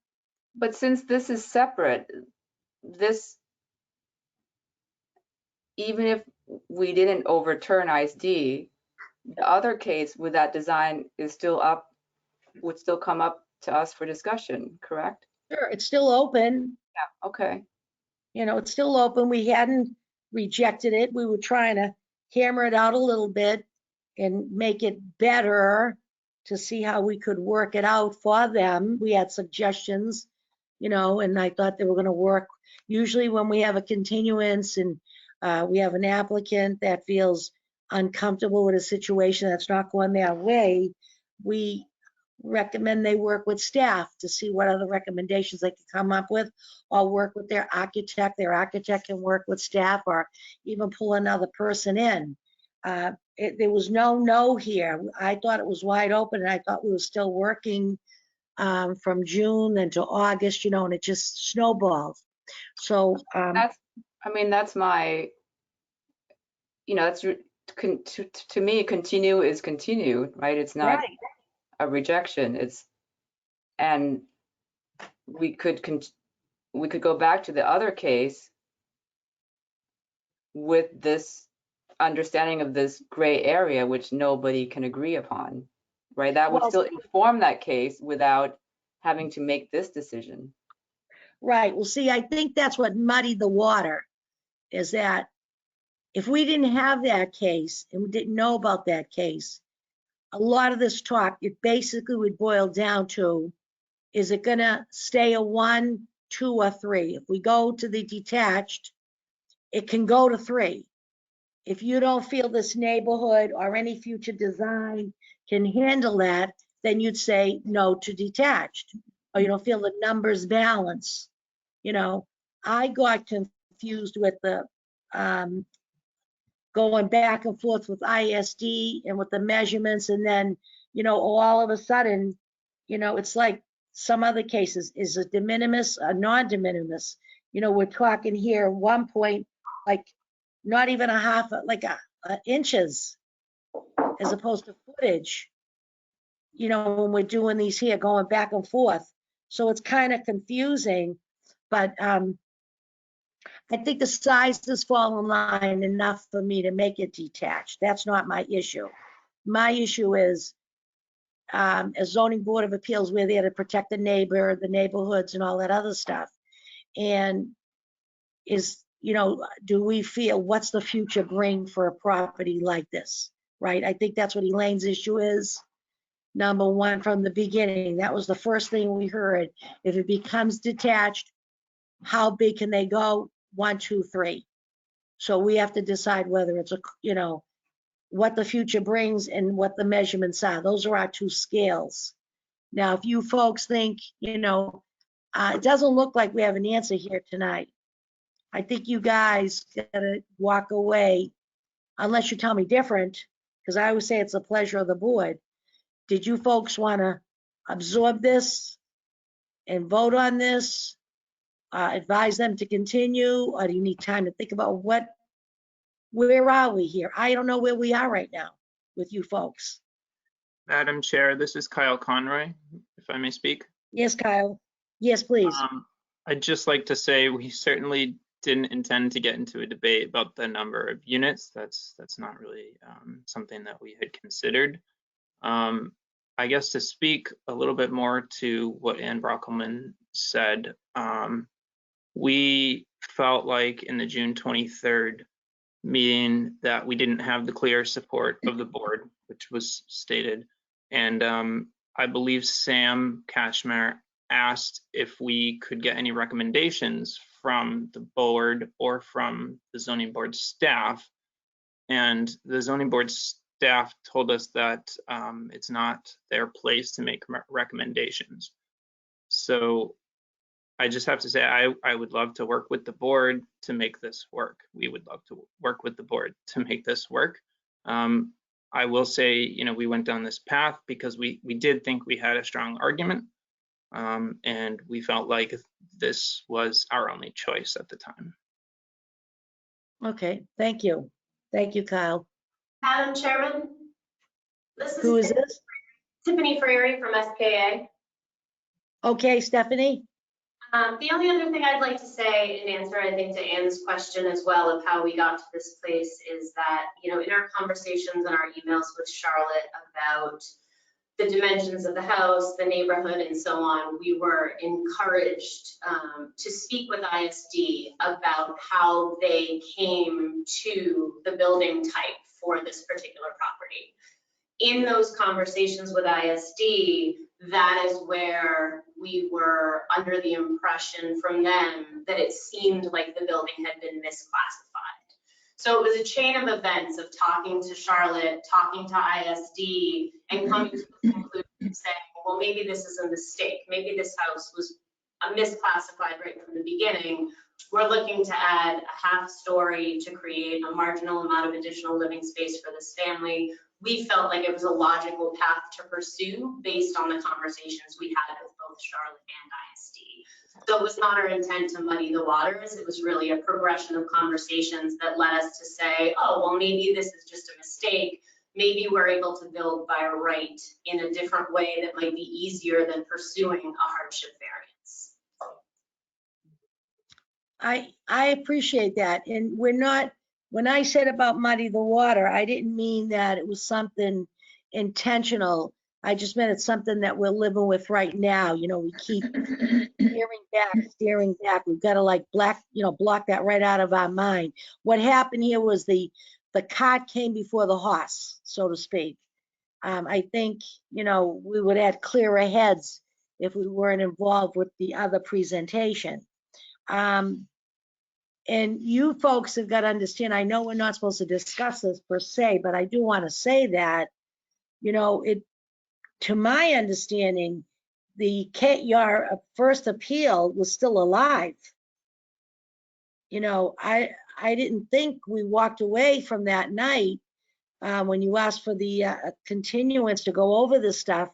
But since this is separate, this, even if we didn't overturn ISD, the other case with that design is still up, would still come up to us for discussion, correct? Sure, it's still open. Yeah, okay. You know, it's still open. We hadn't rejected it. We were trying to hammer it out a little bit and make it better to see how we could work it out for them. We had suggestions, you know, and I thought they were going to work. Usually when we have a continuance and we have an applicant that feels uncomfortable with a situation that's not going their way, we recommend they work with staff to see what other recommendations they can come up with, or work with their architect. Their architect can work with staff, or even pull another person in. There was no here. I thought it was wide open, and I thought we were still working from June into August, you know, and it just snowballed. So That's, I mean, that's my, you know, that's, to me, continue is continue, right? It's not right. a rejection. It's, and we could go back to the other case with this understanding of this gray area, which nobody can agree upon, right? That would Well, still inform that case without having to make this decision. Right. Well, see, I think that's what muddied the water, is that if we didn't have that case and we didn't know about that case, a lot of this talk, it basically would boil down to Is it gonna stay a 1, 2, or 3? If we go to the detached, it can go to 3. If you don't feel this neighborhood or any future design can handle that, then you'd say no to detached. Or you don't feel the numbers balance. You know, I got confused with the going back and forth with ISD and with the measurements, and then, you know, all of a sudden, you know, it's like some other cases, is a de minimis, a non-de minimis? You know, we're talking here 1 point, like not even a half, like a inches, as opposed to footage, you know, when we're doing these here, going back and forth. So it's kind of confusing, but I think the sizes fall in line enough for me to make it detached. That's not my issue. My issue is, as zoning board of appeals, we're there to protect the neighbor, the neighborhoods, and all that other stuff. And is, you know, do we feel, what's the future bring for a property like this, right? I think that's what Elaine's issue is. Number one, from the beginning, that was the first thing we heard. If it becomes detached, how big can they go? 1, 2, 3. So we have to decide whether it's a, you know, what the future brings and what the measurements are. Those are our 2 scales. Now, if you folks think, you know, it doesn't look like we have an answer here tonight. I think you guys gotta walk away, unless you tell me different, because I always say it's the pleasure of the board. Did you folks want to absorb this and vote on this? Advise them to continue, or do you need time to think about where are we here? I don't know where we are right now with you folks. Madam Chair, this is Kyle Conroy, if I may speak. Yes, Kyle. Yes, please. I'd just like to say we certainly didn't intend to get into a debate about the number of units. That's not really something that we had considered. I guess to speak a little bit more to what Ann Brockelman said, we felt like in the June 23rd meeting that we didn't have the clear support of the board, which was stated. And I believe Sam Kashmir asked if we could get any recommendations from the board or from the zoning board staff. And the zoning board staff told us that it's not their place to make recommendations. So I just have to say, I would love to work with the board to make this work. We would love to work with the board to make this work. I will say, you know, we went down this path because we did think we had a strong argument, and we felt like this was our only choice at the time. Okay, thank you. Thank you, Kyle. Madam Chairman, this Who is this? Tiffany Frary from SKA. Okay, Stephanie? The only other thing I'd like to say in answer, I think, to Ann's question as well of how we got to this place is that, you know, in our conversations and our emails with Charlotte about the dimensions of the house, the neighborhood, and so on, we were encouraged to speak with ISD about how they came to the building type for this particular property. In those conversations with ISD, that is where we were under the impression from them that it seemed like the building had been misclassified. So it was a chain of events of talking to Charlotte, talking to ISD, and coming to the conclusion saying, well, maybe this is a mistake. Maybe this house was misclassified right from the beginning. We're looking to add a half story to create a marginal amount of additional living space for this family. We felt like it was a logical path to pursue based on the conversations we had with both Charlotte and ISD. So it was not our intent to muddy the waters. It was really a progression of conversations that led us to say, oh, well, maybe this is just a mistake. Maybe we're able to build by right in a different way that might be easier than pursuing a hardship variance. I appreciate that. And we're not, when I said about muddy the water, I didn't mean that it was something intentional. I just meant it's something that we're living with right now. You know, we keep steering back. We've got to like block that right out of our mind. What happened here was the cart came before the horse, so to speak. I think, you know, we would have clearer heads if we weren't involved with the other presentation. And you folks have got to understand, I know we're not supposed to discuss this per se, but I do want to say that, you know, to my understanding, your first appeal was still alive. You know, I didn't think we walked away from that night when you asked for the continuance to go over this stuff,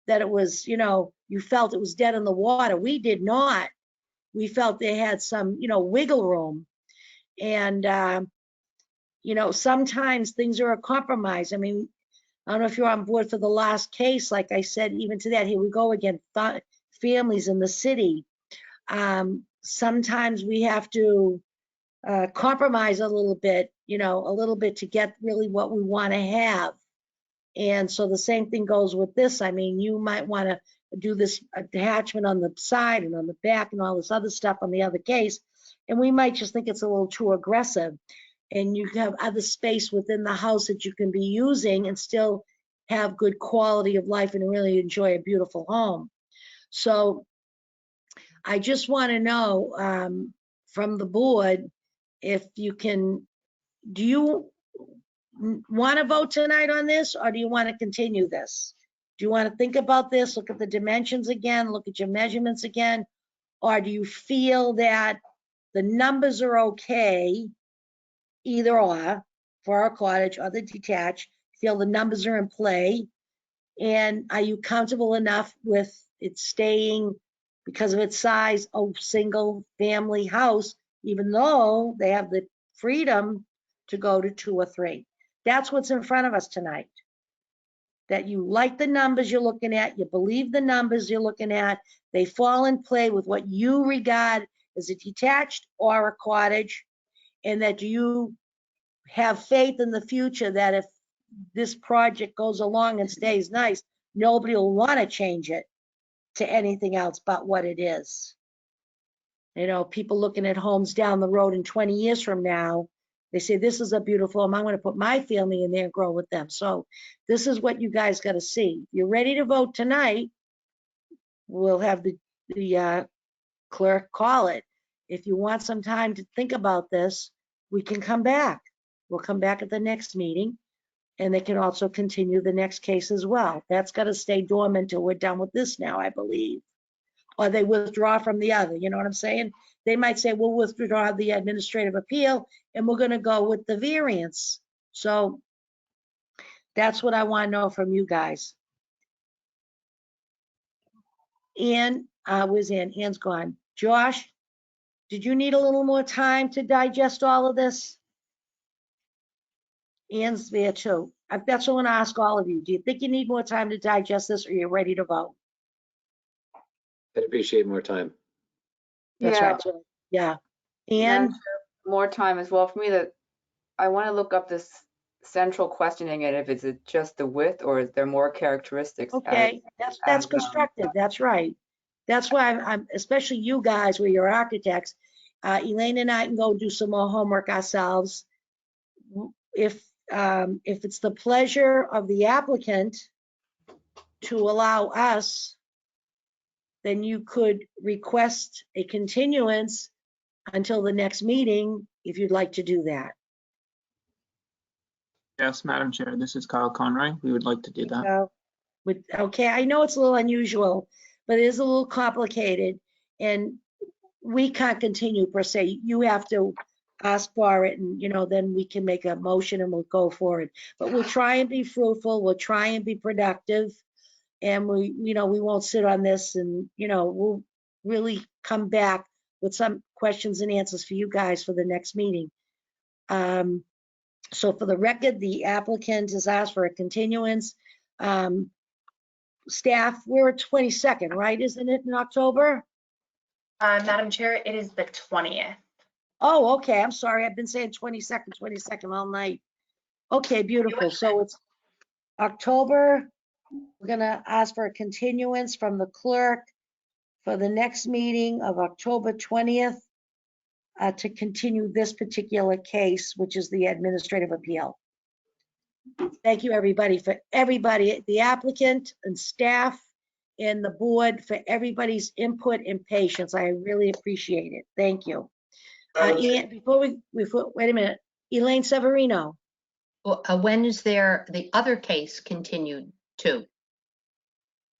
that it was, you know, you felt it was dead in the water. We did not. We felt they had some, you know, wiggle room. And, you know, sometimes things are a compromise. I mean, I don't know if you're on board for the last case. Like I said, even to that, here we go again, families in the city. Sometimes we have to compromise a little bit, you know, a little bit to get really what we want to have. And so the same thing goes with this. I mean, you might want to do this attachment on the side and on the back and all this other stuff on the other case. And we might just think it's a little too aggressive. And you have other space within the house that you can be using and still have good quality of life and really enjoy a beautiful home. So I just want to know from the board, if you can, do you want to vote tonight on this, or do you want to continue this? Do you want to think about this, look at the dimensions again, look at your measurements again? Or do you feel that the numbers are okay, either or, for our cottage or the detached, feel the numbers are in play? And are you comfortable enough with it staying, because of its size, a single family house, even though they have the freedom to go to 2 or 3? That's what's in front of us tonight. That you like the numbers you're looking at, you believe the numbers you're looking at, they fall in play with what you regard as a detached or a cottage, and that you have faith in the future that if this project goes along and stays nice, nobody will want to change it to anything else but what it is. You know, people looking at homes down the road in 20 years from now, they say, this is a beautiful home. I'm going to put my family in there and grow with them. So this is what you guys got to see. If you're ready to vote tonight, we'll have the clerk call it. If you want some time to think about this, we can come back. We'll come back at the next meeting, and they can also continue the next case as well. That's got to stay dormant until we're done with this now, I believe. Or they withdraw from the other, you know what I'm saying? They might say, we'll withdraw the administrative appeal and we're gonna go with the variance. So that's what I wanna know from you guys. Ann, where's Ann? Ann's gone. Josh, did you need a little more time to digest all of this? Ann's there too. That's what I'm gonna ask all of you. Do you think you need more time to digest this, or you're ready to vote? I'd appreciate more time. That's Yeah. right. Jill. Yeah. And More time as well for me. That I want to look up this central questioning, and if it's just the width or is there more characteristics? okay, that's constructive. That's right. That's why I'm especially you guys, where you're architects. Elaine and I can go do some more homework ourselves. If it's the pleasure of the applicant to allow us, then you could request a continuance until the next meeting, if you'd like to do that. Yes, Madam Chair, this is Kyle Conroy. We would like to do that. So, okay, I know it's a little unusual, but it is a little complicated, and we can't continue per se. You have to ask for it, and, you know, then we can make a motion and we'll go forward. But we'll try and be fruitful, we'll try and be productive, and we won't sit on this, and, you know, we'll really come back with some questions and answers for you guys for the next meeting. So for the record, the applicant has asked for a continuance. Staff, we're at 22nd, right? Isn't it in October? Madam Chair, it is the 20th. Oh, okay. I'm sorry. I've been saying 22nd all night. Okay, beautiful. So it's October. We're gonna ask for a continuance from the clerk for the next meeting of October 20th to continue this particular case, which is the administrative appeal. Thank you, everybody, the applicant and staff and the board for everybody's input and patience. I really appreciate it. Thank you. Ian, wait a minute. Elaine Severino. Well, when is the other case continued to?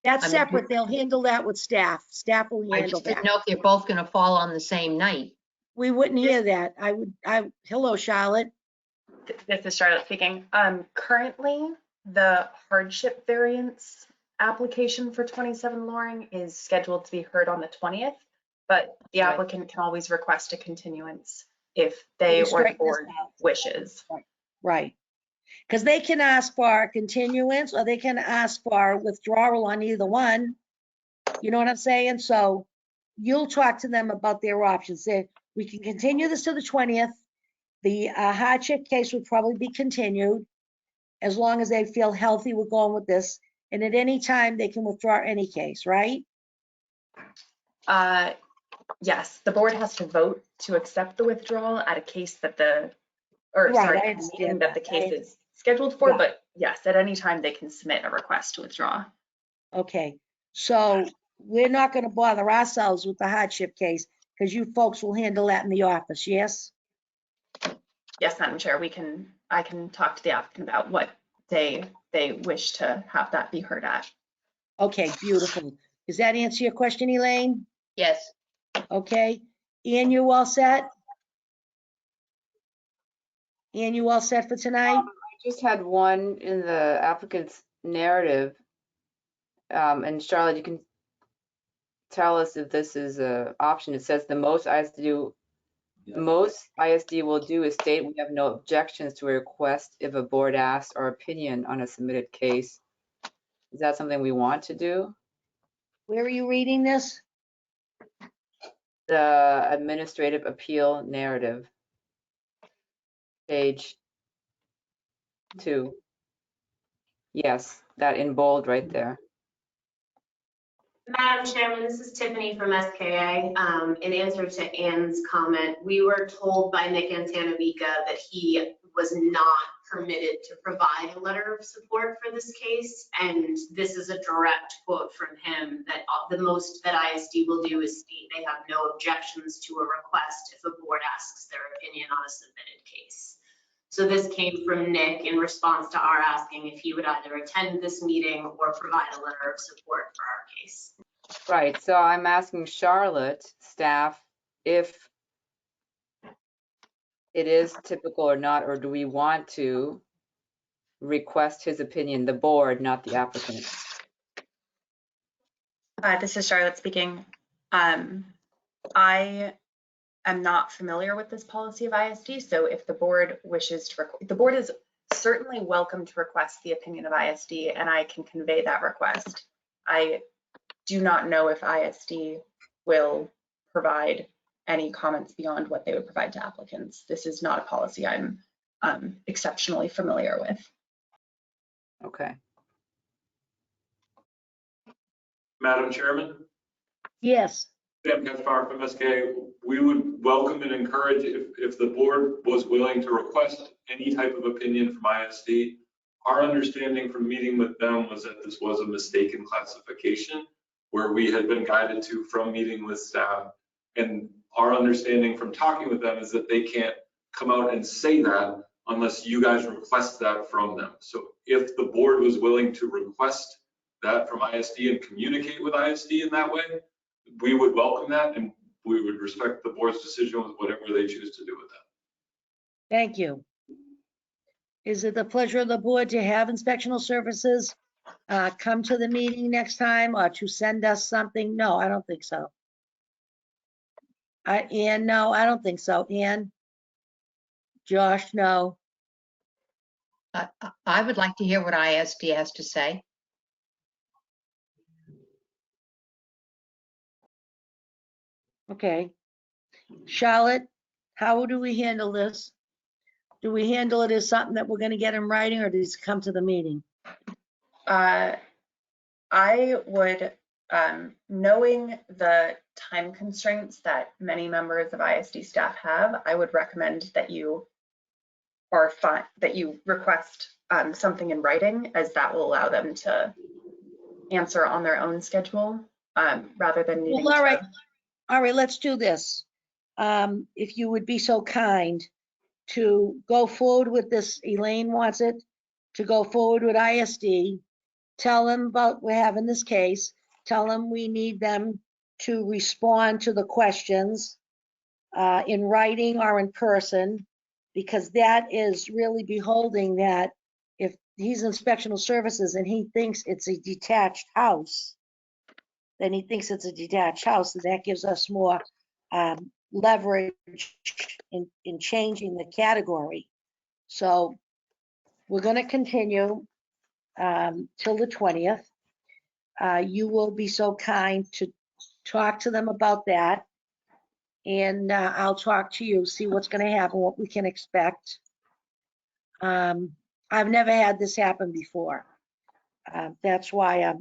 That's I mean, separate. They'll handle that with staff. Staff will I handle just didn't that. know if you're both going to fall on the same night. We wouldn't hear that. Hello, Charlotte. This is Charlotte speaking. Currently, the hardship variance application for 27 Loring is scheduled to be heard on the 20th, but the Right. applicant can always request a continuance if they We or the strike this board out. wishes. Right. Because they can ask for a continuance or they can ask for withdrawal on either one. You know what I'm saying? So you'll talk to them about their options. Say, we can continue this to the 20th. The hardship case would probably be continued as long as they feel healthy with going with this. And at any time, they can withdraw any case, right? Yes, the board has to vote to accept the withdrawal at a case that Right, sorry, I a understand meeting that the that. case is scheduled for, Yeah. but yes, at any time they can submit a request to withdraw. Okay, so we're not going to bother ourselves with the hardship case because you folks will handle that in the office, yes? Yes, Madam Chair, I can talk to the applicant about what they wish to have that be heard at. Okay, beautiful. Does that answer your question, Elaine? Yes. Okay, Ian, you all set? Ian, you all set for tonight? I just had one in the applicant's narrative. And Charlotte, you can tell us if this is an option. It says the most ISD will do is state we have no objections to a request if a board asks our opinion on a submitted case. Is that something we want to do? Where are you reading this? The administrative appeal narrative. Page 2. Yes, that in bold right there. Madam Chairman, this is Tiffany from SKA. In answer to Ann's comment, we were told by Nick Antanavica that he was not permitted to provide a letter of support for this case. And this is a direct quote from him that the most that ISD will do is state they have no objections to a request if a board asks their opinion on a submitted case. So this came from Nick in response to our asking if he would either attend this meeting or provide a letter of support for our case. Right, so I'm asking Charlotte, staff, if it is typical or not, or do we want to request his opinion, the board, not the applicant? This is Charlotte speaking. I am not familiar with this policy of ISD, so if the board wishes to, the board is certainly welcome to request the opinion of ISD, and I can convey that request. I do not know if ISD will provide any comments beyond what they would provide to applicants. This is not a policy I'm exceptionally familiar with. Okay. Madam Chairman, Yes. Sam Ketchbauer from SK, we would welcome and encourage if the board was willing to request any type of opinion from ISD. Our understanding from meeting with them was that this was a mistaken classification where we had been guided to from meeting with staff. And our understanding from talking with them is that they can't come out and say that unless you guys request that from them. So if the board was willing to request that from ISD and communicate with ISD in that way, we would welcome that and we would respect the board's decision with whatever they choose to do with that. Thank you. Is it the pleasure of the board to have inspectional services come to the meeting next time or to send us something? No, I don't think so. Ann, no, I don't think so. Ann? Josh, no. I would like to hear what ISD has to say. Okay. Charlotte, how do we handle this? Do we handle it as something that we're going to get in writing or does it come to the meeting? I would, knowing the time constraints that many members of ISD staff have, I would recommend that you request something in writing, as that will allow them to answer on their own schedule, rather than needing Well, to. all right, let's do this. If you would be so kind to go forward with this, Elaine wants it, to go forward with ISD. Tell them about, we're having this case, tell them we need them to respond to the questions in writing or in person, because that is really beholding that if he's inspectional services and he thinks it's a detached house, then he thinks it's a detached house, and that gives us more leverage in changing the category. So we're going to continue till the 20th. You will be so kind to talk to them about that. And I'll talk to you, see what's going to happen, what we can expect. I've never had this happen before. That's why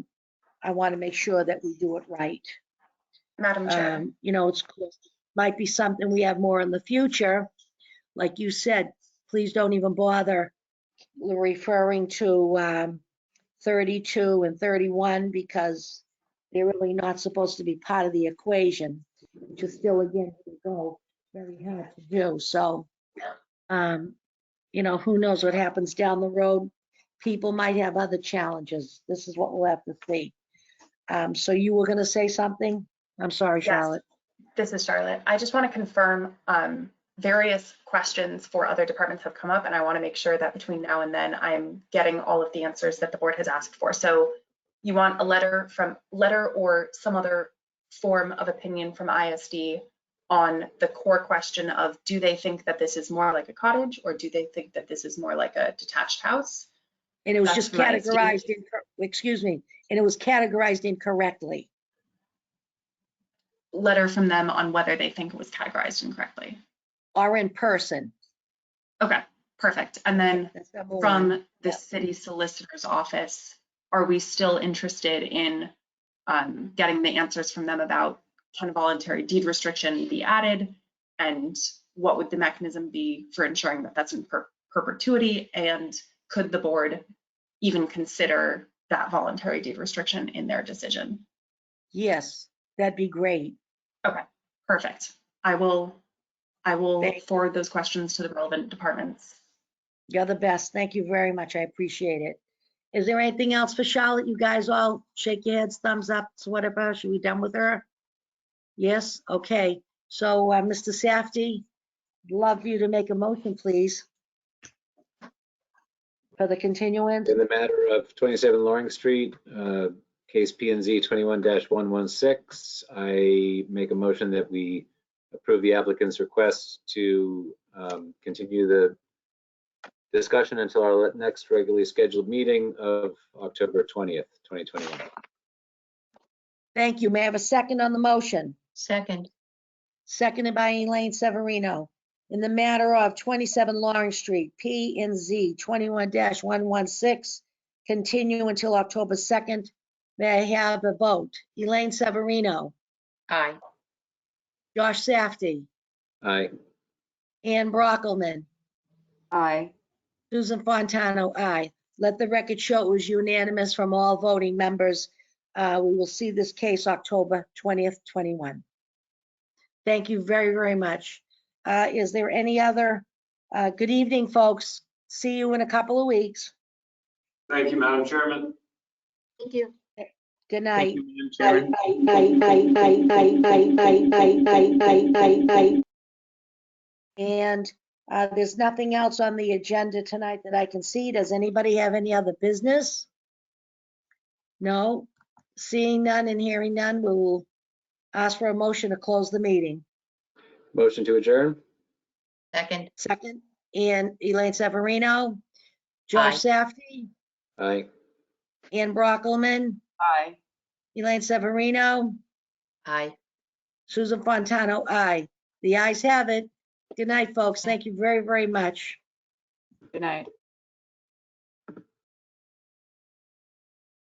I want to make sure that we do it right. Madam Chair. You know, it's might be something we have more in the future. Like you said, please don't even bother referring to 32 and 31 because they're really not supposed to be part of the equation, which is still, again, very hard to do. So, you know, who knows what happens down the road. People might have other challenges. This is what we'll have to see. So you were going to say something? I'm sorry, Yes. Charlotte. This is Charlotte. I just want to confirm various questions for other departments have come up, and I want to make sure that between now and then I'm getting all of the answers that the board has asked for. So you want a letter or some other form of opinion from ISD on the core question of, do they think that this is more like a cottage or do they think that this is more like a detached house? And it was That's just from ISD. categorized, excuse me, and it was categorized incorrectly. Letter from them on whether they think it was categorized incorrectly. Or in person. Okay, perfect. And then That's number one. from the Yep. city solicitor's office, are we still interested in getting the answers from them about can a voluntary deed restriction be added? And what would the mechanism be for ensuring that that's in perpetuity? And could the board even consider that voluntary deed restriction in their decision? Yes, that'd be great. Okay, perfect. I will Thank you. forward those questions to the relevant departments. You're the best. Thank you very much. I appreciate it. Is there anything else for Charlotte? You guys all shake your heads, thumbs up, so whatever. Should we done with her? Yes, okay. So, Mr. Safdie, love you to make a motion, please, for the continuance. In the matter of 27 Loring Street, case P&Z 21-116, I make a motion that we approve the applicant's request to continue the discussion until our next regularly scheduled meeting of October 20th, 2021. Thank you. May I have a second on the motion? Second. Seconded by Elaine Severino. In the matter of 27 Loring Street, P&Z 21-116, continue until October 2nd. May I have a vote? Elaine Severino, Aye. Josh Safdie, Aye. Ann Brockelman, Aye. Susan Fontano, aye. Let the record show it was unanimous from all voting members. We will see this case October 20th, 21. Thank you very, very much. Is there any other? Good evening, folks. See you in a couple of weeks. Thank you, Madam Chairman. Thank you. Good night. Thank you, Madam Chairman. And there's nothing else on the agenda tonight that I can see. Does anybody have any other business? No? Seeing none and hearing none, we will ask for a motion to close the meeting. Motion to adjourn? Second. Second, and Elaine Severino, Josh Safdie, Aye. Ann Brockelman, Aye. Elaine Severino, Aye. Susan Fontano, aye. The ayes have it. Good night, folks. Thank you very, very much. Good night.